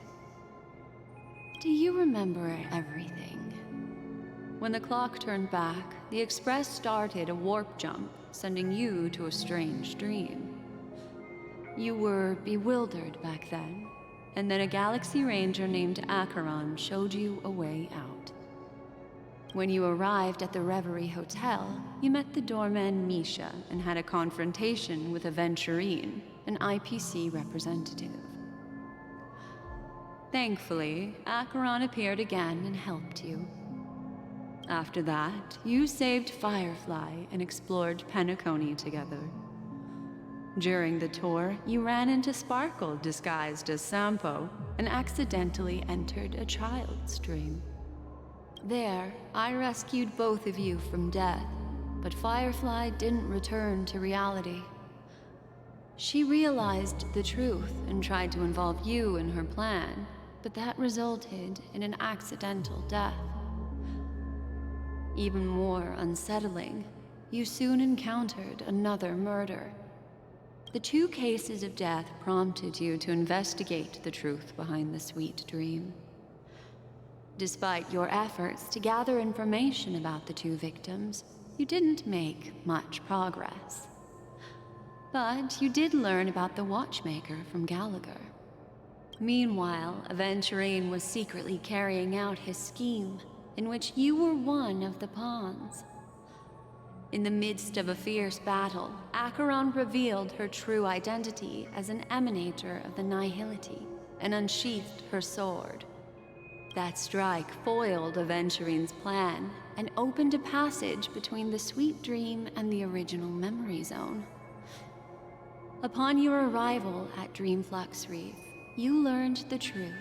Speaker 10: Do you remember everything? When the clock turned back, the Express started a warp jump, sending you to a strange dream. You were bewildered back then, and then a Galaxy Ranger named Acheron showed you a way out. When you arrived at the Reverie Hotel, you met the doorman Misha and had a confrontation with Aventurine, an IPC representative. Thankfully, Acheron appeared again and helped you. After that, you saved Firefly and explored Penacony together. During the tour, you ran into Sparkle disguised as Sampo and accidentally entered a child's dream. There, I rescued both of you from death, but Firefly didn't return to reality. She realized the truth and tried to involve you in her plan, but that resulted in an accidental death. Even more unsettling, you soon encountered another murder. The 2 cases of death prompted you to investigate the truth behind the sweet dream. Despite your efforts to gather information about the 2 victims, you didn't make much progress. But you did learn about the watchmaker from Gallagher. Meanwhile, Aventurine was secretly carrying out his scheme, in which you were one of the pawns. In the midst of a fierce battle, Acheron revealed her true identity as an emanator of the Nihility and unsheathed her sword. That strike foiled Aventurine's plan and opened a passage between the sweet dream and the original memory zone. Upon your arrival at Dreamflux Reef, you learned the truth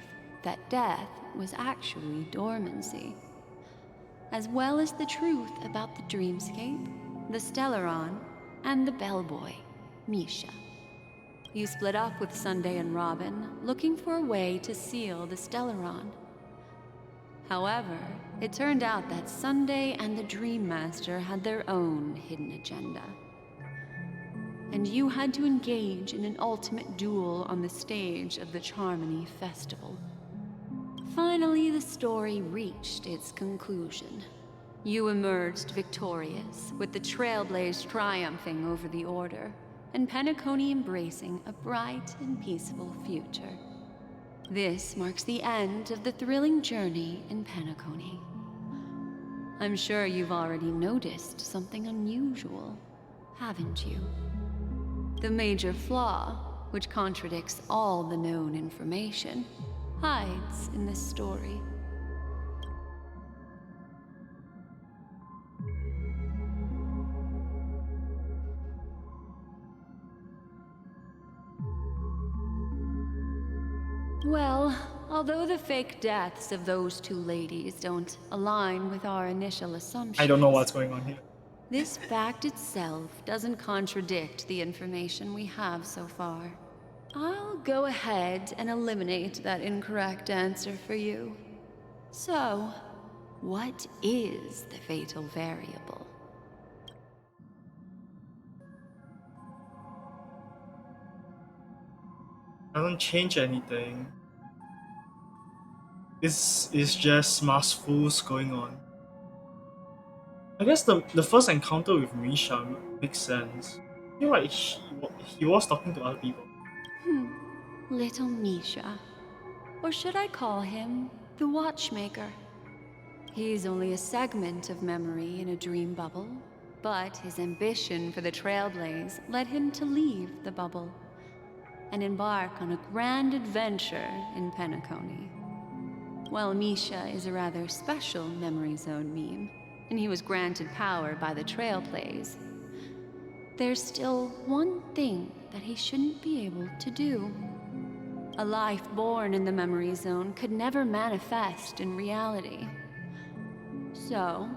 Speaker 10: that death was actually dormancy, as well as the truth about the dreamscape, the Stellaron, and the bellboy, Misha. You split up with Sunday and Robin, looking for a way to seal the Stellaron. However, it turned out that Sunday and the Dream Master had their own hidden agenda. And you had to engage in an ultimate duel on the stage of the Charmony Festival. Finally, the story reached its conclusion. You emerged victorious, with the Trailblaze triumphing over the Order, and Penacony embracing a bright and peaceful future. This marks the end of the thrilling journey in Penacony. I'm sure you've already noticed something unusual, haven't you? The major flaw, which contradicts all the known information, hides in this story. Well, although the fake deaths of those 2 ladies don't align with our initial assumptions,
Speaker 1: I don't know what's going on here.
Speaker 10: this fact itself doesn't contradict the information we have so far. I'll go ahead and eliminate that incorrect answer for you. So, what is the fatal variable?
Speaker 1: Doesn't change anything. It's just maskfuls going on. I guess the first encounter with Misha makes sense. I feel like he was talking to other people.
Speaker 10: Little Misha. Or should I call him the Watchmaker? He's only a segment of memory in a dream bubble, but his ambition for the Trailblaze led him to leave the bubble and embark on a grand adventure in Penacony. While Misha is a rather special memory zone meme, and he was granted power by the Trailblaze, there's still one thing that he shouldn't be able to do. A life born in the memory zone could never manifest in reality. So,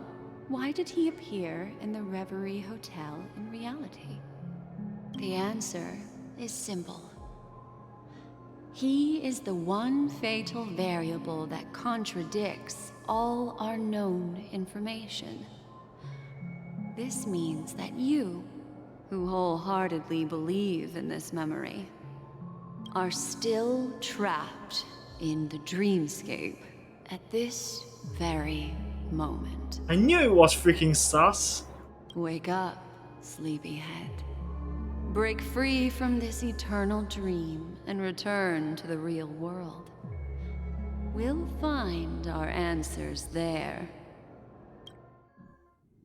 Speaker 10: why did he appear in the Reverie Hotel in reality? The answer is simple. He is the one fatal variable that contradicts all our known information. This means that you, who wholeheartedly believe in this memory, are still trapped in the dreamscape at this very moment.
Speaker 1: I knew it was freaking sus.
Speaker 10: Wake up, sleepyhead. Break free from this eternal dream and return to the real world. We'll find our answers there.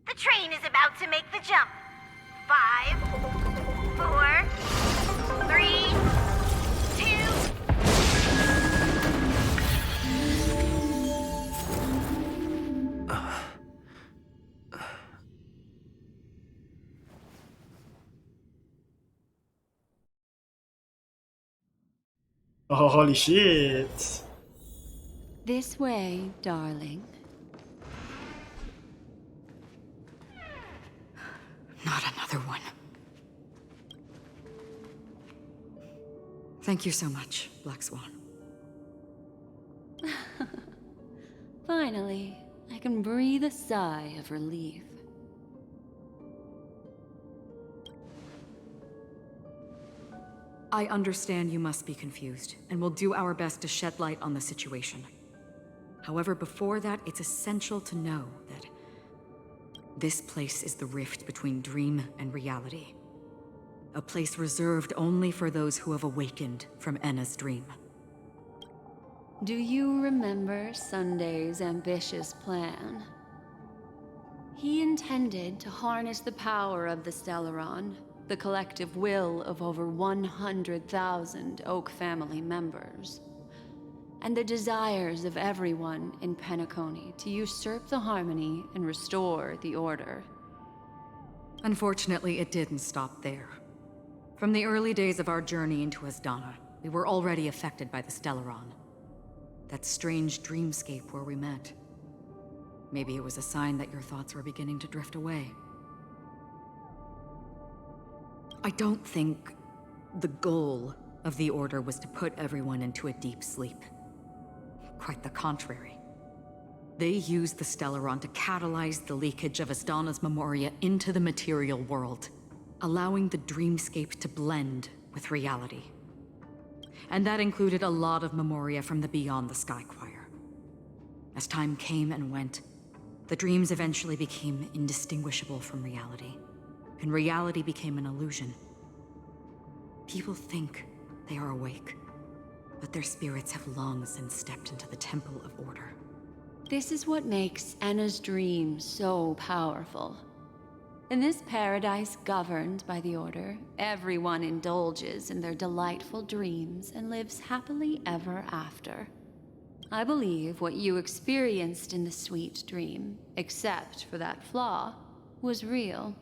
Speaker 2: The train is about to make the jump. 5, 4, 3, 2.
Speaker 1: Oh, holy shit.
Speaker 10: This way, darling.
Speaker 9: Not another one. Thank you so much, Black Swan.
Speaker 10: Finally, I can breathe a sigh of relief.
Speaker 9: I understand you must be confused, and will do our best to shed light on the situation. However, before that, it's essential to know that this place is the rift between dream and reality. A place reserved only for those who have awakened from Enna's dream.
Speaker 10: Do you remember Sunday's ambitious plan? He intended to harness the power of the Stellaron, the collective will of over 100,000 Oak family members, and the desires of everyone in Penacony to usurp the harmony and restore the order.
Speaker 9: Unfortunately, it didn't stop there. From the early days of our journey into Asdana, we were already affected by the Stellaron. That strange dreamscape where we met. Maybe it was a sign that your thoughts were beginning to drift away. I don't think the goal of the Order was to put everyone into a deep sleep. Quite the contrary. They used the Stellaron to catalyze the leakage of Asdana's Memoria into the material world, allowing the dreamscape to blend with reality. And that included a lot of Memoria from the Beyond the Sky Choir. As time came and went, the dreams eventually became indistinguishable from reality, and reality became an illusion. People think they are awake, but their spirits have long since stepped into the Temple of Order.
Speaker 10: This is what makes Enna's dream so powerful. In this paradise governed by the Order, everyone indulges in their delightful dreams and lives happily ever after. I believe what you experienced in the sweet dream, except for that flaw, was real.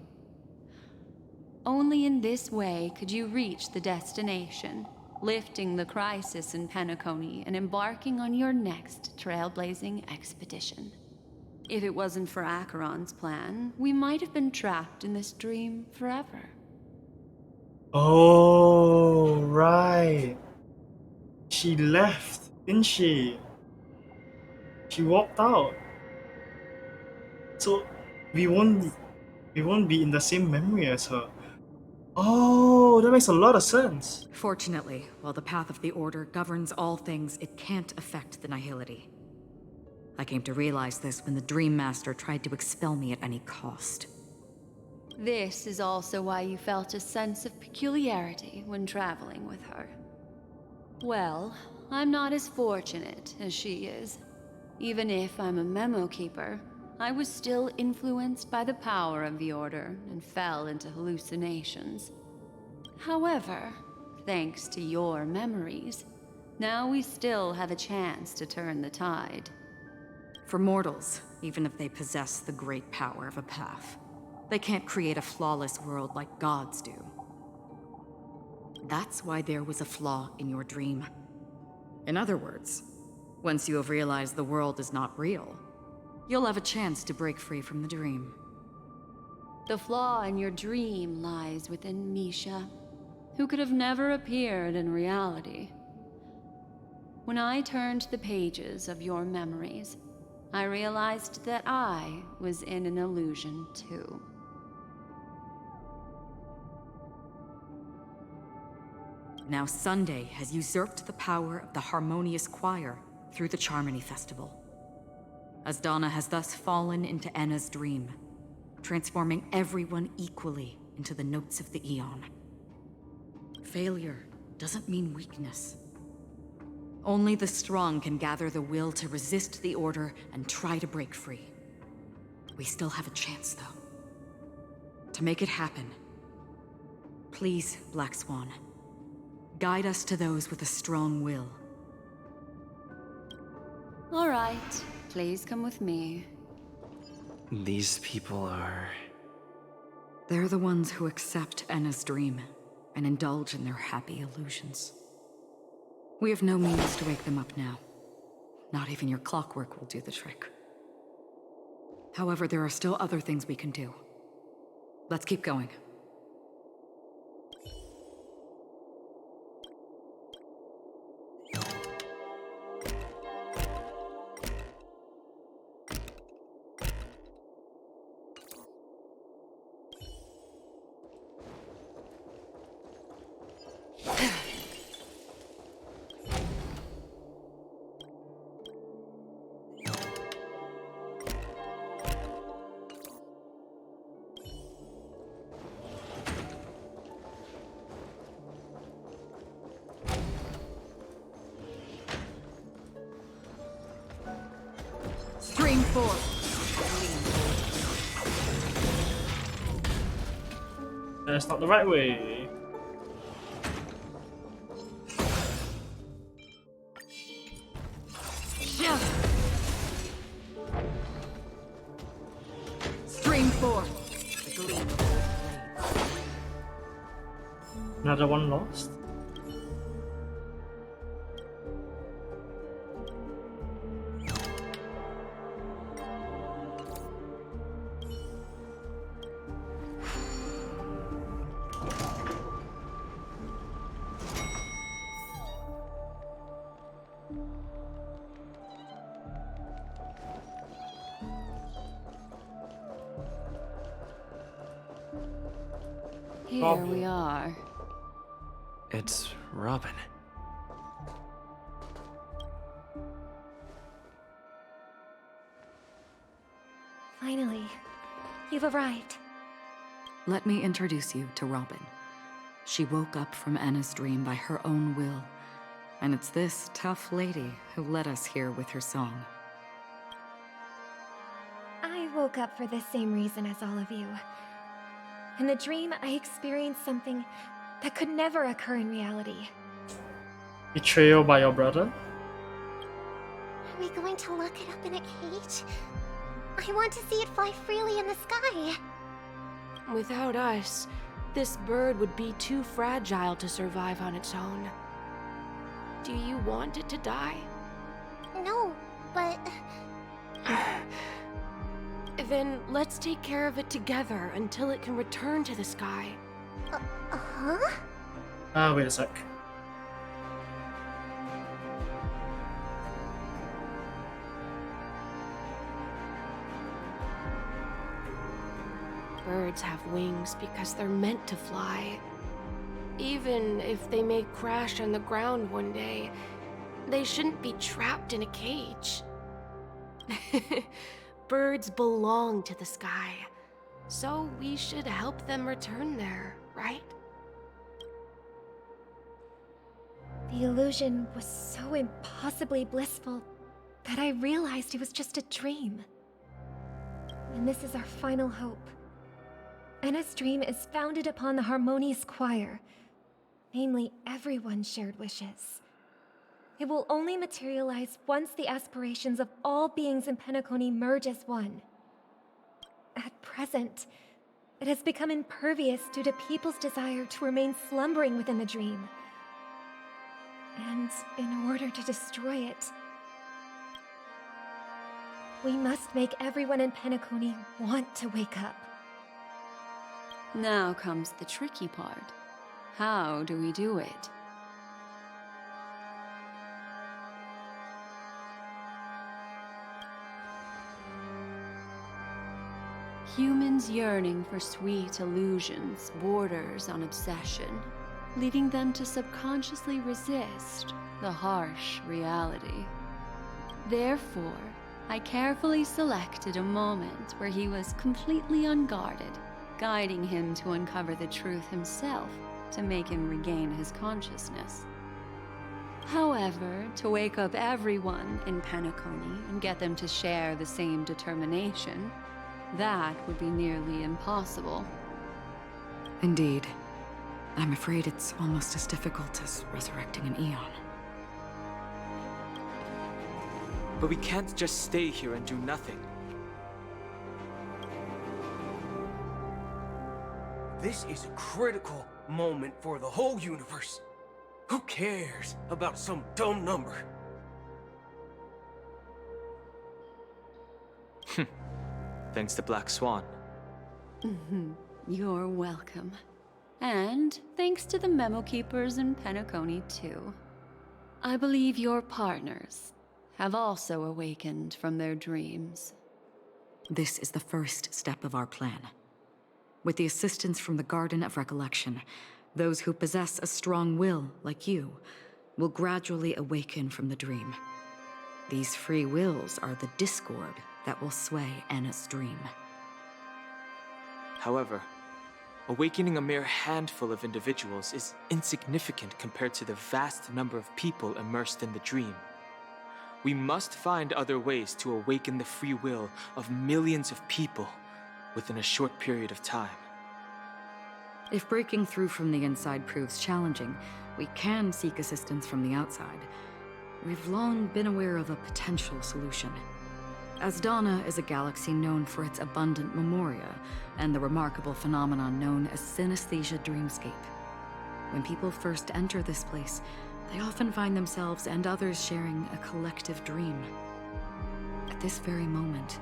Speaker 10: Only in this way could you reach the destination, lifting the crisis in Penacony and embarking on your next trailblazing expedition. If it wasn't for Acheron's plan, we might have been trapped in this dream forever.
Speaker 1: Oh, right. She left, didn't she? She walked out. So we won't be in the same memory as her. Oh, that makes a lot of sense.
Speaker 9: Fortunately, while the path of the Order governs all things, it can't affect the Nihility. I came to realize this when the Dream Master tried to expel me at any cost.
Speaker 10: This is also why you felt a sense of peculiarity when traveling with her. Well, I'm not as fortunate as she is. Even if I'm a memo keeper, I was still influenced by the power of the Order and fell into hallucinations. However, thanks to your memories, now we still have a chance to turn the tide.
Speaker 9: For mortals, even if they possess the great power of a path, they can't create a flawless world like gods do. That's why there was a flaw in your dream. In other words, once you have realized the world is not real, you'll have a chance to break free from the dream.
Speaker 10: The flaw in your dream lies within Misha, who could have never appeared in reality. When I turned the pages of your memories, I realized that I was in an illusion too.
Speaker 9: Now Sunday has usurped the power of the Harmonious Choir through the Charmony Festival. Asdana has thus fallen into Enna's dream, transforming everyone equally into the notes of the Aeon. Failure doesn't mean weakness. Only the strong can gather the will to resist the order and try to break free. We still have a chance, though. To make it happen, please, Black Swan, guide us to those with a strong will.
Speaker 10: All right, please come with me.
Speaker 5: These people are...
Speaker 9: They're the ones who accept Enna's dream and indulge in their happy illusions. We have no means to wake them up now. Not even your clockwork will do the trick. However, there are still other things we can do. Let's keep going. Stream 4.
Speaker 1: That's not the right way.
Speaker 9: Stream 4.
Speaker 1: Another one lost.
Speaker 10: Here we are.
Speaker 5: It's Robin.
Speaker 8: Finally, you've arrived.
Speaker 9: Let me introduce you to Robin. She woke up from Enna's dream by her own will, and it's this tough lady who led us here with her song.
Speaker 8: I woke up for the same reason as all of you. In the dream, I experienced something that could never occur in reality.
Speaker 1: Betrayal by your brother?
Speaker 2: Are we going to lock it up in a cage? I want to see it fly freely in the sky.
Speaker 13: Without us, this bird would be too fragile to survive on its own. Do you want it to die?
Speaker 2: No, but...
Speaker 13: Then let's take care of it together until it can return to the sky.
Speaker 1: Ah, wait a sec.
Speaker 13: Birds have wings because they're meant to fly. Even if they may crash on the ground one day, they shouldn't be trapped in a cage. Birds belong to the sky, so we should help them return there, right?
Speaker 8: The illusion was so impossibly blissful that I realized it was just a dream. And this is our final hope. Enna's dream is founded upon the Harmonious Choir, namely everyone's shared wishes. It will only materialize once the aspirations of all beings in Penacony merge as one. At present, it has become impervious due to people's desire to remain slumbering within the dream. And in order to destroy it, we must make everyone in Penacony want to wake up.
Speaker 10: Now comes the tricky part. How do we do it? Humans yearning for sweet illusions borders on obsession, leading them to subconsciously resist the harsh reality. Therefore, I carefully selected a moment where he was completely unguarded, guiding him to uncover the truth himself to make him regain his consciousness. However, to wake up everyone in Penacony and get them to share the same determination, that would be nearly impossible.
Speaker 9: Indeed. I'm afraid it's almost as difficult as resurrecting an Eon.
Speaker 11: But we can't just stay here and do nothing.
Speaker 12: This is a critical moment for the whole universe. Who cares about some dumb number?
Speaker 11: Thanks to Black Swan.
Speaker 10: You're welcome. And thanks to the Memo Keepers in Penacony, too. I believe your partners have also awakened from their dreams.
Speaker 9: This is the first step of our plan. With the assistance from the Garden of Recollection, those who possess a strong will, like you, will gradually awaken from the dream. These free wills are the discord that will sway Anna's dream.
Speaker 11: However, awakening a mere handful of individuals is insignificant compared to the vast number of people immersed in the dream. We must find other ways to awaken the free will of millions of people within a short period of time.
Speaker 9: If breaking through from the inside proves challenging, we can seek assistance from the outside. We've long been aware of a potential solution. Asdana is a galaxy known for its abundant memoria and the remarkable phenomenon known as synesthesia dreamscape. When people first enter this place, they often find themselves and others sharing a collective dream. At this very moment,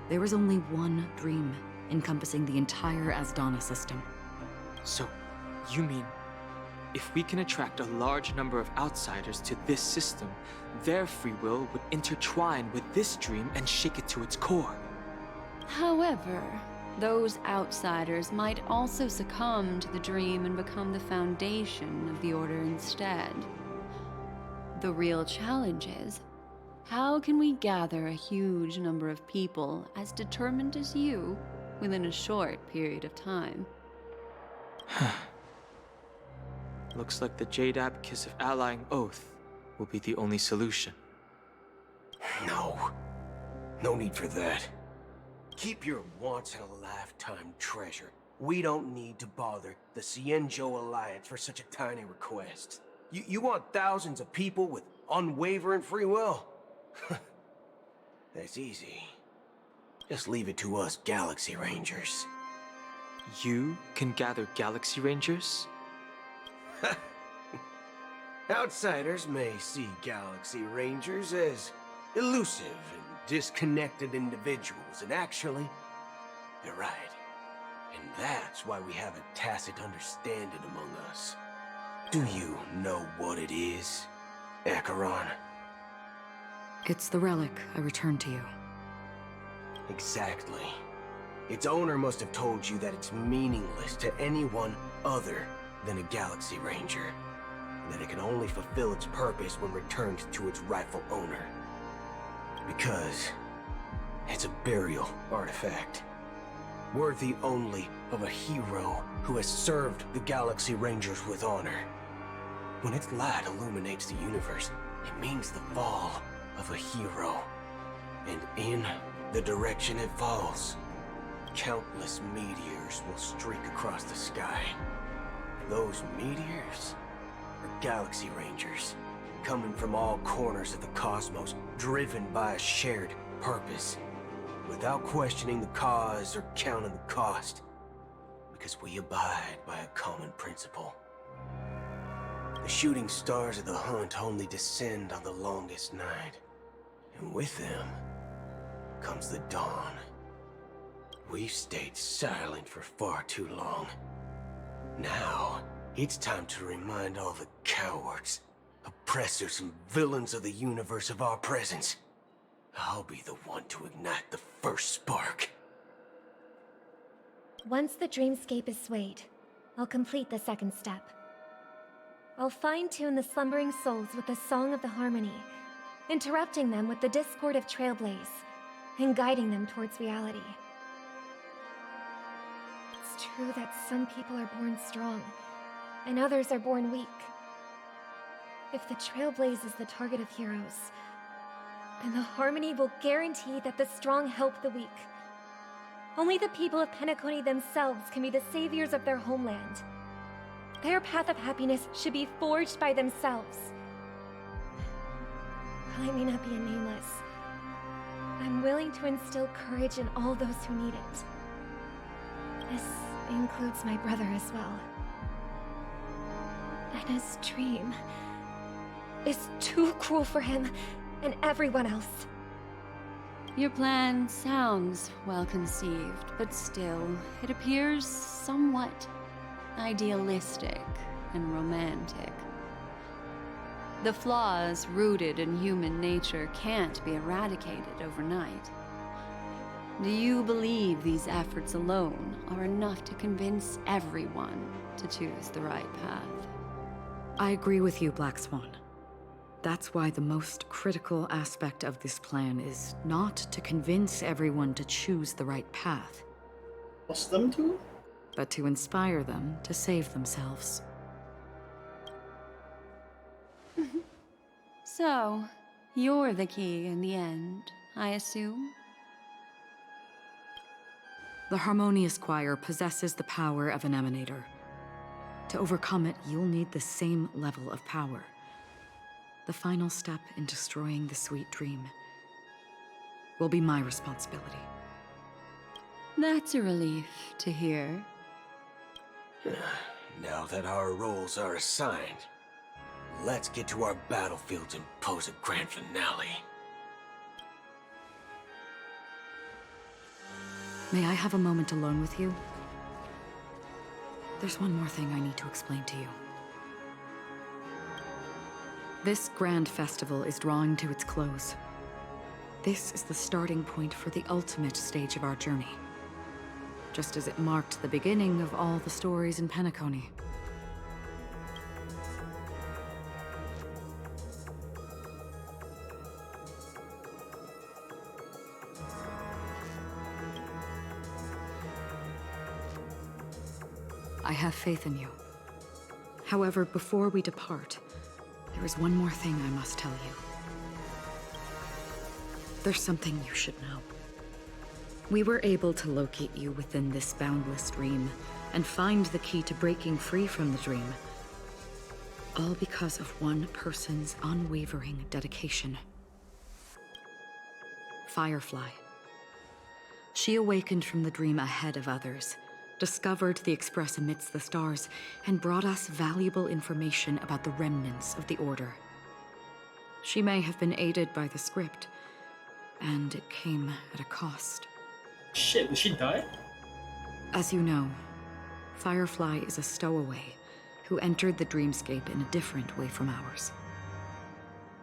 Speaker 9: there is only one dream encompassing the entire Asdana system.
Speaker 11: So, you mean, if we can attract a large number of outsiders to this system, their free will would intertwine with this dream and shake it to its core?
Speaker 10: However, those outsiders might also succumb to the dream and become the foundation of the Order instead. The real challenge is, how can we gather a huge number of people as determined as you within a short period of time?
Speaker 11: Looks like the Jade Abacus of Allying Oath will be the only solution.
Speaker 12: No. No need for that. Keep your once-in-a-lifetime treasure. We don't need to bother the Cienjo Alliance for such a tiny request. You want thousands of people with unwavering free will? That's easy. Just leave it to us Galaxy Rangers.
Speaker 11: You can gather Galaxy Rangers?
Speaker 12: Outsiders may see Galaxy Rangers as elusive and disconnected individuals, and actually, they're right. And that's why we have a tacit understanding among us. Do you know what it is, Acheron?
Speaker 9: It's the relic I returned to you.
Speaker 12: Exactly. Its owner must have told you that it's meaningless to anyone other than a Galaxy Ranger, and that it can only fulfill its purpose when returned to its rightful owner. Because it's a burial artifact, worthy only of a hero who has served the Galaxy Rangers with honor. When its light illuminates the universe, it means the fall of a hero. And in the direction it falls, countless meteors will streak across the sky. Those meteors are Galaxy Rangers, coming from all corners of the cosmos, driven by a shared purpose, without questioning the cause or counting the cost, because we abide by a common principle. The shooting stars of the hunt only descend on the longest night, and with them comes the dawn. We've stayed silent for far too long. Now It's time to remind all the cowards, oppressors, and villains of the universe of our presence. I'll be the one to ignite the first spark.
Speaker 8: Once the dreamscape is swayed, I'll complete the second step. I'll fine-tune the slumbering souls with the Song of the Harmony, interrupting them with the discord of Trailblaze, and guiding them towards reality. It's true that some people are born strong, and others are born weak. If the Trailblaze is the target of heroes, then the Harmony will guarantee that the strong help the weak. Only the people of Penacony themselves can be the saviors of their homeland. Their path of happiness should be forged by themselves. While I may not be a nameless, I'm willing to instill courage in all those who need it. This includes my brother as well. And his dream is too cruel for him and everyone else.
Speaker 10: Your plan sounds well conceived, but still, it appears somewhat idealistic and romantic. The flaws rooted in human nature can't be eradicated overnight. Do you believe these efforts alone are enough to convince everyone to choose the right path?
Speaker 9: I agree with you, Black Swan. That's why the most critical aspect of this plan is not to convince everyone to choose the right path.
Speaker 1: Force them to?
Speaker 9: But to inspire them to save themselves.
Speaker 10: So, you're the key in the end, I assume?
Speaker 9: The Harmonious Choir possesses the power of an emanator. To overcome it, you'll need the same level of power. The final step in destroying the sweet dream will be my responsibility.
Speaker 10: That's a relief to hear.
Speaker 12: Now that our roles are assigned, let's get to our battlefields and pose a grand finale.
Speaker 9: May I have a moment alone with you? There's one more thing I need to explain to you. This grand festival is drawing to its close. This is the starting point for the ultimate stage of our journey. Just as it marked the beginning of all the stories in Penacony. I have faith in you. However, before we depart, there is one more thing I must tell you. There's something you should know. We were able to locate you within this boundless dream and find the key to breaking free from the dream. All because of one person's unwavering dedication. Firefly. She awakened from the dream ahead of others, discovered the Express amidst the stars, and brought us valuable information about the remnants of the Order. She may have been aided by the script, and it came at a cost.
Speaker 1: Shit, did she die?
Speaker 9: As you know, Firefly is a stowaway who entered the dreamscape in a different way from ours.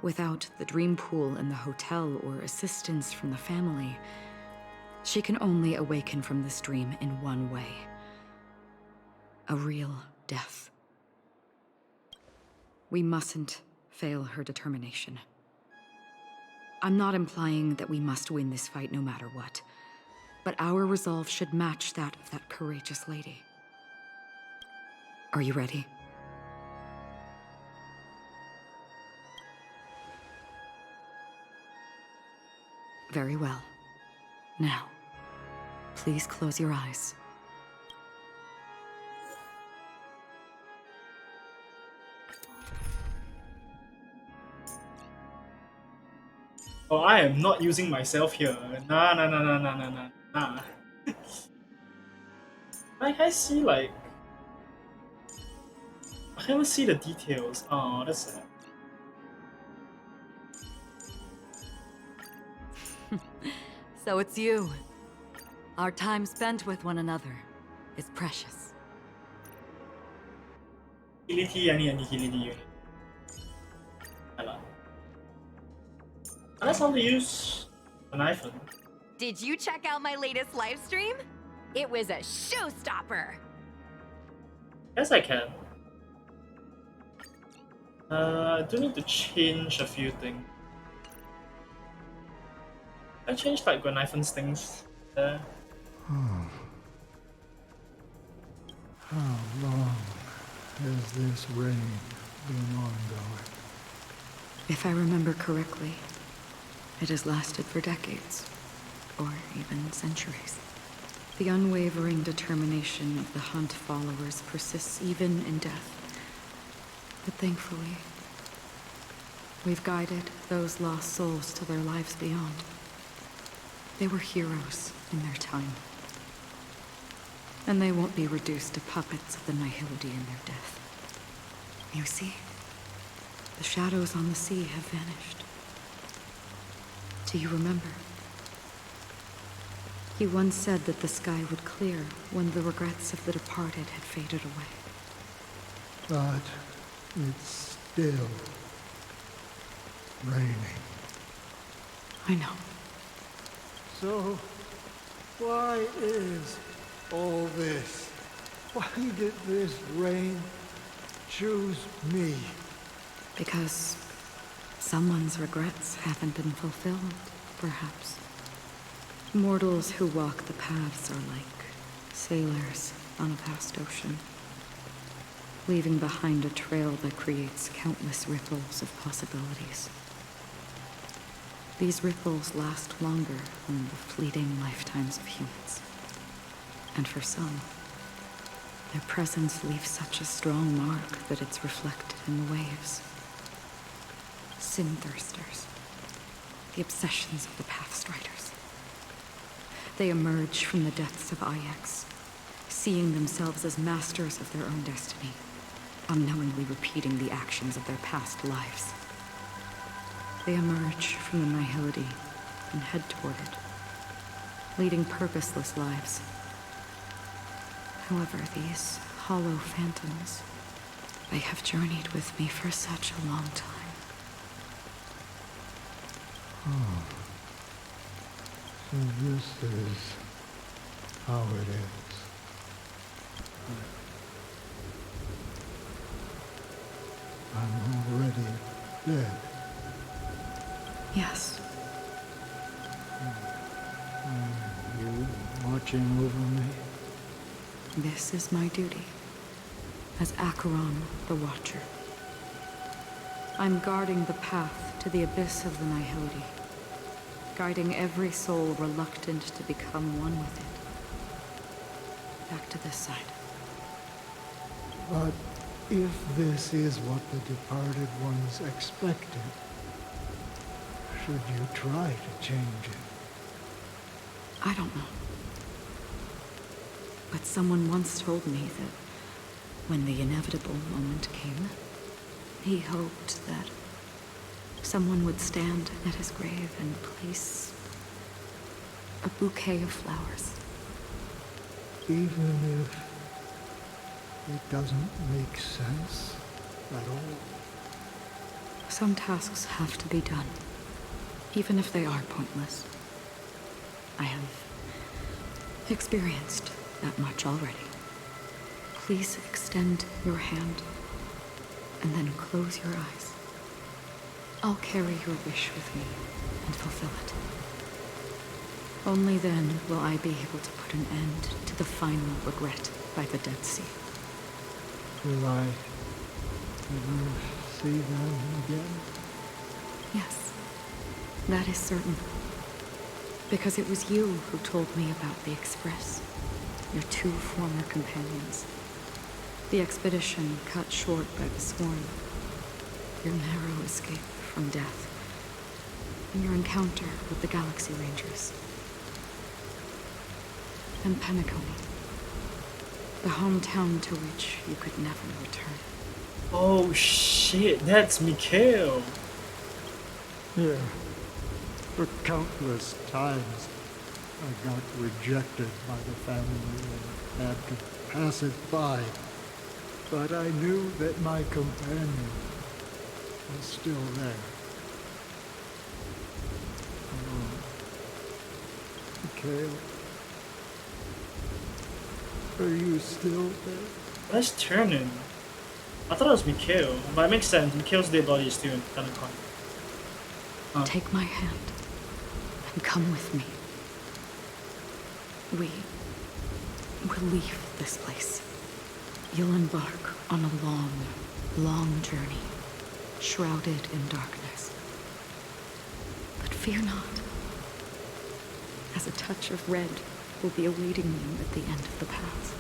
Speaker 9: Without the dream pool in the hotel or assistance from the family, she can only awaken from this dream in one way. A real death. We mustn't fail her determination. I'm not implying that we must win this fight no matter what, but our resolve should match that of that courageous lady. Are you ready? Very well. Now, please close your eyes.
Speaker 1: Oh, I am not using myself here. Nah, nah, nah, nah, nah, nah, nah, nah. I see, like... I can't see the details. Oh, that's sad.
Speaker 9: So it's you. Our time spent with one another is precious.
Speaker 1: Utility, any utility unit. Unless I want to use an iPhone.
Speaker 15: Did you check out my latest live stream? It was a showstopper.
Speaker 1: Yes, I can. I do need to change a few things. I changed like when iPhone's things there.
Speaker 16: How long has this rain been ongoing?
Speaker 9: If I remember correctly, it has lasted for decades, or even centuries. The unwavering determination of the Hunt followers persists even in death. But thankfully, we've guided those lost souls to their lives beyond. They were heroes in their time. And they won't be reduced to puppets of the Nihility in their death. You see, the shadows on the sea have vanished. Do you remember? He once said that the sky would clear when the regrets of the departed had faded away.
Speaker 16: But it's still raining.
Speaker 9: I know.
Speaker 16: So, why is all this? Why did this rain choose me?
Speaker 9: Because someone's regrets haven't been fulfilled, perhaps. Mortals who walk the paths are like sailors on a vast ocean, leaving behind a trail that creates countless ripples of possibilities. These ripples last longer than the fleeting lifetimes of humans. And for some, their presence leaves such a strong mark that it's reflected in the waves. Sin-thirsters, the obsessions of the Pathstriders. They emerge from the depths of Ix, seeing themselves as masters of their own destiny, unknowingly repeating the actions of their past lives. They emerge from the Nihility and head toward it, leading purposeless lives. However, these hollow phantoms, they have journeyed with me for such a long time.
Speaker 16: Oh. So this is how it is. I'm already dead.
Speaker 9: Yes.
Speaker 16: Are you watching over me?
Speaker 9: This is my duty, as Acheron the Watcher. I'm guarding the path to the abyss of the Nihility, guiding every soul reluctant to become one with it. Back to this side.
Speaker 16: But if this is what the departed ones expected, should you try to change it?
Speaker 9: I don't know. But someone once told me that when the inevitable moment came, he hoped that someone would stand at his grave and place a bouquet of flowers.
Speaker 16: Even if it doesn't make sense at all?
Speaker 9: Some tasks have to be done, even if they are pointless. I have experienced that much already. Please extend your hand, and then close your eyes. I'll carry your wish with me and fulfill it. Only then will I be able to put an end to the final regret by the Dead Sea.
Speaker 16: Will I ever see them again?
Speaker 9: Yes, that is certain. Because it was you who told me about the Express, your two former companions. The expedition cut short by the Swarm, your narrow escape from death, and your encounter with the Galaxy Rangers. And Penacony, the hometown to which you could never return.
Speaker 1: Oh shit, that's Mikhail.
Speaker 16: Yeah. For countless times, I got rejected by the family and had to pass it by. But I knew that my companion was still there. Oh, Mikhail, are you still there?
Speaker 1: Where's Turnin? I thought it was Mikhail, but it makes sense. Mikhail's dead body is still in Penacony.
Speaker 9: Take my hand and come with me. We will leave this place. You'll embark on a long, long journey, shrouded in darkness. But fear not, as a touch of red will be awaiting you at the end of the path.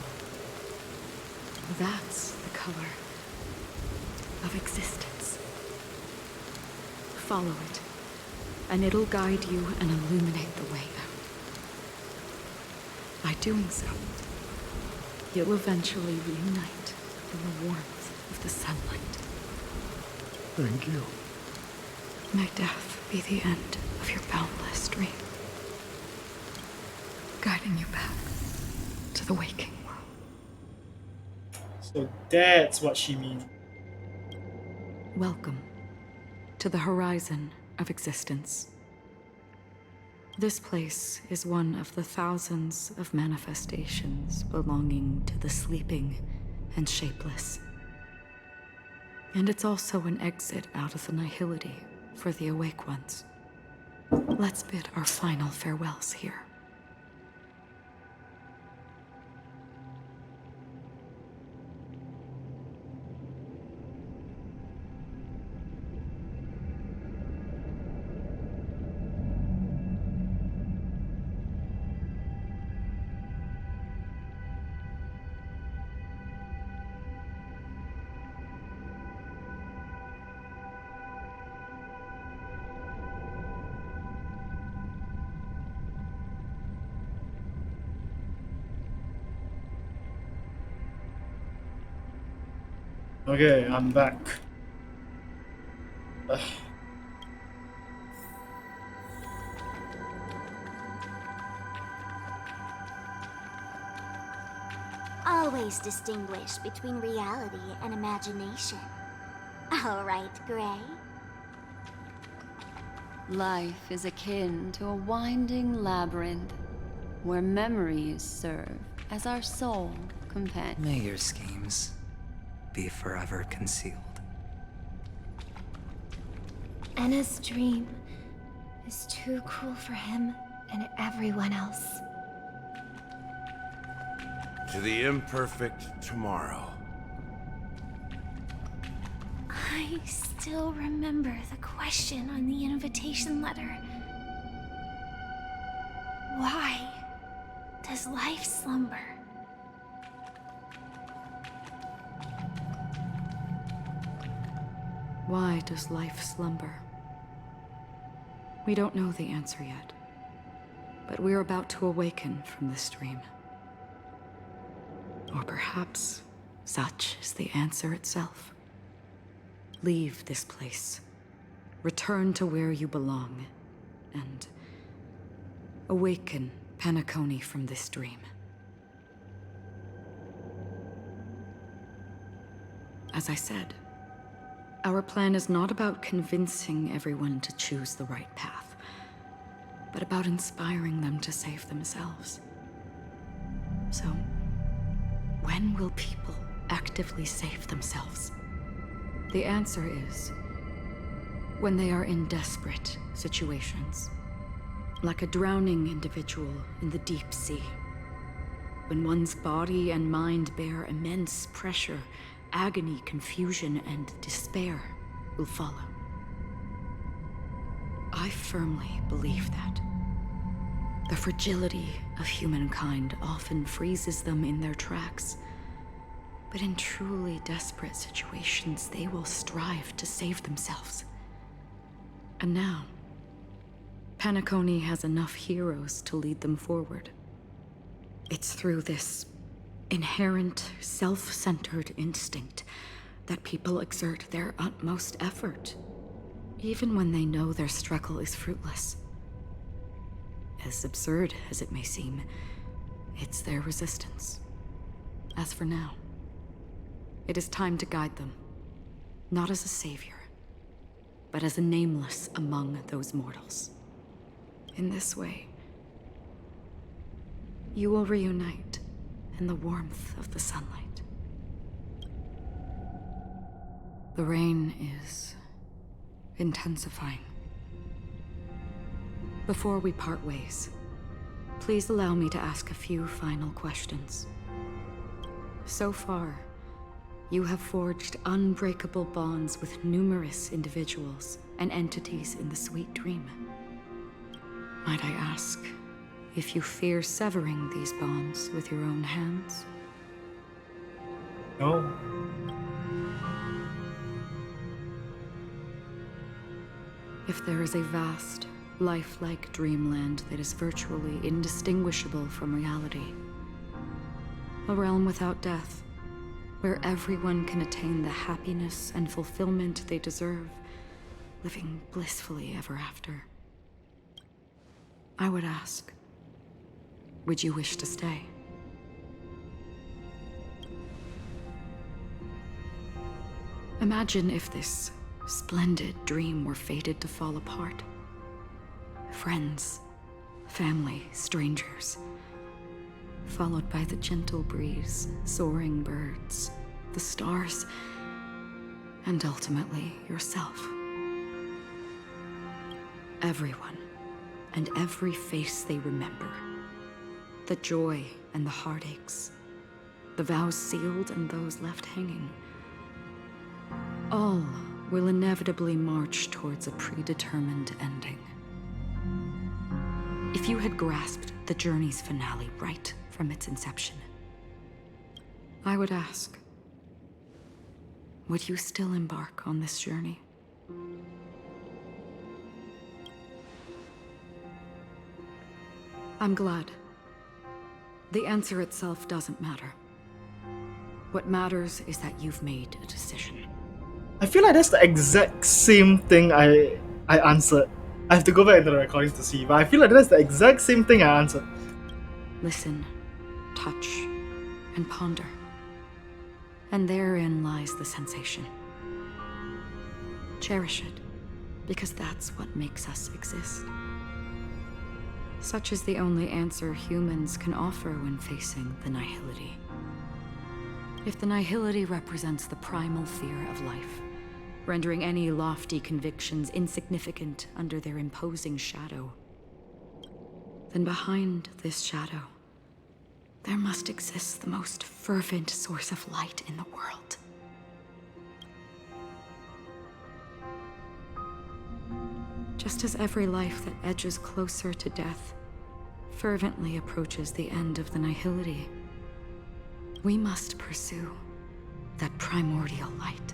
Speaker 9: That's the color of existence. Follow it, and it'll guide you and illuminate the way out. By doing so, you'll eventually reunite in the warmth of the sunlight.
Speaker 16: Thank you.
Speaker 9: May death be the end of your boundless dream, guiding you back to the waking world.
Speaker 1: So that's what she means.
Speaker 9: Welcome to the horizon of existence. This place is one of the thousands of manifestations belonging to the sleeping and shapeless. And it's also an exit out of the nihility for the awake ones. Let's bid our final farewells here.
Speaker 1: Okay, I'm back.
Speaker 2: Always distinguish between reality and imagination. All right, Gray?
Speaker 10: Life is akin to a winding labyrinth, where memories serve as our sole companion.
Speaker 6: May your schemes be forever concealed.
Speaker 8: Anna's dream is too cruel for him and everyone else.
Speaker 14: To the imperfect tomorrow.
Speaker 2: I still remember the question on the invitation letter. Why does life slumber?
Speaker 9: Why does life slumber? We don't know the answer yet, but we're about to awaken from this dream. Or perhaps such is the answer itself. Leave this place, return to where you belong, and awaken Penacony from this dream. As I said, our plan is not about convincing everyone to choose the right path, but about inspiring them to save themselves. So, when will people actively save themselves? The answer is when they are in desperate situations, like a drowning individual in the deep sea. When one's body and mind bear immense pressure, agony, confusion, and despair will follow. I firmly believe that. The fragility of humankind often freezes them in their tracks. But in truly desperate situations, they will strive to save themselves. And now, Penacony has enough heroes to lead them forward. It's through this inherent, self-centered instinct that people exert their utmost effort, even when they know their struggle is fruitless. As absurd as it may seem, it's their resistance. As for now, It is time to guide them, not as a savior, but as a nameless among those mortals. In this way, you will reunite in the warmth of the sunlight. The rain is intensifying. Before we part ways, please allow me to ask a few final questions. So far, you have forged unbreakable bonds with numerous individuals and entities in the Sweet Dream. Might I ask if you fear severing these bonds with your own hands?
Speaker 1: No.
Speaker 9: If there is a vast, lifelike dreamland that is virtually indistinguishable from reality, a realm without death, where everyone can attain the happiness and fulfillment they deserve, living blissfully ever after, I would ask, would you wish to stay? Imagine if this splendid dream were fated to fall apart. Friends, family, strangers, followed by the gentle breeze, soaring birds, the stars, and ultimately yourself. Everyone, and every face they remember. The joy and the heartaches, the vows sealed and those left hanging. All will inevitably march towards a predetermined ending. If you had grasped the journey's finale right from its inception, I would ask, would you still embark on this journey? I'm glad. The answer itself doesn't matter. What matters is that you've made a decision.
Speaker 1: I feel like that's the exact same thing I answered. I have to go back into the recording to see, but I feel like that's the exact same thing I answered.
Speaker 9: Listen, touch, and ponder. And therein lies the sensation. Cherish it, because that's what makes us exist. Such is the only answer humans can offer when facing the nihility. If the nihility represents the primal fear of life, rendering any lofty convictions insignificant under their imposing shadow, then behind this shadow, there must exist the most fervent source of light in the world. Just as every life that edges closer to death fervently approaches the end of the nihility, we must pursue that primordial light.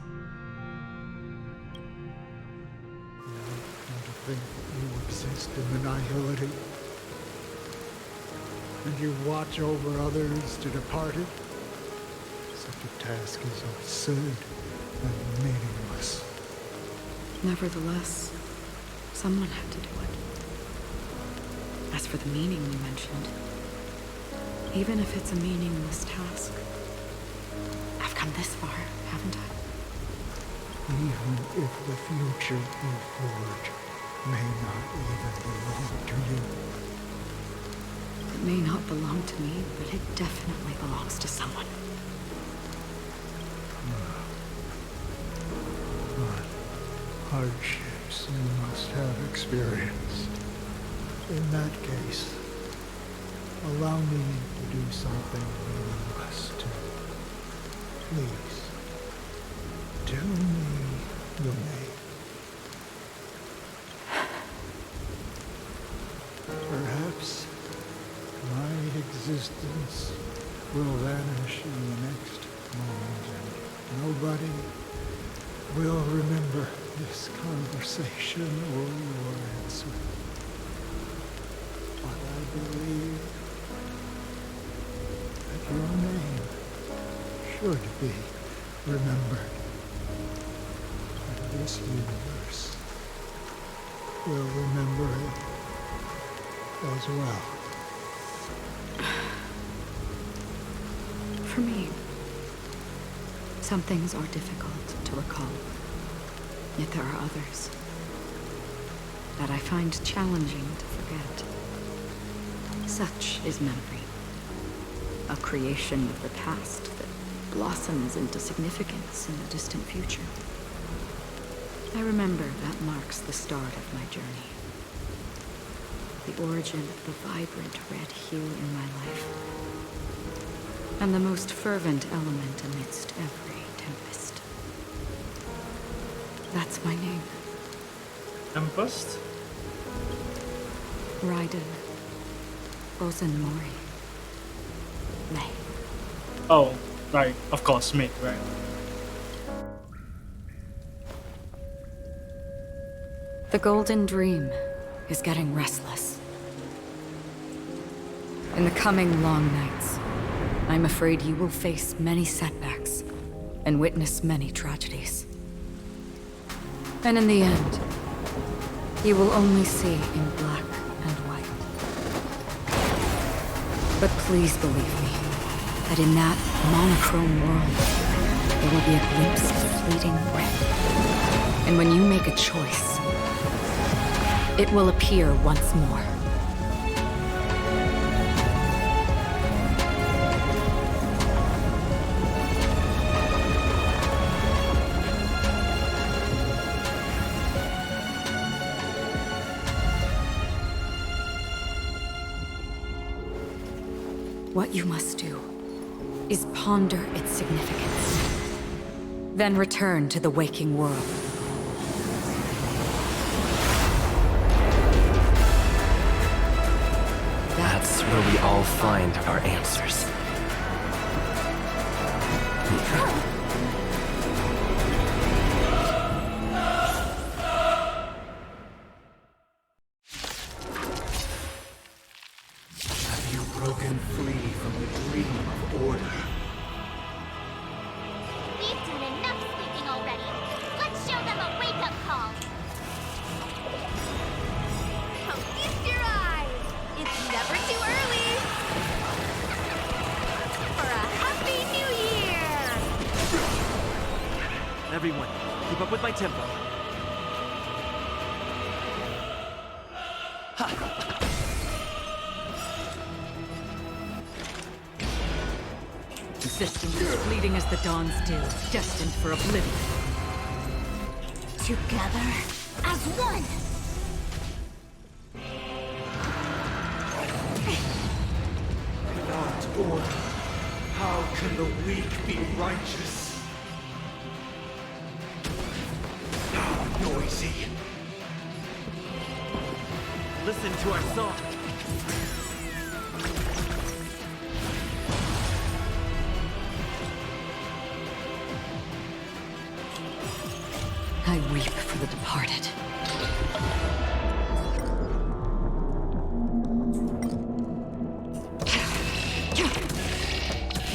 Speaker 16: And to think that you exist in the nihility, and you watch over others to depart it, such a task is absurd and meaningless.
Speaker 9: Nevertheless, someone had to do it. As for the meaning you mentioned, even if it's a meaningless task, I've come this far, haven't I?
Speaker 16: Even if the future you forge may not even belong to you.
Speaker 9: It may not belong to me, but it definitely belongs to someone.
Speaker 16: But hardships you must have experienced. In that case, allow me to do something meaningless too. Please, tell me your name. Perhaps my existence will vanish in the next moment, and nobody will remember this conversation or your answer. But I believe that your name should be remembered. And this universe will remember it as well.
Speaker 9: For me, Some things are difficult to recall, yet there are others that I find challenging to forget. Such is memory, a creation of the past that blossoms into significance in the distant future. I remember that marks the start of my journey, the origin of the vibrant red hue in my life, and the most fervent element amidst every tempest. That's my name.
Speaker 1: Tempest?
Speaker 9: Raiden Ozenmori. May.
Speaker 1: Oh, right. Of course, May, right.
Speaker 9: The Golden Dream is getting restless. In the coming long nights, I'm afraid you will face many setbacks and witness many tragedies. And in the end, you will only see in black and white. But please believe me, that in that monochrome world, there will be a glimpse of fleeting red. And when you make a choice, it will appear once more. What you must do is ponder its significance, then return to the waking world.
Speaker 5: That's where we all find our answers.
Speaker 17: Have you broken free from the dream of order?
Speaker 3: We've done enough sleeping already. Let's show them a wake-up call.
Speaker 15: Oh, feast your eyes! It's never too early for a Happy New Year!
Speaker 18: Everyone, keep up with my tempo.
Speaker 9: Existence is fleeting as the dawn's dew, destined for oblivion.
Speaker 2: Together as one.
Speaker 17: Without order, how can the weak be righteous? How noisy!
Speaker 18: Listen to our song.
Speaker 9: I weep for the departed.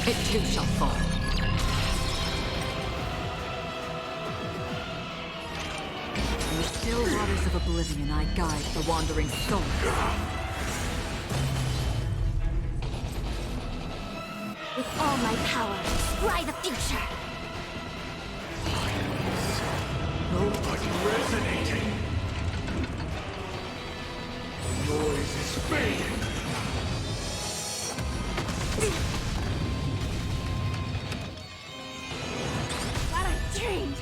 Speaker 9: It too shall fall. In the still waters of oblivion, I guide the wandering soul.
Speaker 2: With all my power, scry the future.
Speaker 17: Nobody resonating. The noise is fading.
Speaker 2: What I dreamed.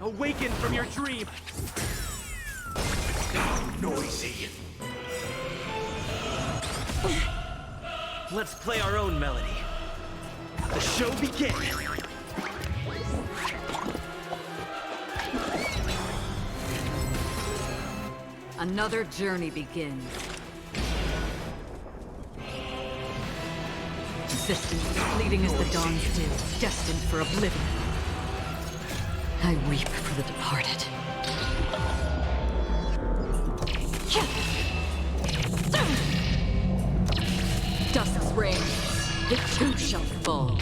Speaker 18: Awaken from your dream.
Speaker 17: How noisy.
Speaker 18: Let's play our own melody. The show begins.
Speaker 9: Another journey begins. Existence is fleeting as the dawn's dew, destined for oblivion. I weep for the departed. Dusk's reign, it too shall fall.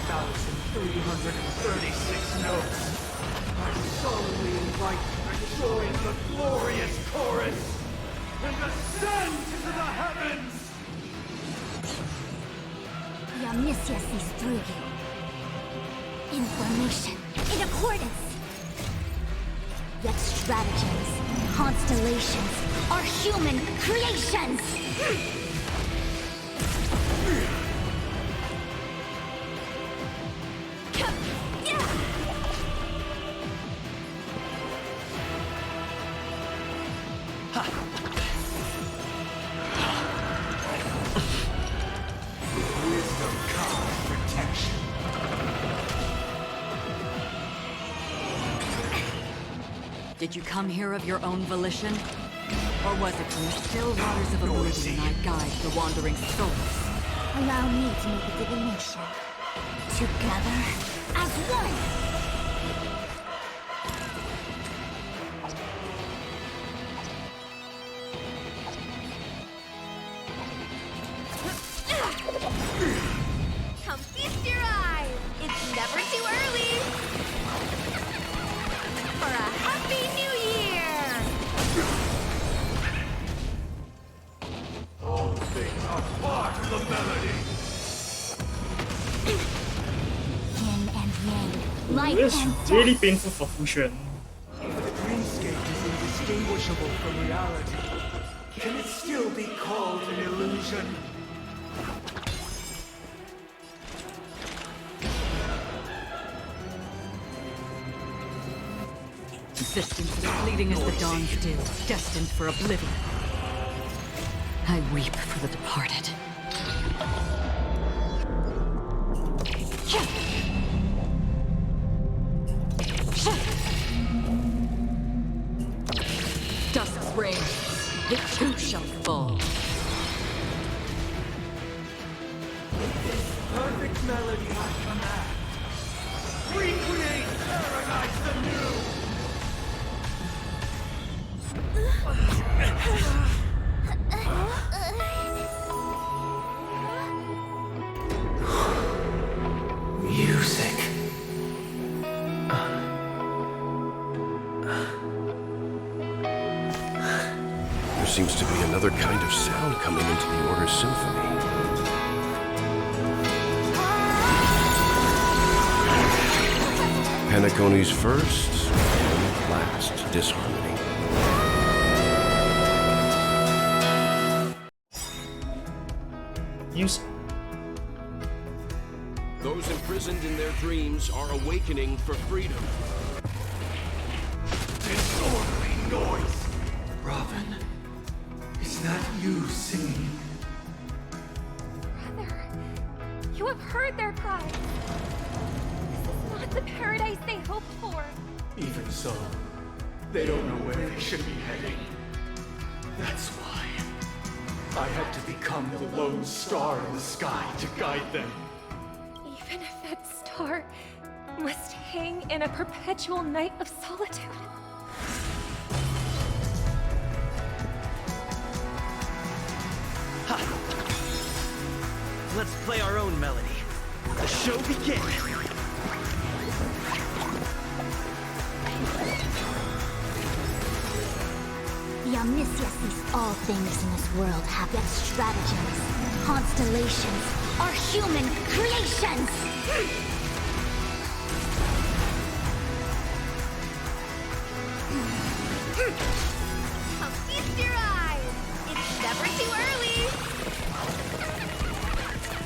Speaker 17: 1,336 notes. I solemnly invite you to join the glorious chorus and ascend into the heavens!
Speaker 2: Your mission is through you. Information in accordance. Yet stratagems, constellations, are human creations!
Speaker 17: Wisdom comes protection.
Speaker 9: Did you come here of your own volition? Or was it from the still waters of oblivion I guide the wandering souls?
Speaker 2: Allow me to make a divination. Together as one!
Speaker 15: Come feast your eyes! It's never too early! For a happy new year!
Speaker 17: All things are part of the melody.
Speaker 2: Yin and yang, life
Speaker 1: It's
Speaker 2: and
Speaker 1: really
Speaker 2: death.
Speaker 1: painful for Fusion.
Speaker 17: If the dreamscape is indistinguishable from reality, can it still be called an illusion?
Speaker 9: Existence as fleeting as the dawn's dew, destined for oblivion. I weep for the departed. Dusk's reign, it too shall fall.
Speaker 17: Perfect melody I command. Recreate paradise anew! Music.
Speaker 21: There seems to be another kind of sound coming into the Order's symphony. Penacony's first and last disharmony.
Speaker 1: Use
Speaker 21: Those imprisoned in their dreams are awakening for freedom.
Speaker 17: Disorderly noise! Robin, is that you singing?
Speaker 8: Brother, you have heard their cries. This is not the paradise they hoped for.
Speaker 17: Even so, they don't know where they should be heading. That's why I had to become the lone star in the sky to guide them.
Speaker 8: Even if that star must hang in a perpetual night of solitude.
Speaker 18: Let's play our own melody. The show begins!
Speaker 2: The omniscient sees all things in this world have yet stratagems, constellations, are human creations!
Speaker 15: Come feast your eyes! It's never too early!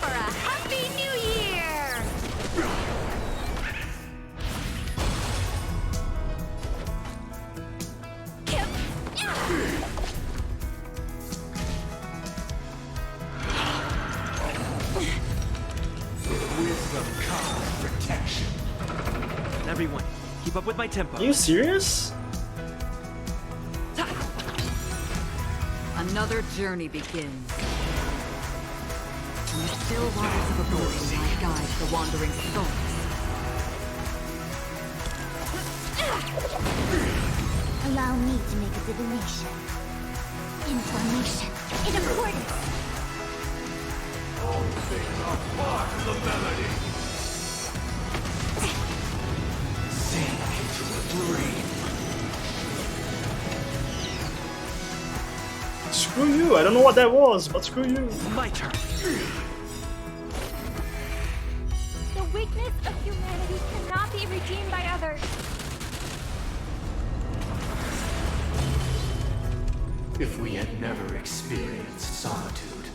Speaker 15: For a happy new year!
Speaker 17: Wisdom comes protection.
Speaker 18: Everyone, keep up with my tempo.
Speaker 1: Are you serious?
Speaker 9: Another journey begins. In the still waters of oblivion, I guide the wandering souls.
Speaker 2: Allow me to make a divination. Information in accordance.
Speaker 17: All things are part of the melody.
Speaker 1: Screw you, I don't know what that was, but screw you.
Speaker 18: My turn.
Speaker 19: The weakness of humanity cannot be redeemed by others.
Speaker 17: If we had never experienced solitude,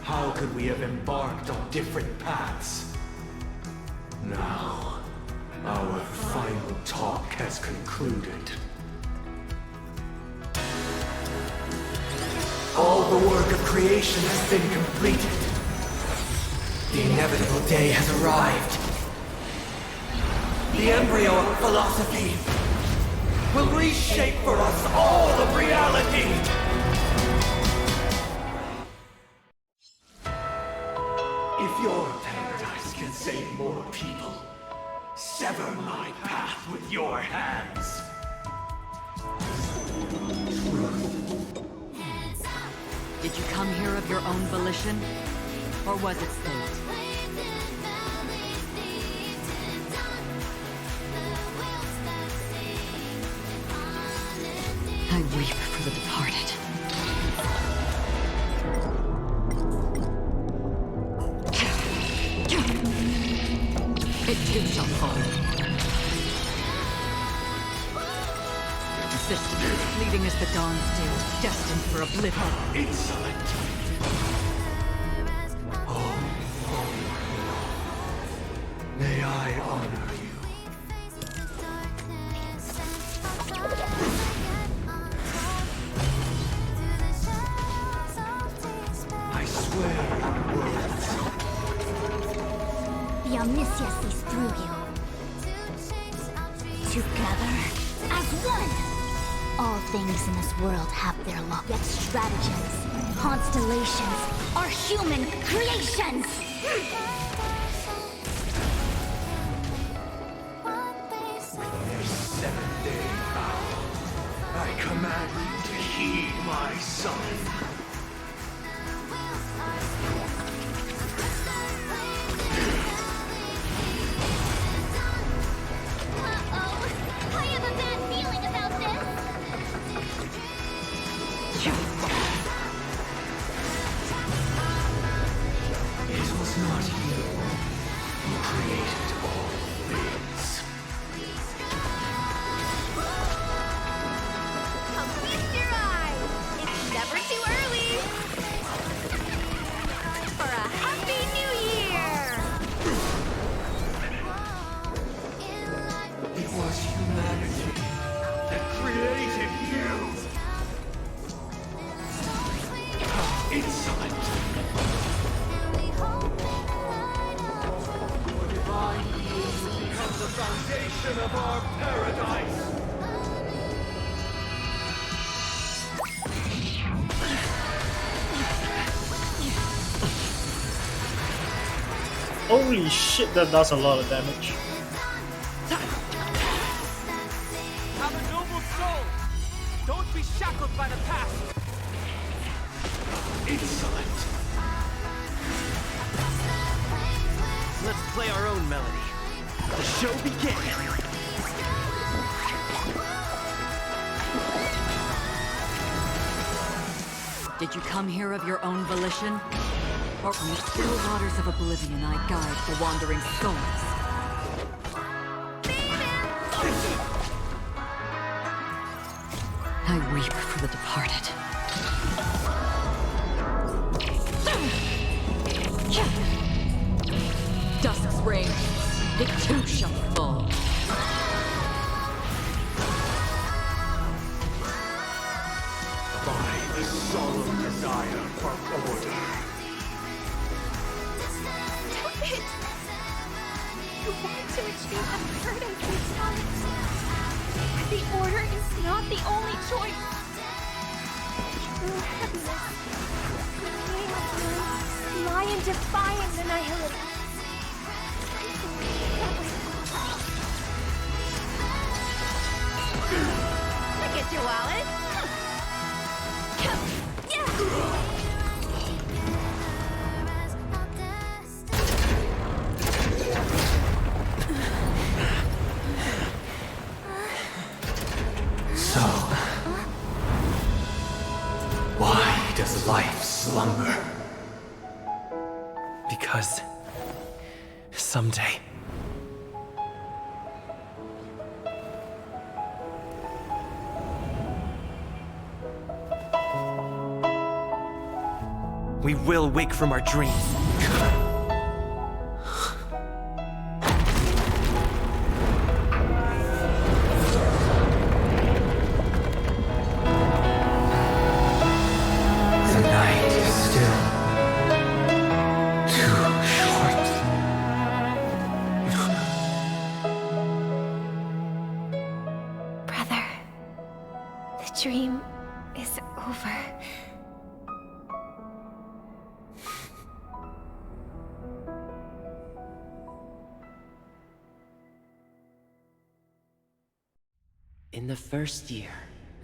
Speaker 17: how could we have embarked on different paths? Now, our final talk has concluded. All the work of creation has been completed. The inevitable day has arrived. The embryo of philosophy will reshape for us all of reality! If your paradise can save more people, sever my path with your hands.
Speaker 9: Did you come here of your own volition? Or was it fate? I weep for the departed. It too shall fall. Existence fleeting as the dawn's dew, destined for oblivion.
Speaker 17: Insolent! Oh, may I honor you? I swear words.
Speaker 2: The omniscia sees through you. Together, as one! All things in this world have their law, yet stratagems, constellations, are human creations!
Speaker 17: With your 7-day vow, I command you to heed my son.
Speaker 3: I have a bad feeling about this.
Speaker 17: It was not you who created all things.
Speaker 19: Feast your eyes! It's never too early! For a Happy New Year!
Speaker 17: It was humanity that created you. How insolent! Your divine being becomes the foundation of our paradise.
Speaker 1: Holy shit, that does a lot of damage.
Speaker 18: Have a noble soul. Don't be shackled by the past.
Speaker 17: Insolent!
Speaker 18: Let's play our own melody. The show begins.
Speaker 9: Did you come here of your own volition? Or from the still waters of oblivion I guide the wandering souls? I weep for the departed. Dusk's reign, it too shall fall.
Speaker 17: By the solemn desire for order.
Speaker 19: Stop it! You want to achieve a paradise this time. The order is not the only choice. True happiness, chaos lie in defying the nihility. Look at you, Alice!
Speaker 17: So, why
Speaker 5: Someday. We will wake from our dreams.
Speaker 12: The night is still too short.
Speaker 8: Brother, the dream is over.
Speaker 20: In the first year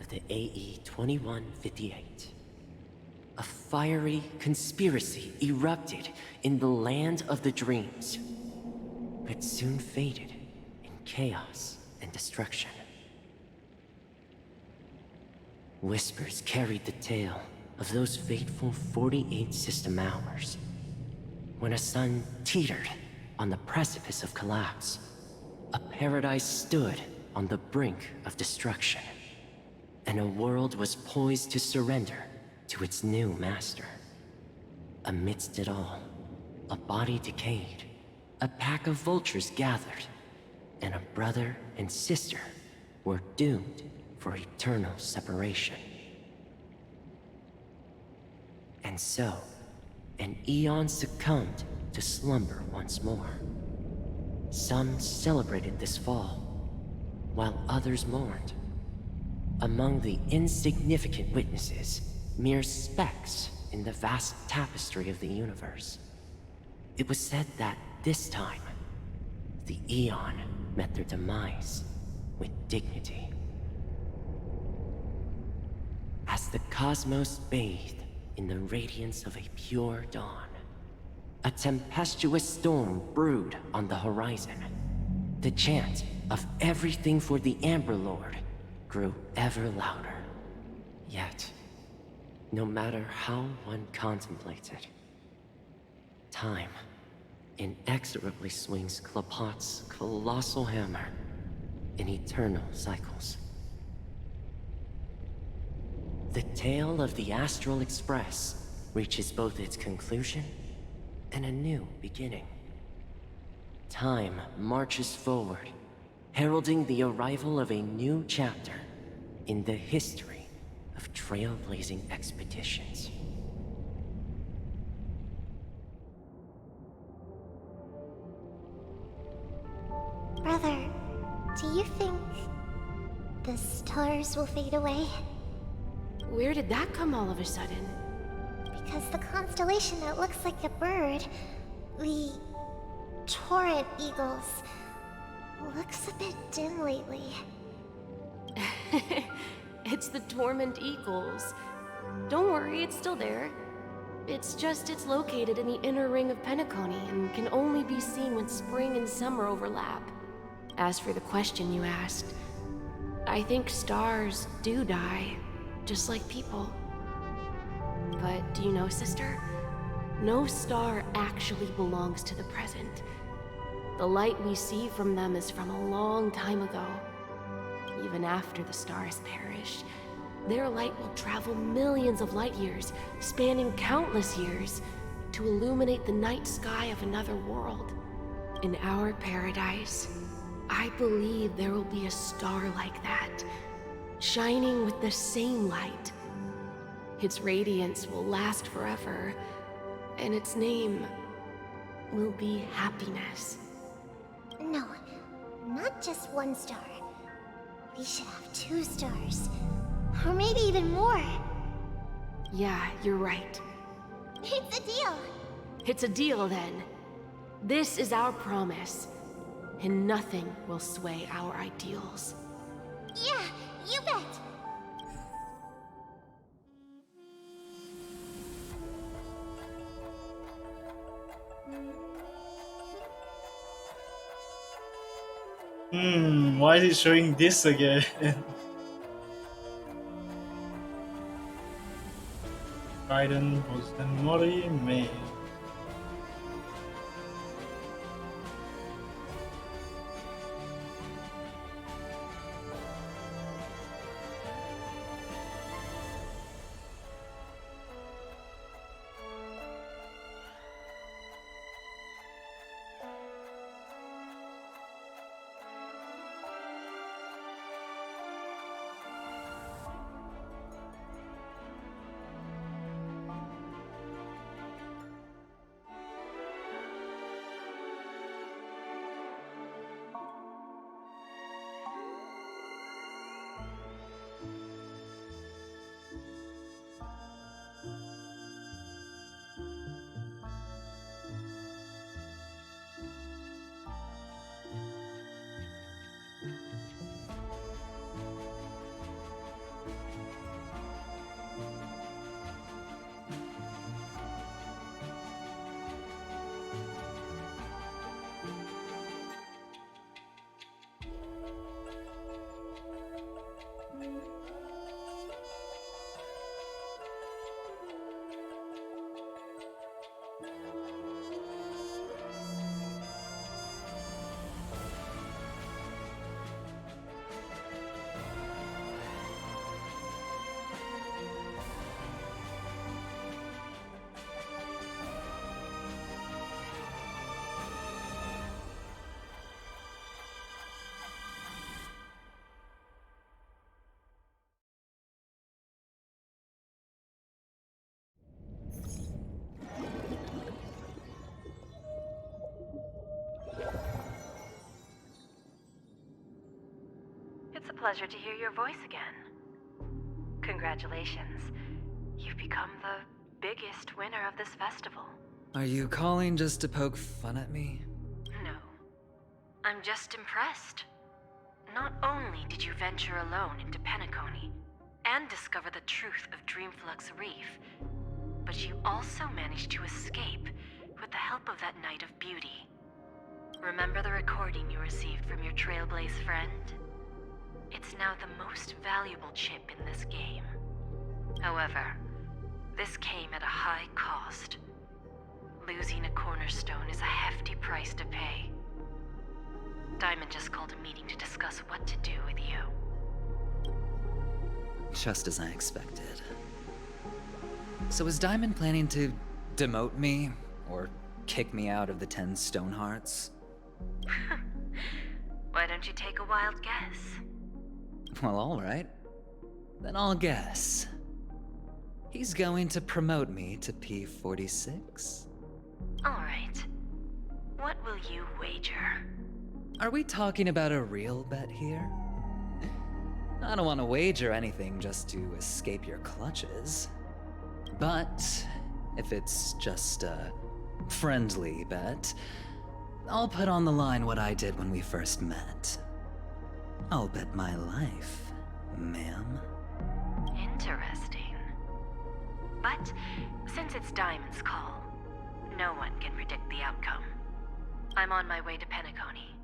Speaker 20: of the AE 2158, a fiery conspiracy erupted in the land of the dreams, but soon faded in chaos and destruction. Whispers carried the tale of those fateful 48 system hours, when a sun teetered on the precipice of collapse. A paradise stood on the brink of destruction, and a world was poised to surrender to its new master. Amidst it all, a body decayed, a pack of vultures gathered, and a brother and sister were doomed for eternal separation. And so, an eon succumbed to slumber once more. Some celebrated this fall, while others mourned. Among the insignificant witnesses, mere specks in the vast tapestry of the universe. It was said that this time, the Eon met their demise with dignity. As the cosmos bathed in the radiance of a pure dawn, a tempestuous storm brewed on the horizon. The chant of everything for the Amber Lord grew ever louder. Yet, no matter how one contemplated, time inexorably swings Klapot's colossal hammer in eternal cycles. The tale of the Astral Express reaches both its conclusion and a new beginning. Time marches forward, heralding the arrival of a new chapter in the history of trailblazing expeditions.
Speaker 2: Brother, do you think the stars will fade away?
Speaker 13: Where did that come all of a sudden?
Speaker 2: Because the constellation that looks like a bird, the Torrent Eagles, looks a bit dim lately.
Speaker 13: It's the Torment Eagles. Don't worry, it's still there. It's located in the inner ring of Penacony and can only be seen when spring and summer overlap. As for the question you asked, I think stars do die, just like people. But do you know, sister? No star actually belongs to the present. The light we see from them is from a long time ago. Even after the star has perished, their light will travel millions of light years, spanning countless years, to illuminate the night sky of another world. In our paradise, I believe there will be a star like that, shining with the same light. Its radiance will last forever, and its name will be happiness.
Speaker 2: No, not just one star. We should have 2 stars. Or maybe even more.
Speaker 13: Yeah, you're right.
Speaker 2: It's a deal.
Speaker 13: It's a deal, then. This is our promise, and nothing will sway our ideals.
Speaker 2: Yeah, you bet.
Speaker 1: Why is it showing this again? Raiden, Boston, Mori, May.
Speaker 7: Pleasure to hear your voice again. Congratulations. You've become the biggest winner of this festival.
Speaker 6: Are you calling just to poke fun at me?
Speaker 7: No. I'm just impressed. Not only did you venture alone into Penacony and discover the truth of Dreamflux Reef, but you also managed to escape with the help of that Knight of Beauty. Remember the recording you received from your Trailblaze friend? It's now the most valuable chip in this game. However, this came at a high cost. Losing a cornerstone is a hefty price to pay. Diamond just called a meeting to discuss what to do with you.
Speaker 6: Just as I expected. So is Diamond planning to demote me, or kick me out of the 10 Stonehearts?
Speaker 7: Why don't you take a wild guess?
Speaker 6: Well, alright. Then I'll guess. He's going to promote me to P46?
Speaker 7: Alright. What will you wager?
Speaker 6: Are we talking about a real bet here? I don't want to wager anything just to escape your clutches. But if it's just a friendly bet, I'll put on the line what I did when we first met. I'll bet my life, ma'am.
Speaker 7: Interesting. But since it's Diamond's call, no one can predict the outcome. I'm on my way to Penacony.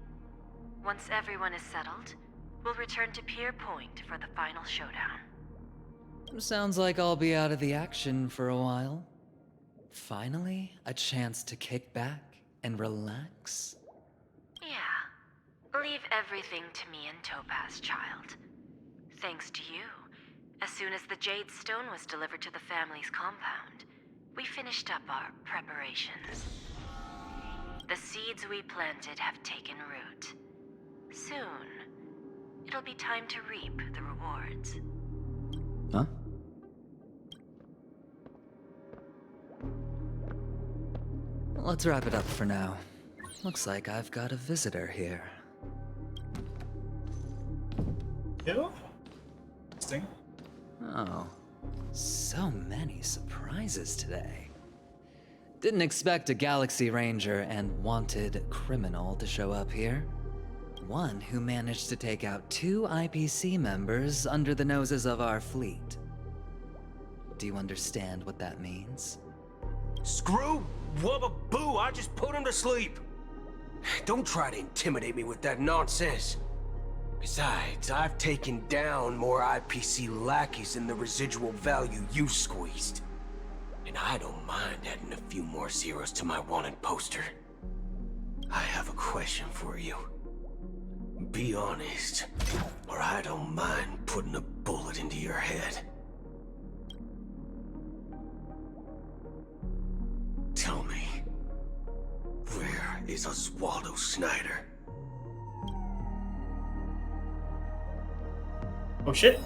Speaker 7: Once everyone is settled, we'll return to Pier Point for the final showdown.
Speaker 6: Sounds like I'll be out of the action for a while. Finally, a chance to kick back and relax.
Speaker 7: Yeah. Leave everything to me and Topaz, child. Thanks to you, as soon as the Jade Stone was delivered to the family's compound, we finished up our preparations. The seeds we planted have taken root. Soon, it'll be time to reap the rewards.
Speaker 6: Huh? Let's wrap it up for now. Looks like I've got a visitor here.
Speaker 1: Yeah? Interesting.
Speaker 6: Oh, so many surprises today. Didn't expect a Galaxy Ranger and wanted criminal to show up here. One who managed to take out 2 IPC members under the noses of our fleet. Do you understand what that means?
Speaker 12: Screw wubba boo, I just put him to sleep. Don't try to intimidate me with that nonsense. Besides, I've taken down more IPC lackeys than the residual value you squeezed. And I don't mind adding a few more zeros to my wanted poster. I have a question for you. Be honest, or I don't mind putting a bullet into your head. Tell me, where is Oswaldo Snyder?
Speaker 1: Oh shit.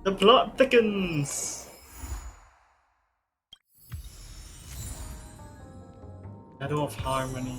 Speaker 1: The plot thickens. Shadow of Harmony.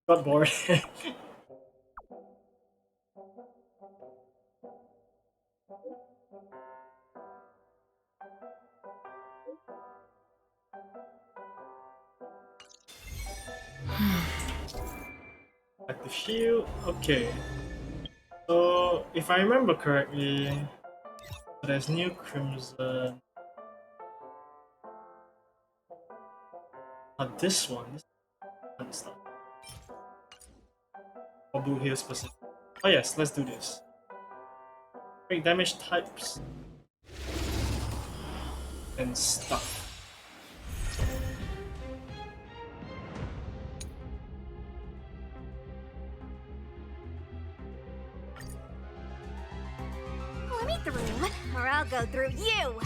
Speaker 1: Got bored. Active shield. Okay. So, if I remember correctly, there's New Crimson. Not this one. This one stuff. Or Blue Hill specific. Oh yes, let's do this. Break damage types and stuff.
Speaker 2: Let me through, or I'll go through you.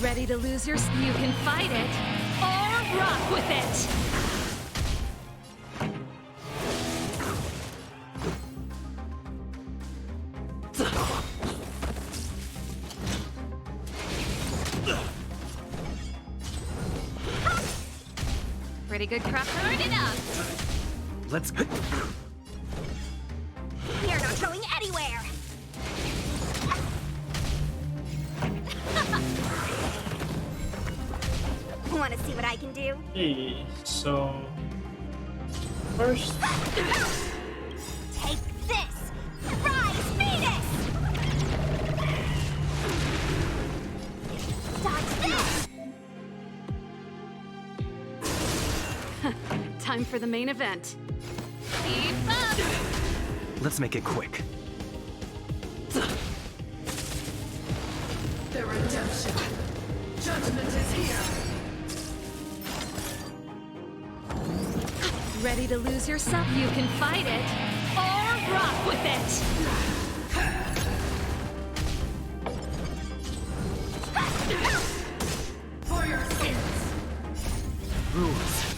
Speaker 19: Ready to lose your... You can fight it, or rock with it! Pretty good crap. Turn it up!
Speaker 5: Let's go.
Speaker 2: You're not going anywhere! Want to see what I can do?
Speaker 1: Hey, so first,
Speaker 2: take this! Rise, Venus! Dodge this!
Speaker 19: Time for the main event.
Speaker 3: Keep up!
Speaker 5: Let's make it quick.
Speaker 4: The redemption. Judgment is here.
Speaker 19: Ready to lose yourself? You can fight it, or rock with it!
Speaker 4: For your sins.
Speaker 5: Rules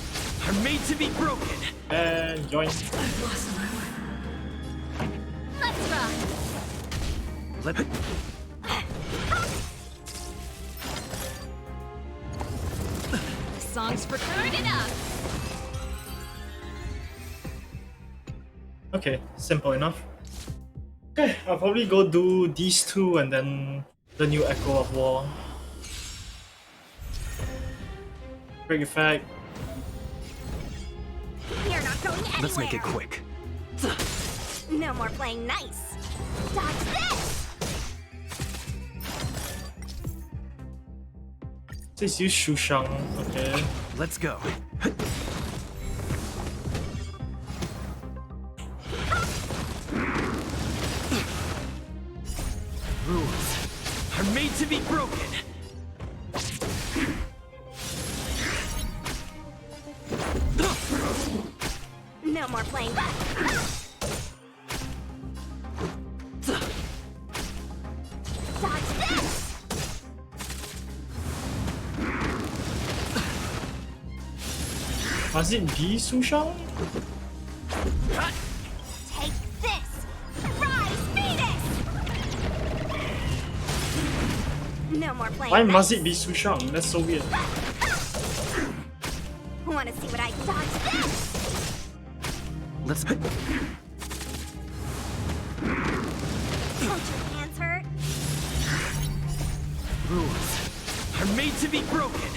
Speaker 5: are made to be broken.
Speaker 1: and join.
Speaker 4: I've lost my way.
Speaker 3: Let's rock!
Speaker 5: Let
Speaker 19: Songs for...
Speaker 3: Turn it up!
Speaker 1: Okay, simple enough. Okay, I'll probably go do these two and then the new Echo of War. Break effect.
Speaker 2: You're not going anywhere.
Speaker 5: Let's make it quick.
Speaker 2: No more playing nice. Dodge this.
Speaker 1: Let's use Shushang. Okay.
Speaker 5: Let's go. Rules are made to be broken.
Speaker 2: No more playing back. Dodge this.
Speaker 1: Must it be Shushang?
Speaker 2: Take this. Rise, Venus. No more playing
Speaker 1: Why
Speaker 2: nice.
Speaker 1: must it be Shushang? That's so weird.
Speaker 2: Want to see what I can dodge this?
Speaker 5: Let's.
Speaker 2: Don't your hands hurt?
Speaker 5: Rules are made to be broken.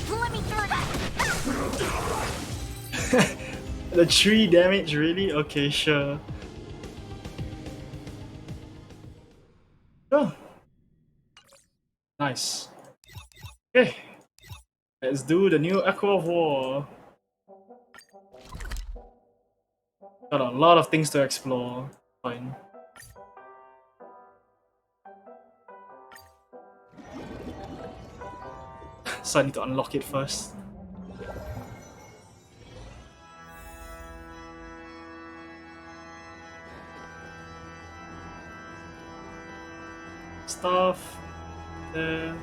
Speaker 2: Let me through that.
Speaker 1: The 3 damage, really? Okay, sure. Oh. Nice. Okay. Let's do the new Echo of War. Got a lot of things to explore. Fine. So I need to unlock it first. Stuff there.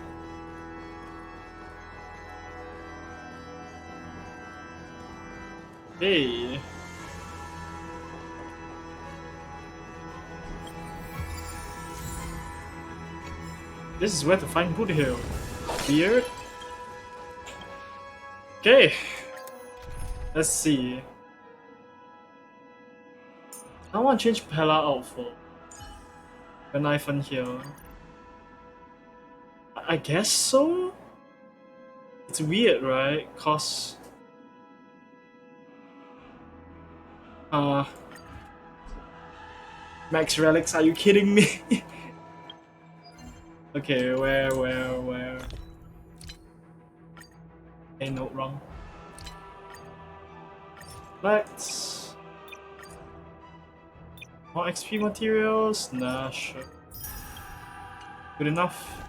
Speaker 1: Hey. This is where to find Buddha Hill. Weird. Okay. Let's see. I want to change Pella out for the knife on here. I guess so? It's weird, right? Cause Max Relics, are you kidding me? Okay, where? Okay, no, wrong. Let's... More XP materials? Nah, sure. Good enough.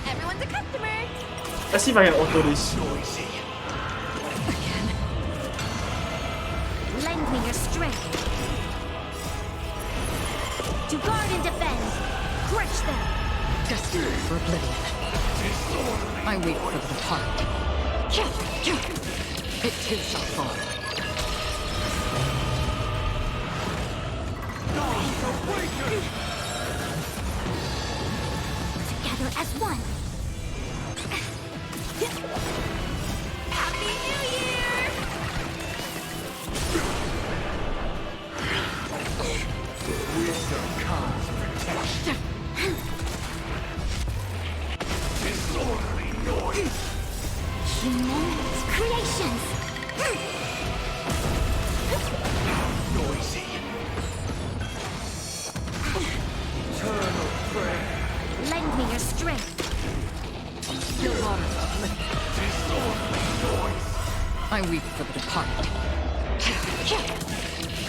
Speaker 15: Everyone's a customer.
Speaker 1: Let's see if I can auto this.
Speaker 3: Lend me your strength. To guard and defend. Crush them.
Speaker 9: Destined for oblivion. I wait for the depart. It too shall fall.
Speaker 3: Together as one.
Speaker 15: Happy New Year!
Speaker 17: Wisdom comes protection. Disorderly noise.
Speaker 3: Humans, creations.
Speaker 17: Noisy. Eternal prayer.
Speaker 3: Lend me your strength.
Speaker 9: Still waters uplifted.
Speaker 17: Disorderly noise.
Speaker 9: I weep for the departed.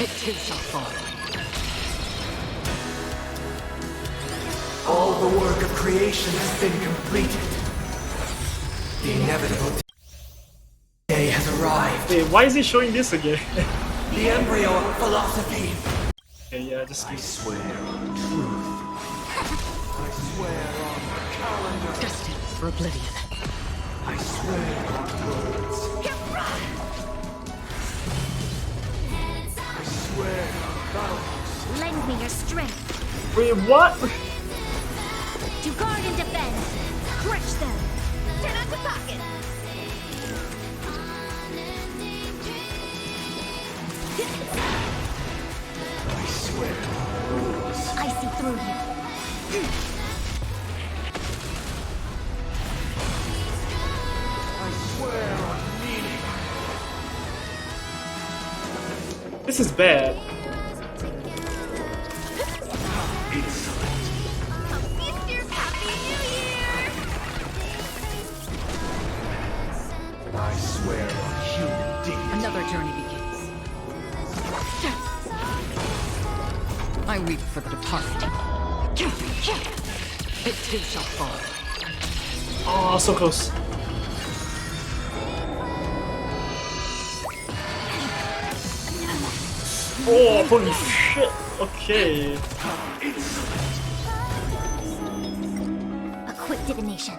Speaker 9: It too shall fall.
Speaker 17: All the work of creation has been completed. The inevitable day has arrived.
Speaker 1: Wait, why is he showing this again?
Speaker 17: The embryo of philosophy.
Speaker 1: Okay, yeah, just
Speaker 17: I swear on truth. I swear on the calendar.
Speaker 9: Destined for oblivion.
Speaker 17: I swear on words. I swear on battles.
Speaker 3: Lend me your strength.
Speaker 1: Wait, what?
Speaker 3: To guard and defend. Crush them.
Speaker 15: Turn on the pocket.
Speaker 17: I swear on rules.
Speaker 3: I see through you.
Speaker 17: I swear on meaning.
Speaker 1: This is bad.
Speaker 17: Insolent.
Speaker 15: Happy New Year!
Speaker 17: I swear on human dignity.
Speaker 9: Another journey begins. I weep for the departed. It too shall fall.
Speaker 1: Oh, so close. Oh, holy shit. Okay.
Speaker 3: A quick divination.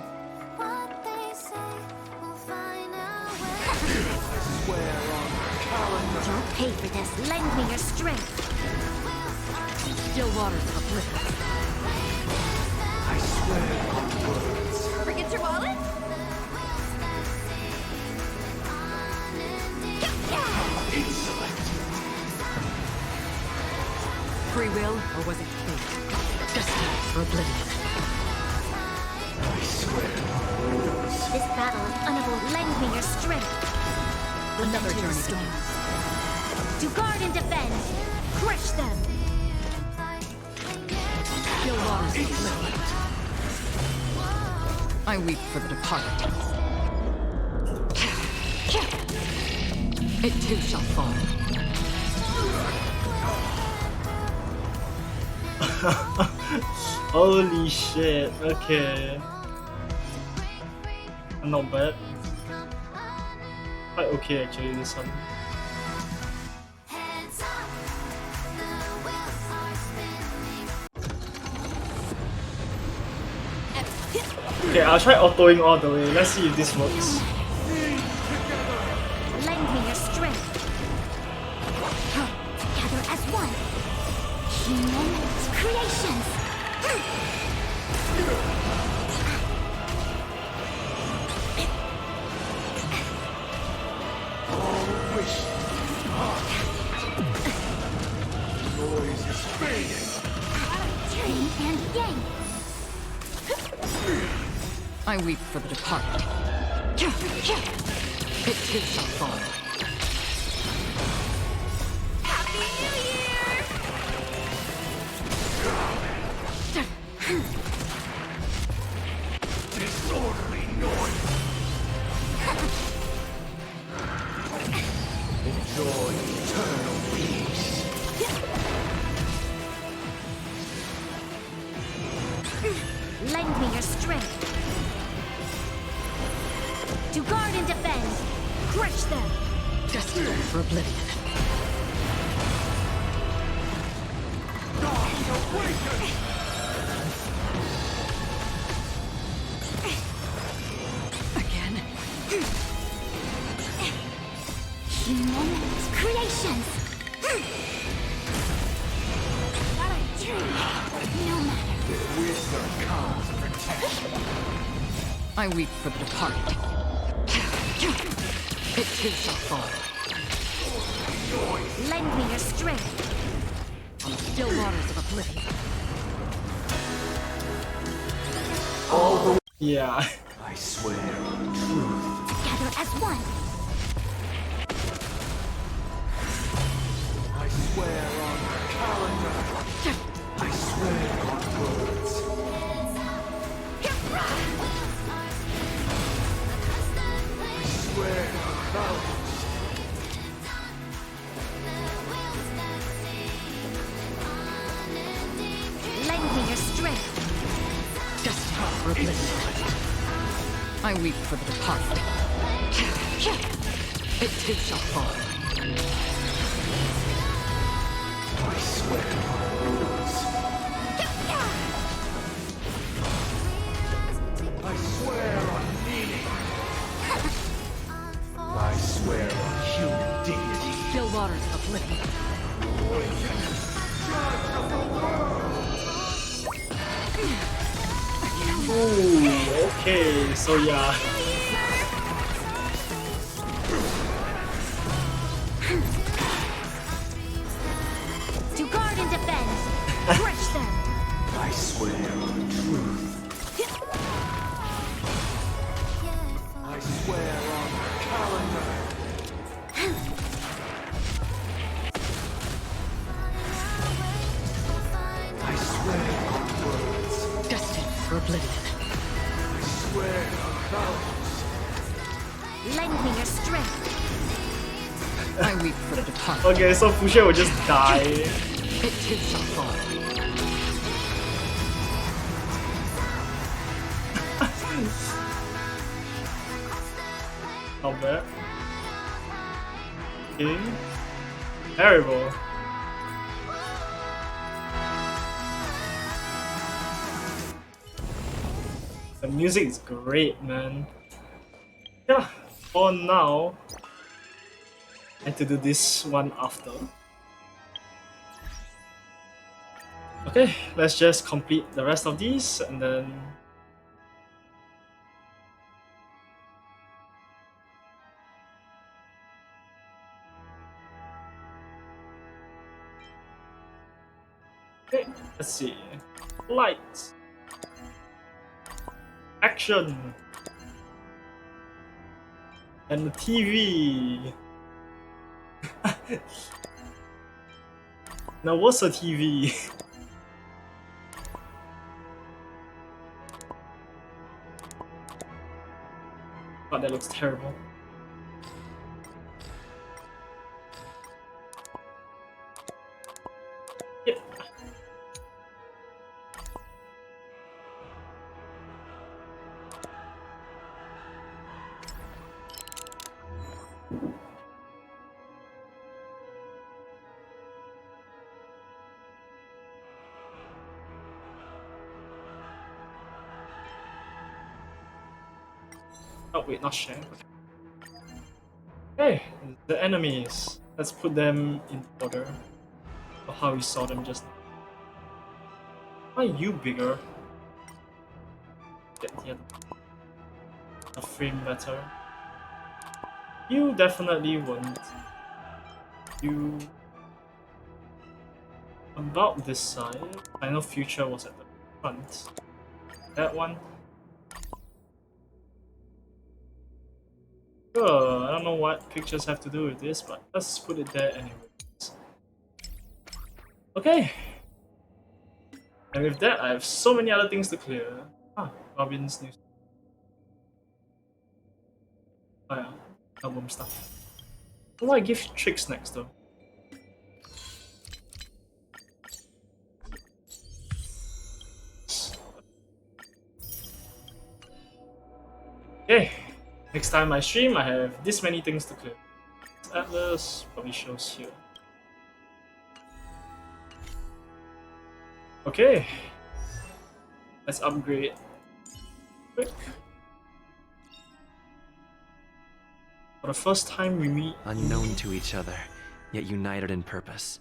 Speaker 3: You'll pay for this. Lend me your strength.
Speaker 9: Still waters uplifted.
Speaker 17: I swear on words.
Speaker 15: Forget your wallet?
Speaker 17: Insolent.
Speaker 9: Free will, or was it fate? Destined for oblivion.
Speaker 17: I swear on rules.
Speaker 3: This battle is unable. Lend me your strength.
Speaker 9: Another
Speaker 3: Enter the
Speaker 9: journey
Speaker 3: storm.
Speaker 9: begins.
Speaker 3: To guard and defend. Crush them.
Speaker 9: Still waters uplifted. I weep for the departed. It too shall fall.
Speaker 1: Holy shit. Okay. Not bad. Quite okay actually, this one. Okay, I'll try autoing all the way. Let's see if this works.
Speaker 3: Lend me your strength. Together as one. Humans, creations.
Speaker 17: Noise is fading.
Speaker 3: Yin and yang.
Speaker 9: I weep for the departed. It too shall fall.
Speaker 3: Happy New Year!
Speaker 17: Disorderly noise. Enjoy eternal peace.
Speaker 3: Lend me your strength. To guard and defend. Crush them.
Speaker 9: Destined for oblivion.
Speaker 17: Gods awaken!
Speaker 9: Again.
Speaker 3: Human creations. Not a dream. No matter.
Speaker 17: Wisdom comes protection.
Speaker 9: I weep for the departed. It too shall fall.
Speaker 3: Lend me your strength.
Speaker 9: On the still waters of oblivion.
Speaker 1: Yeah.
Speaker 17: I swear on truth.
Speaker 3: Together as one.
Speaker 17: I swear on the calendar. I swear on words. I swear on values.
Speaker 3: Lend me your strength.
Speaker 9: Destined for oblivion. I weep for the departed. It too shall fall.
Speaker 17: I swear on rules. I swear on meaning. I swear on human dignity.
Speaker 9: Still waters of oblivion.
Speaker 1: Ooh, okay, so yeah.
Speaker 3: To guard and defend. Crush them.
Speaker 17: I swear on truth. I swear on the calendar. I swear on words.
Speaker 9: Destined for oblivion.
Speaker 17: I swear on values.
Speaker 3: Lend me your strength.
Speaker 9: I weep for the departed.
Speaker 1: Okay, so Fuxue will just die.
Speaker 9: It too shall fall.
Speaker 1: Not bad. Okay. Terrible. The music is great, man. Yeah, for now, I have to do this one after. Okay, let's just complete the rest of these and then. Okay, let's see. Lights. Action. And the TV. Now what's a TV? Oh, that looks terrible. Yep. Oh wait, not Shank. Okay, the enemies. Let's put them in order of how we saw them just now. Why are you bigger? Get the a frame better. You definitely won't. You about this side. I know future was at the front. That one. Sure, I don't know what pictures have to do with this, but let's put it there anyways. Okay. And with that, I have so many other things to clear. Ah, Robin's news. Oh yeah, album stuff. What do I give tricks next though? Okay, next time I stream, I have this many things to clear. This Atlas probably shows here. Okay, let's upgrade quick. For the first time we meet...
Speaker 5: Unknown to each other, yet united in purpose.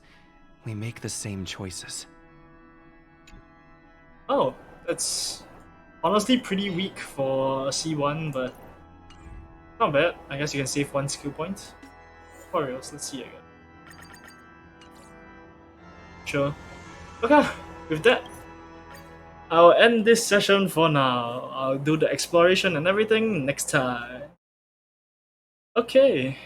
Speaker 5: We make the same choices.
Speaker 1: Oh, that's honestly pretty weak for a C1, but not bad. I guess you can save 1 skill point. Tutorials, let's see again. Sure. Okay, with that, I'll end this session for now. I'll do the exploration and everything next time. Okay.